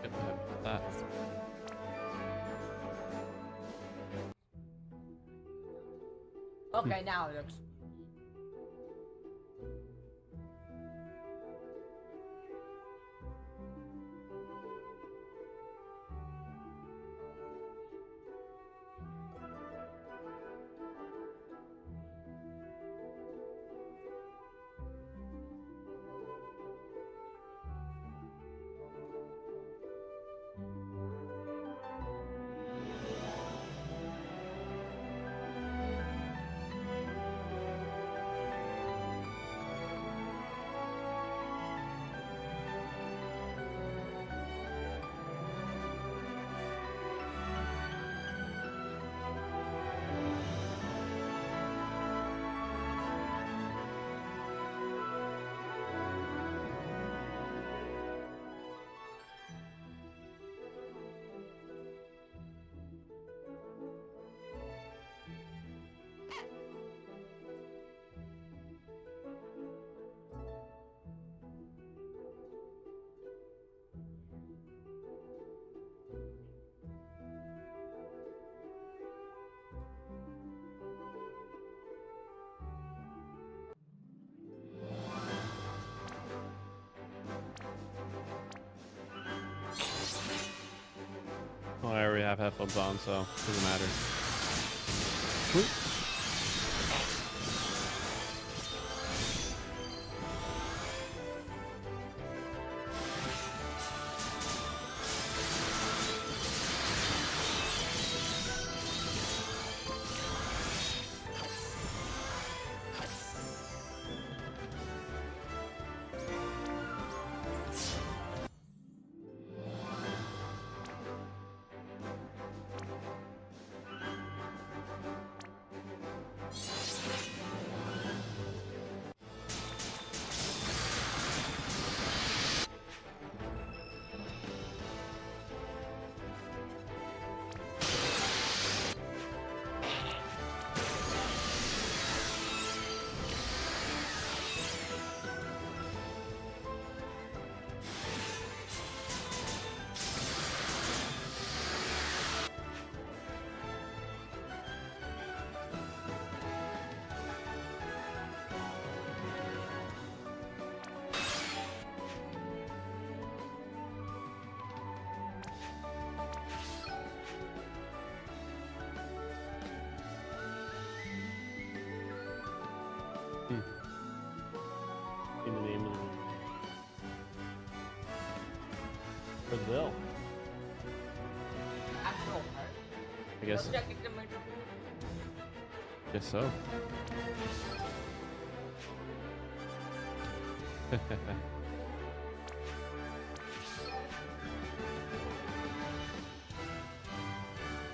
Get that. Okay, now it looks. Oh, I already have headphones on, so it doesn't matter. Sweet. In the name of Brazil. Actual part. I guess. Objective number Guess so.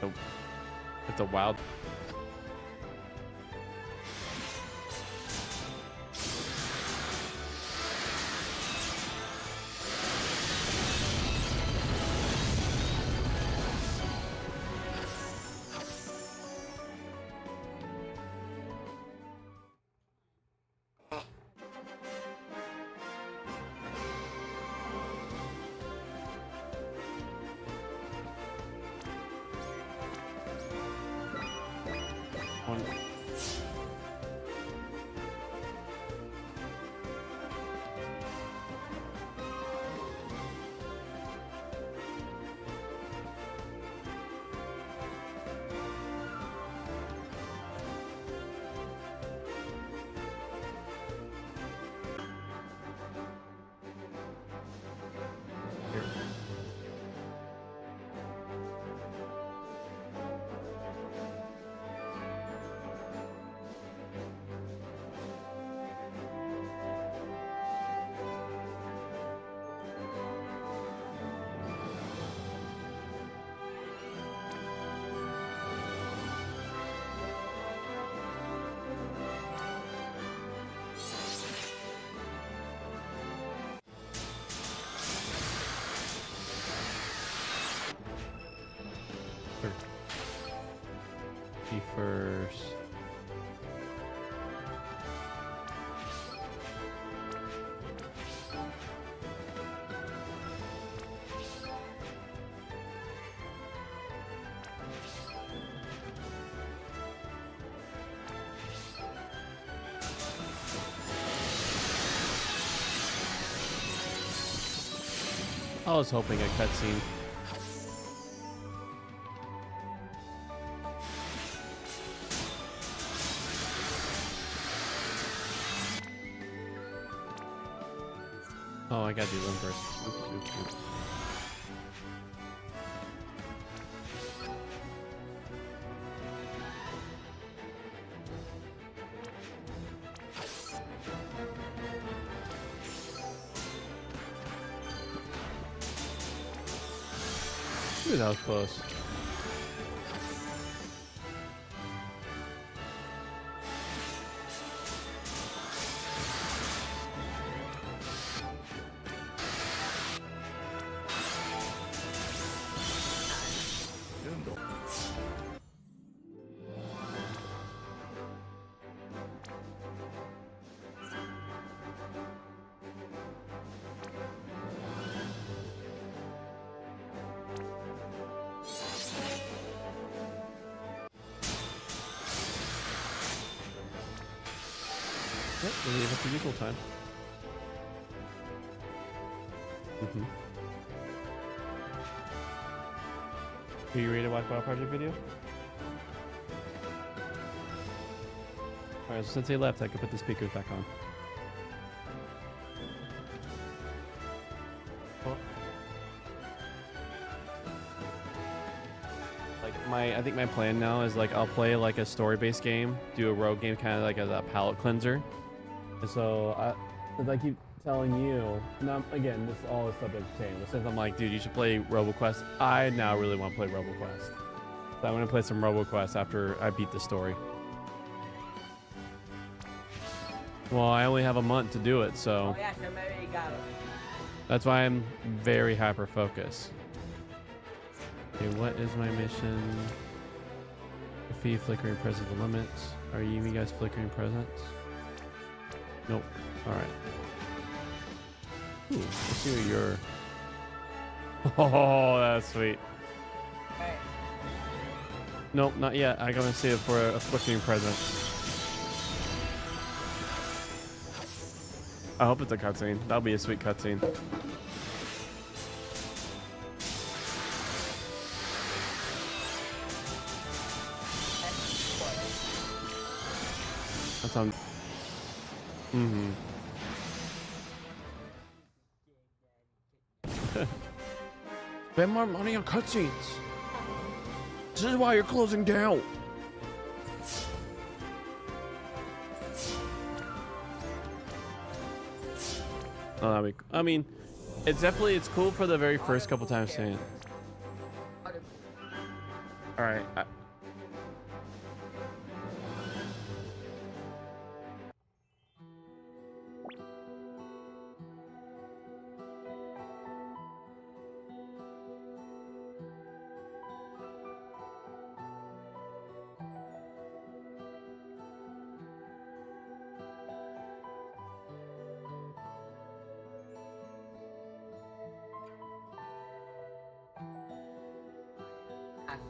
Oh, it's a wild. One. First. I was hoping a cutscene. Oh, I gotta do one first. Oops, oops, oops. Ooh, that was close. Yep, we leave at the usual time. Are you ready to watch Wild Project video? Alright, so since they left, I can put the speakers back on. Oh. Like I think my plan now is like I'll play like a story-based game, do a rogue game kind of like as a palate cleanser. And so as I keep telling you, now again, this all is subject to change. But since I'm like, dude, you should play RoboQuest, I now really want to play RoboQuest. So I'm gonna play some RoboQuest after I beat the story. Well, I only have a month to do it, so Oh yeah, so maybe you got it. that's why I'm very hyper focused. Okay, what is my mission? Defeat flickering presence limits. Are you guys flickering presence? Nope. All right. Ooh, let's see what you're. Oh, that's sweet. Hey, Nope, not yet. I gotta see it for a flickering presence. I hope it's a cutscene. That'll be a sweet cutscene. That's on. Spend more money on cutscenes. This is why you're closing down. Oh, that'd be. I mean, it's cool for the very first couple times saying. All right. I see.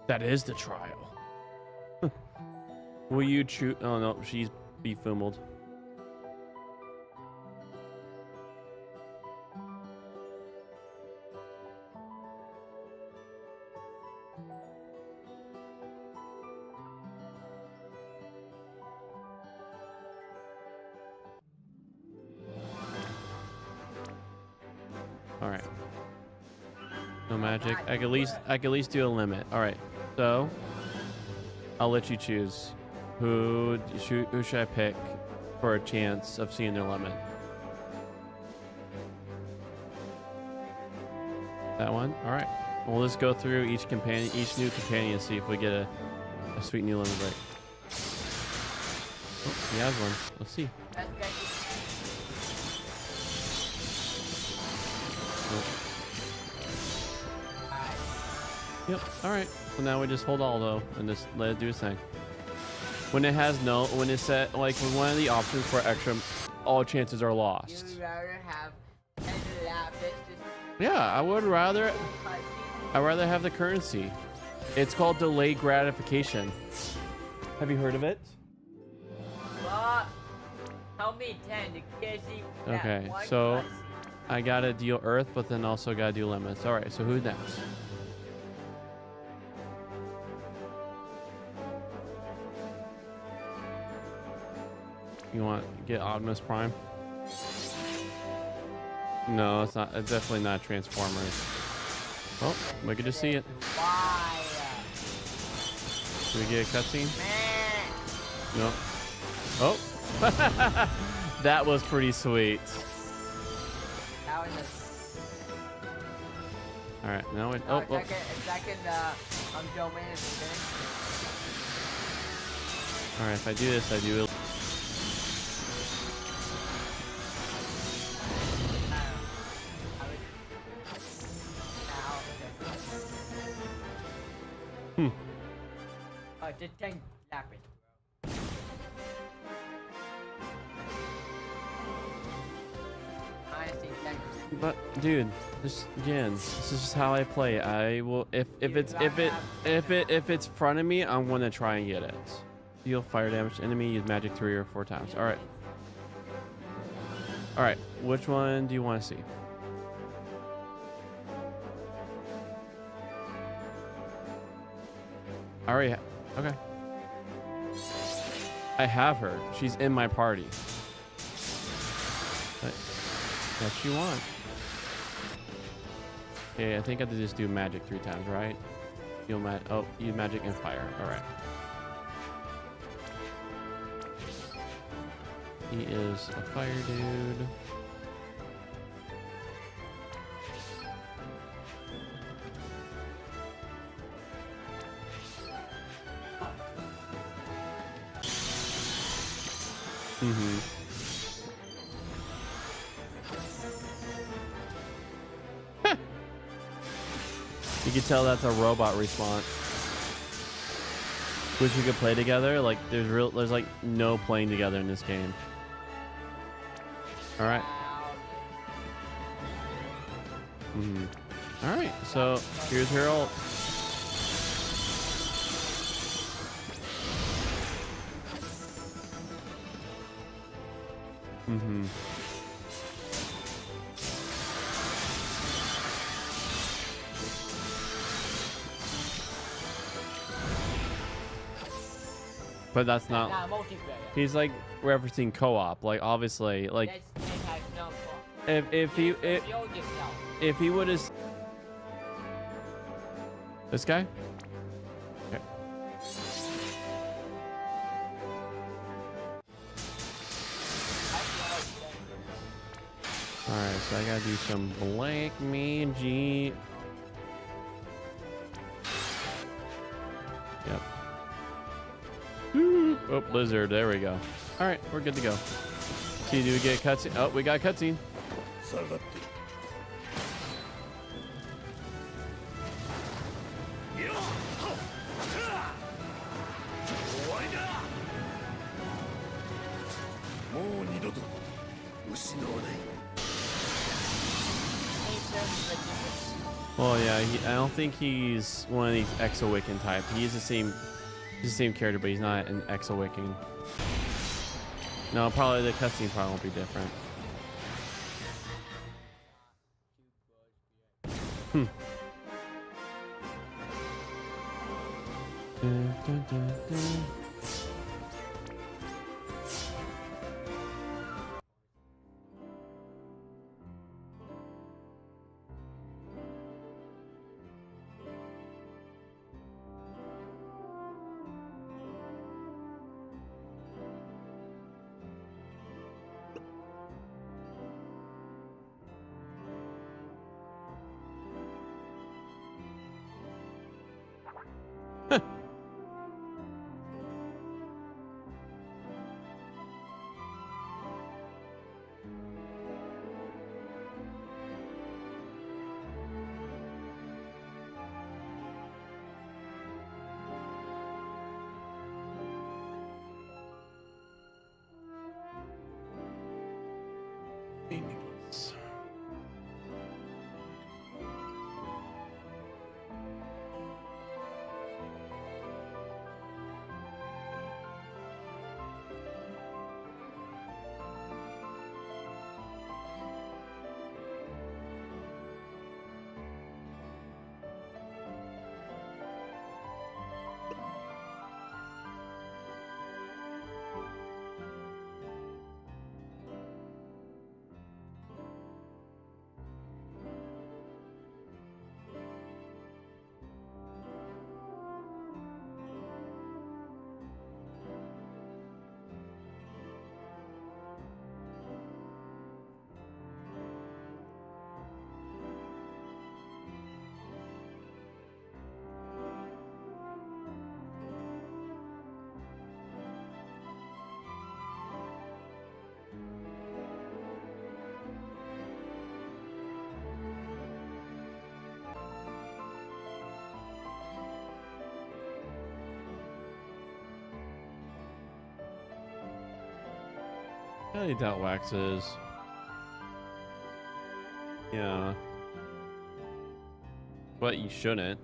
That is the trial. Will you choose? Oh no, she's be fumbled. All right. magic. I could at least do a limit. All right. So I'll let you choose. Who should I pick for a chance of seeing their limit? That one. All right. We'll just go through each new companion, and see if we get a sweet new limit break. Oh, he has one. Let's see. That's good. Yep. All right. So now we just hold Aldo and just let it do its thing. When it has no, when it's set like when one of the options for extra, all chances are lost. You'd rather have an lapis Yeah, I'd rather cutscene. have the currency. It's called delayed gratification. Have you heard of it? Well, tell me 10 to get see that Okay, one so cutscene. I gotta deal Earth, but then also gotta do limits. All right. So who's next? You want to get Optimus Prime? No, it's not. It's definitely not Transformers. Oh, we could just see it. Why? Should we get a cutscene? Man. No. Oh, that was pretty sweet. That was All right, now it. a Oh, oh. second domain is finished. All right. If I do this, I do. Hmm. Oh, just 10 lapis, bro. Honestly, 10. But dude, this again, this is just how I play. I will if it's front of me, I'm gonna try and get it. Deal fire damage to enemy, use magic 3 or 4 times. All right. All right. Which one do you want to see? I already okay. I have her. She's in my party. What you want? Okay, I think I have to just do magic 3 times, right? Oh, use magic and fire. All right. He is a fire dude. Mm-hmm. You can tell that's a robot response. Which you could play together. Like there's like no playing together in this game. All right. Mm-hmm. All right. So here's her ult. Mm-hmm. But that's not. Not multiplayer. He's like referencing co-op. Like obviously, like That's has no fault. if he Build yourself. if he would have. This guy. Okay. All right, so I gotta do some black magi. Yep. Oh, Blizzard. There we go. All right, we're good to go. See, do we get a cutscene? Oh, we got a cutscene. Well, yeah, I don't think he's one of these Exo-Wiccan type. He's the same character, but he's not an Exo-Wiccan. No, probably the cutscene probably won't be different. Hmm. Dun, dun, dun, dun. highly doubt Wax is. Yeah. But you shouldn't.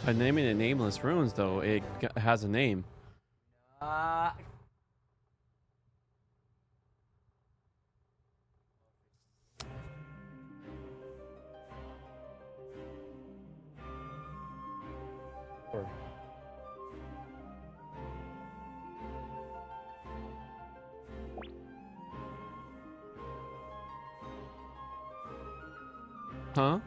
By naming it Nameless Ruins, though, it has a name. Huh?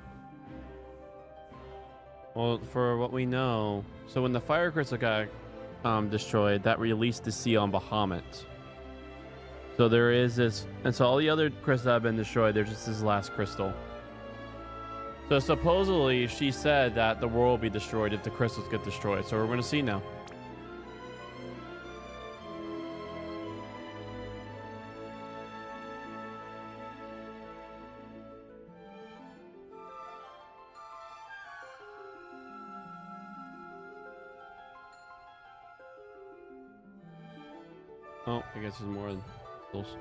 Well, for what we know, so when the fire crystal got destroyed, that released the sea on Bahamut. So there is this, and so all the other crystals have been destroyed. There's just this last crystal. So supposedly, she said that the world will be destroyed if the crystals get destroyed. So we're going to see now. Oh, I guess there's more crystals.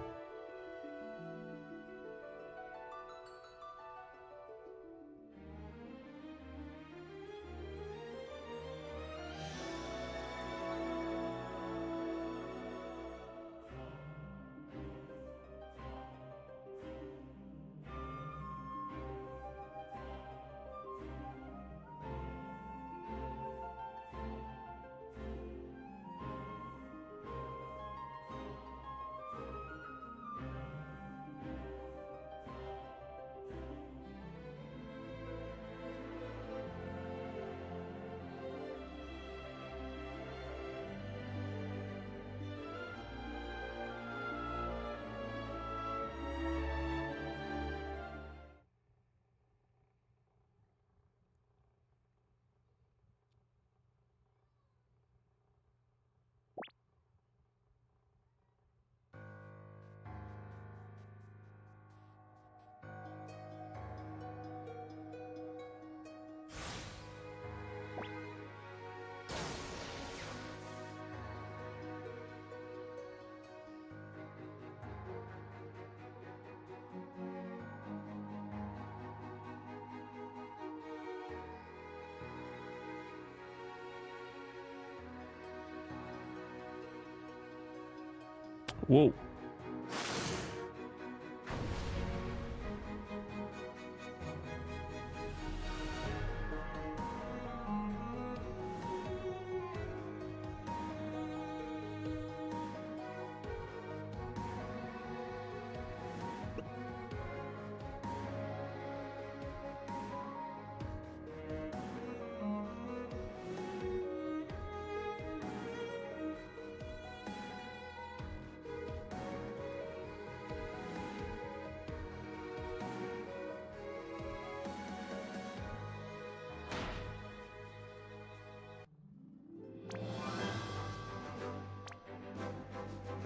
Whoa.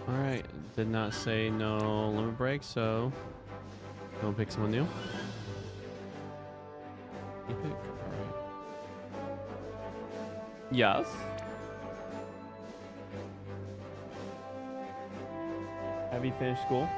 Alright, did not say no limit break, so don't pick someone new. You pick, alright. Yes. Have you finished school?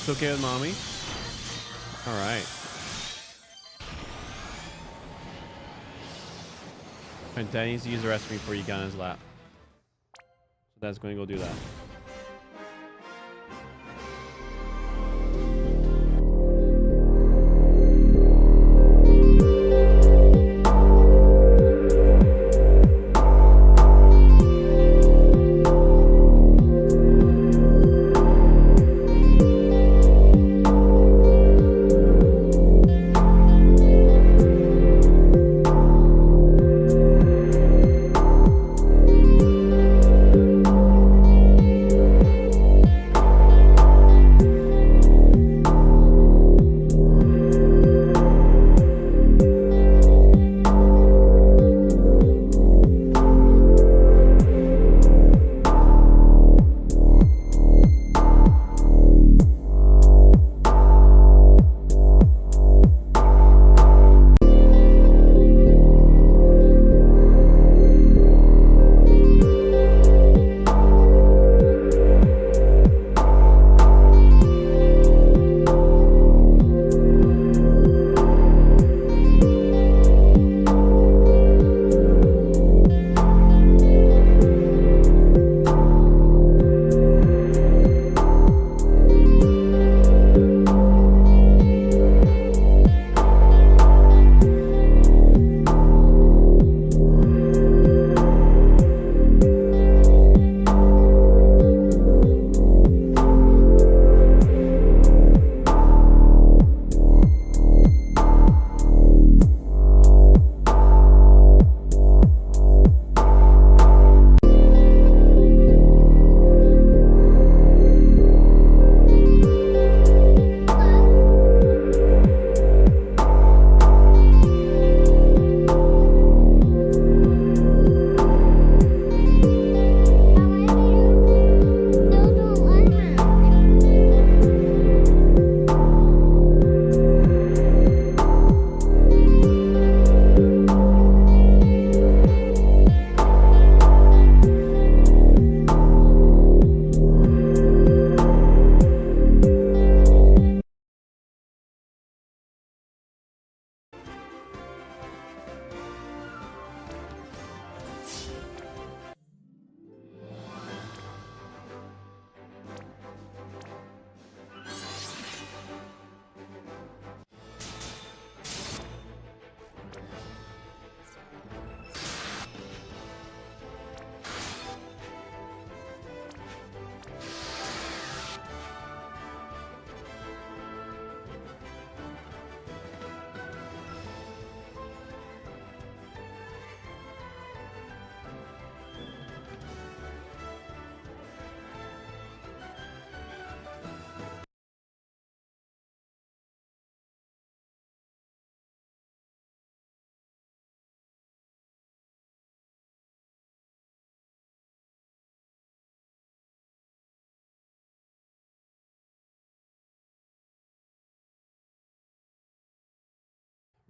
It's okay with mommy? Alright. And Dad needs to use the restroom before you get on his lap. So Dad's going to go do that.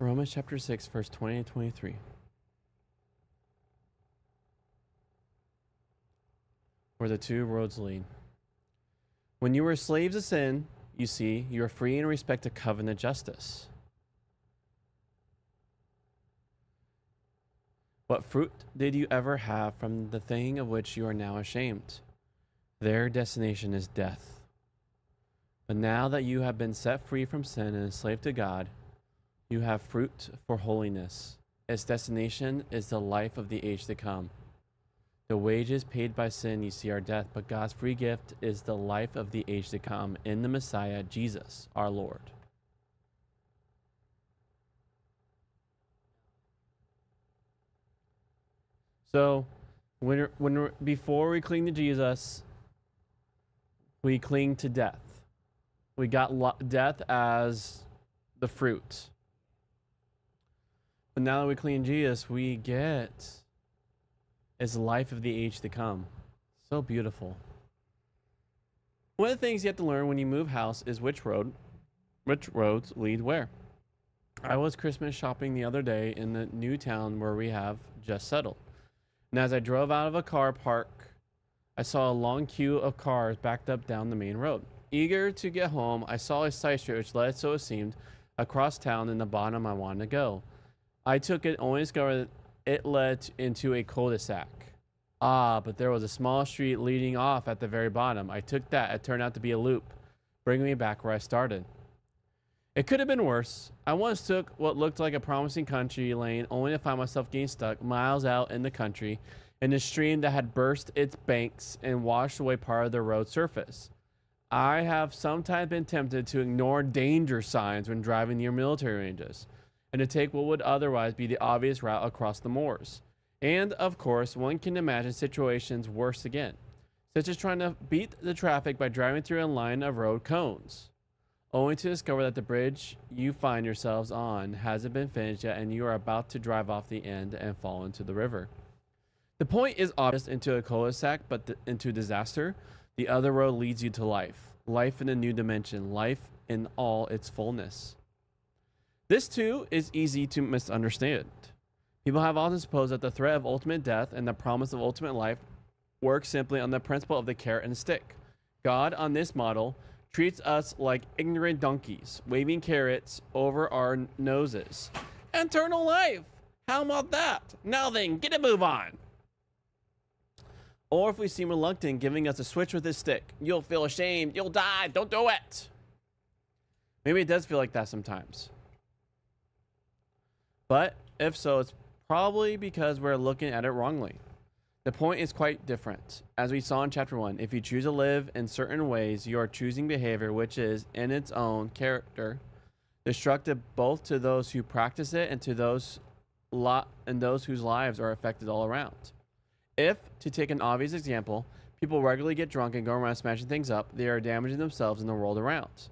Romans chapter 6, verse 20 and 23. Where the two roads lead. When you were slaves of sin, you see, you are free in respect to covenant justice. What fruit did you ever have from the thing of which you are now ashamed? Their destination is death. But now that you have been set free from sin and enslaved to God, you have fruit for holiness. Its destination is the life of the age to come. The wages paid by sin, you see, are death, but God's free gift is the life of the age to come in the Messiah, Jesus, our Lord. So, before we cling to Jesus, we cling to death. We got death as the fruit. But now that we cling to Jesus, we get is life of the age to come. So beautiful. One of the things you have to learn when you move house is which roads lead where. I was Christmas shopping the other day in the new town where we have just settled. And as I drove out of a car park, I saw a long queue of cars backed up down the main road. Eager to get home, I saw a side street which led, so it seemed, across town in the bottom I wanted to go. I took it only to discover that it led into a cul-de-sac. But there was a small street leading off at the very bottom. I took that. It turned out to be a loop, bringing me back where I started. It could have been worse. I once took what looked like a promising country lane only to find myself getting stuck miles out in the country in a stream that had burst its banks and washed away part of the road surface. I have sometimes been tempted to ignore danger signs when driving near military ranges and to take what would otherwise be the obvious route across the moors. And, of course, one can imagine situations worse again, such as trying to beat the traffic by driving through a line of road cones, only to discover that the bridge you find yourselves on hasn't been finished yet and you are about to drive off the end and fall into the river. The point is obvious: into a cul-de-sac, but into disaster. The other road leads you to life. Life in a new dimension. Life in all its fullness. This, too, is easy to misunderstand. People have often supposed that the threat of ultimate death and the promise of ultimate life work simply on the principle of the carrot and stick. God, on this model, treats us like ignorant donkeys, waving carrots over our noses. Eternal life! How about that? Now then, get a move on! Or if we seem reluctant, giving us a switch with his stick. You'll feel ashamed. You'll die. Don't do it. Maybe it does feel like that sometimes. But if so, it's probably because we're looking at it wrongly. The point is quite different. As we saw in chapter 1, if you choose to live in certain ways, you are choosing behavior which is, in its own character, destructive both to those who practice it and to those whose lives are affected all around. If, to take an obvious example, people regularly get drunk and go around smashing things up, they are damaging themselves and the world around.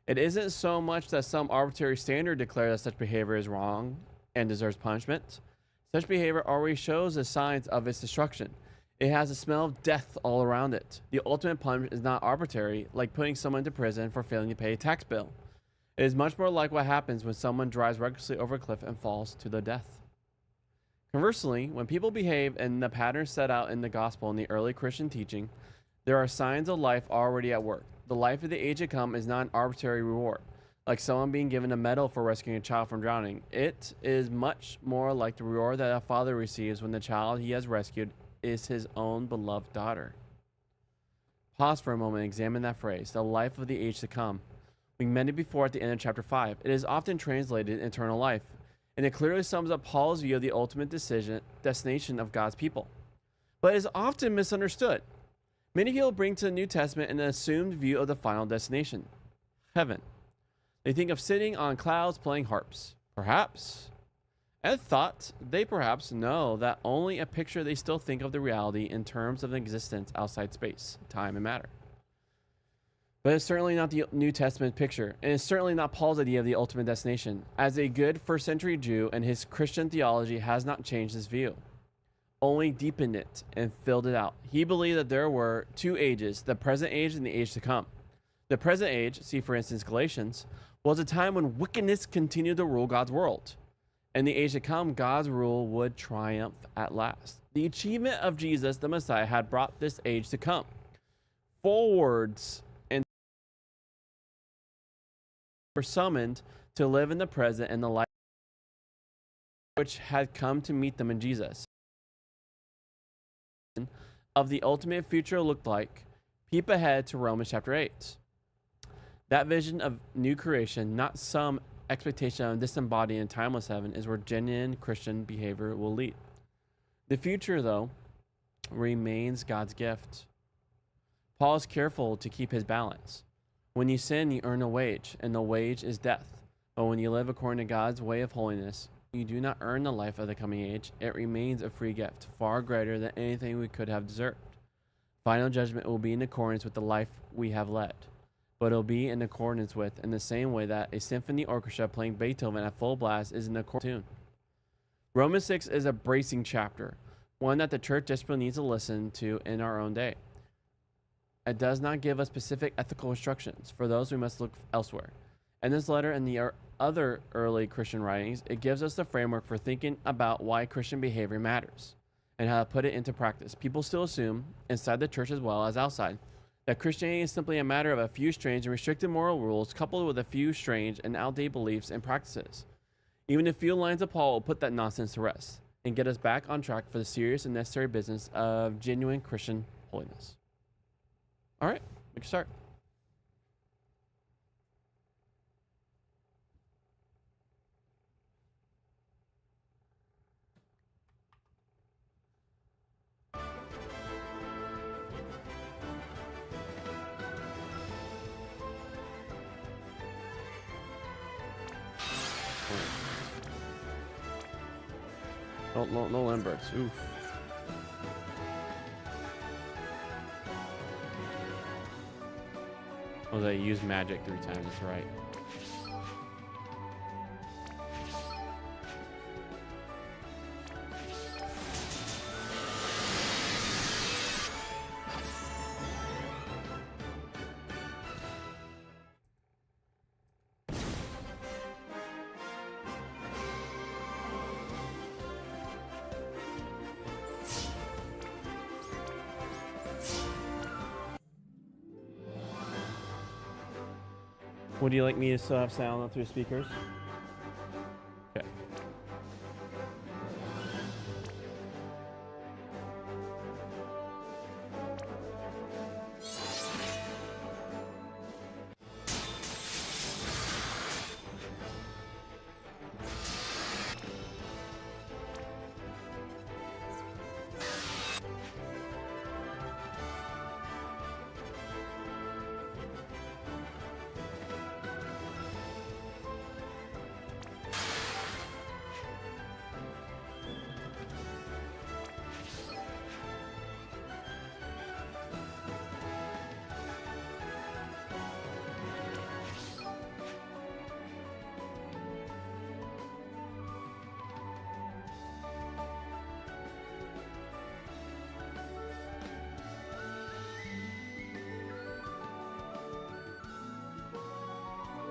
It isn't so much that some arbitrary standard declares that such behavior is wrong and deserves punishment. Such behavior already shows the signs of its destruction. It has the smell of death all around it. The ultimate punishment is not arbitrary, like putting someone into prison for failing to pay a tax bill. It is much more like what happens when someone drives recklessly over a cliff and falls to their death. Conversely, when people behave in the pattern set out in the gospel and the early Christian teaching, there are signs of life already at work. The life of the age to come is not an arbitrary reward, like someone being given a medal for rescuing a child from drowning. It is much more like the reward that a father receives when the child he has rescued is his own beloved daughter. Pause for a moment and examine that phrase, the life of the age to come. We mentioned it before at the end of chapter 5. It is often translated eternal life, and it clearly sums up Paul's view of the ultimate destination of God's people. But it is often misunderstood. Many people bring to the New Testament an assumed view of the final destination, heaven. They think of sitting on clouds playing harps, perhaps. And thought they perhaps know that only a picture they still think of the reality in terms of an existence outside space, time, and matter. But it's certainly not the New Testament picture, and it's certainly not Paul's idea of the ultimate destination. As a good first century Jew, and his Christian theology has not changed his view, only deepened it and filled it out. He believed that there were two ages, the present age and the age to come. The present age, see for instance Galatians, was a time when wickedness continued to rule God's world. And the age to come, God's rule would triumph at last. The achievement of Jesus, the Messiah, had brought this age to come forwards and were summoned to live in the present and the life which had come to meet them in Jesus. Of the ultimate future looked like, peep ahead to Romans chapter 8. That vision of new creation, not some expectation of disembodied and timeless heaven, is where genuine Christian behavior will lead. The future, though, remains God's gift. Paul is careful to keep his balance. When you sin, you earn a wage, and the wage is death. But when you live according to God's way of holiness, you do not earn the life of the coming age. It remains a free gift, far greater than anything we could have deserved. Final judgment will be in accordance with the life we have led, but it'll be in accordance with, in the same way that a symphony orchestra playing Beethoven at full blast is in a tune. Romans 6 is a bracing chapter, one that the church desperately needs to listen to in our own day. It does not give us specific ethical instructions. For those, we must look elsewhere. In this letter and the other early Christian writings, it gives us the framework for thinking about why Christian behavior matters and how to put it into practice. People still assume, inside the church as well as outside, that Christianity is simply a matter of a few strange and restricted moral rules coupled with a few strange and outdated beliefs and practices. Even a few lines of Paul will put that nonsense to rest and get us back on track for the serious and necessary business of genuine Christian holiness. All right, we can start. No Lamberts. Oof. Oh, they use magic 3 times. That's right. Would you like me to still have sound through speakers? Okay.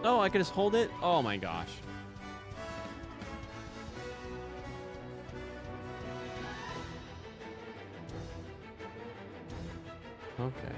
Oh, I can just hold it? Oh my gosh. Okay.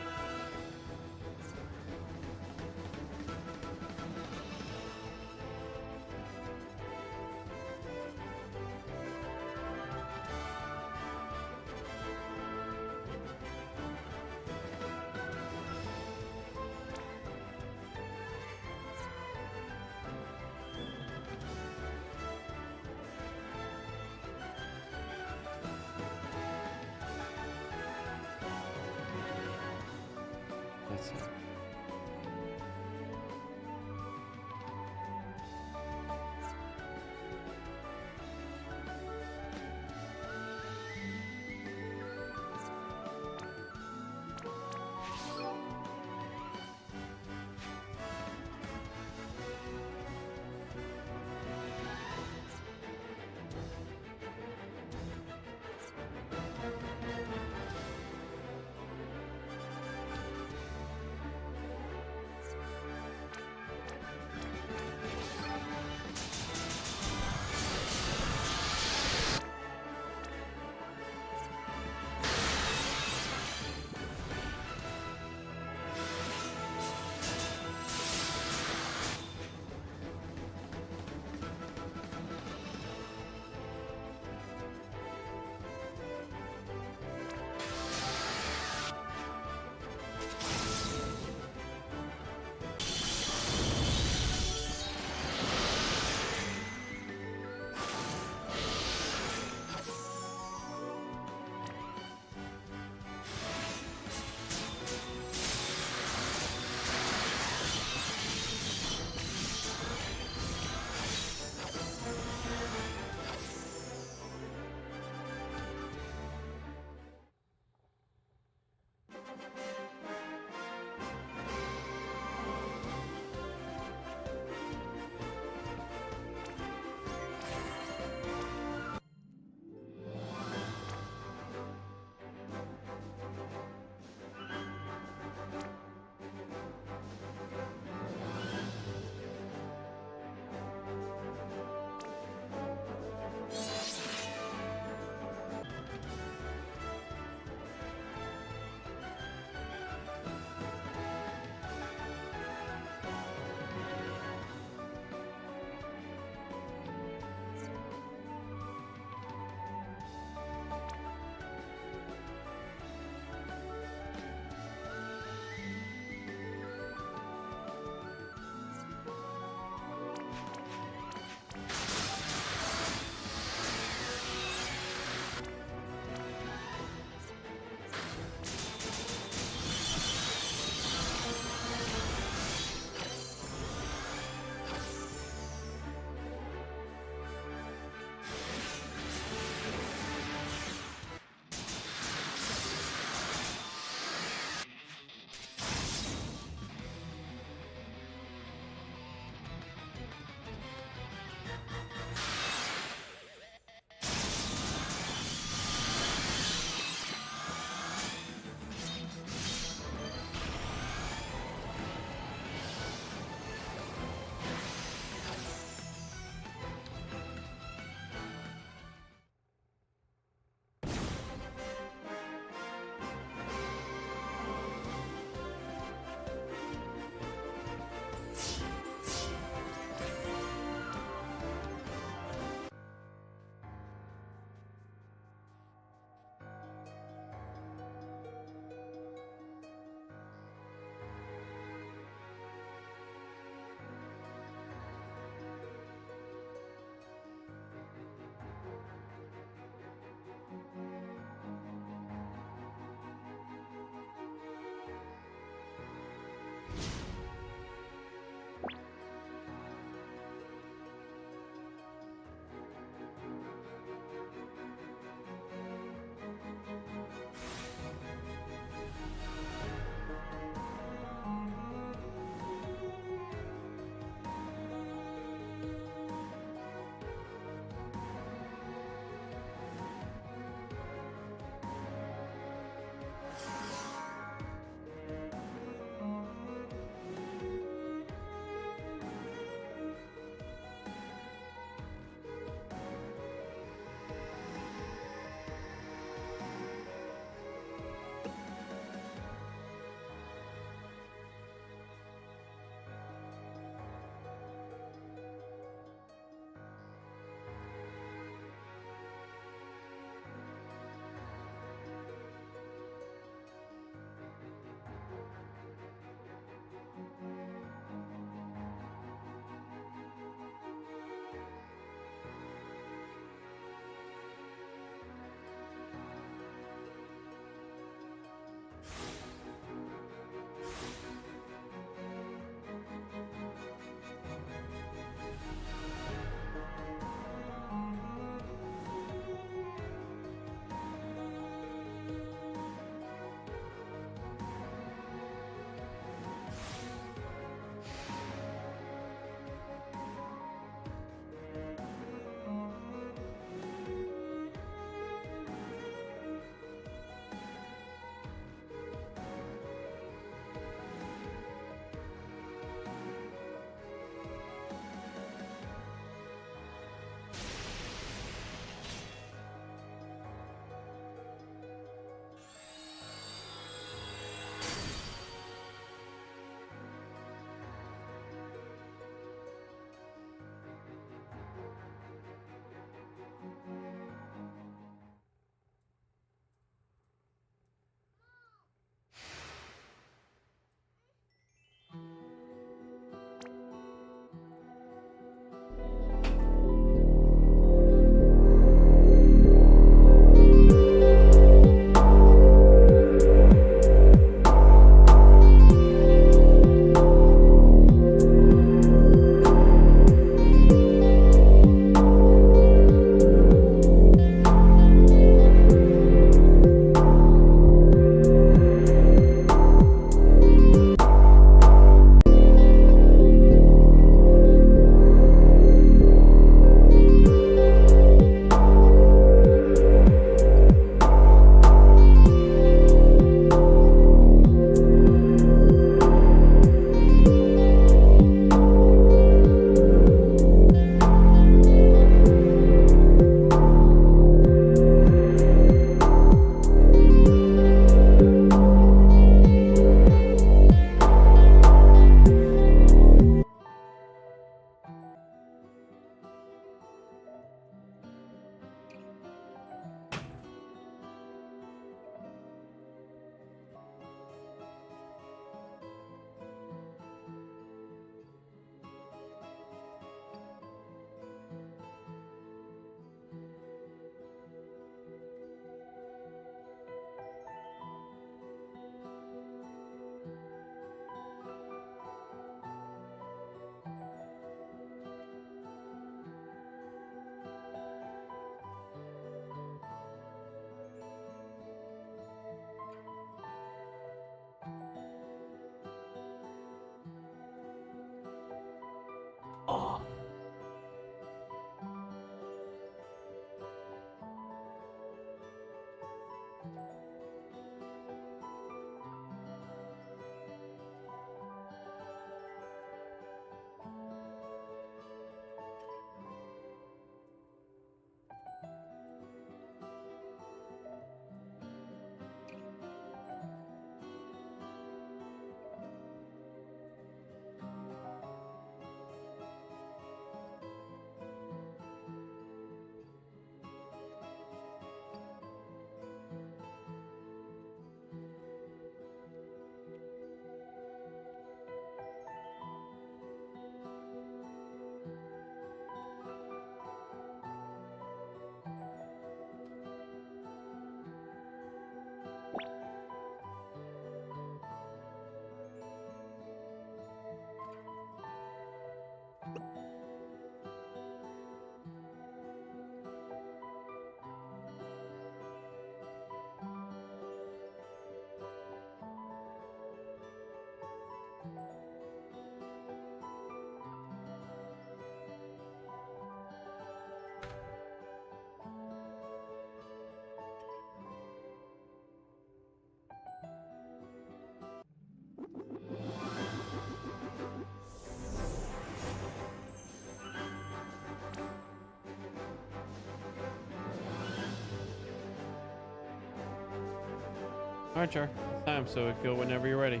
All right, Char. It's time, so go whenever you're ready.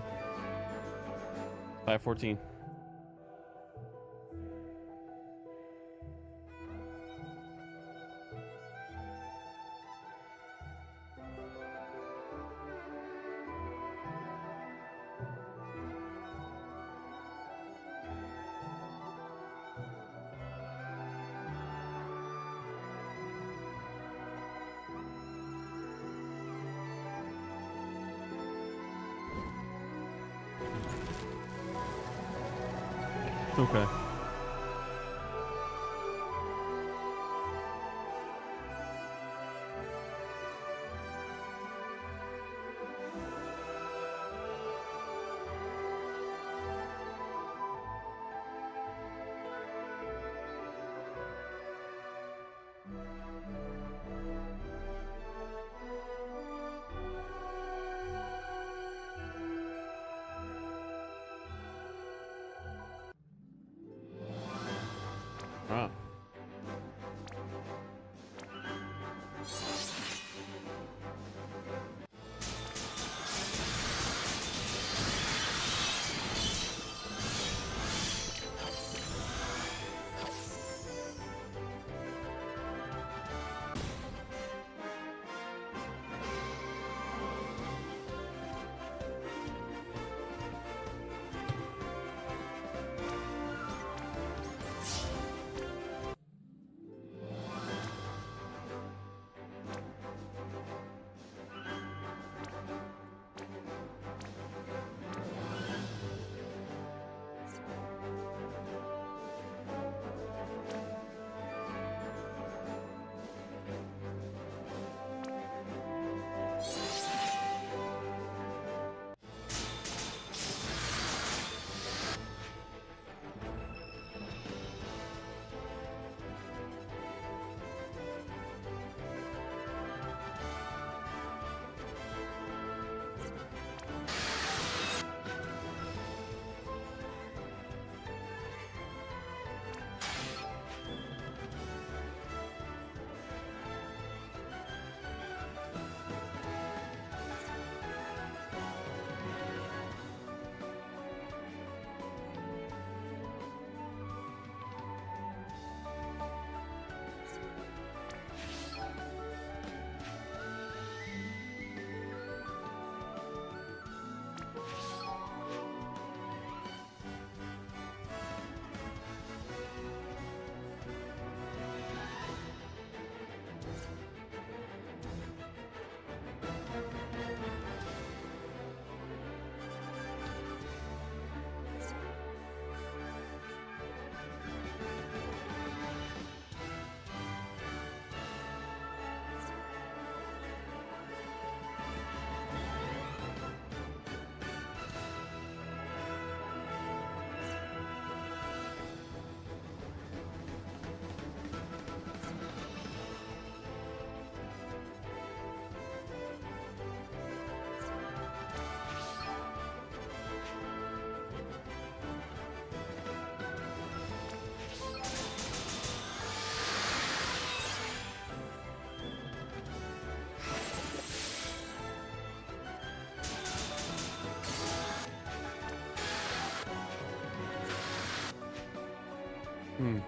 5:14. Okay. Wow. Hmm.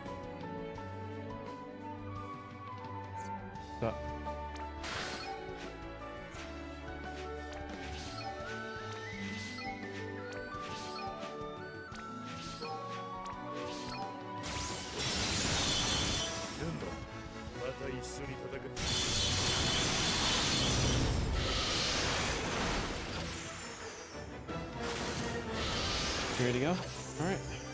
So. You ready to go? All right.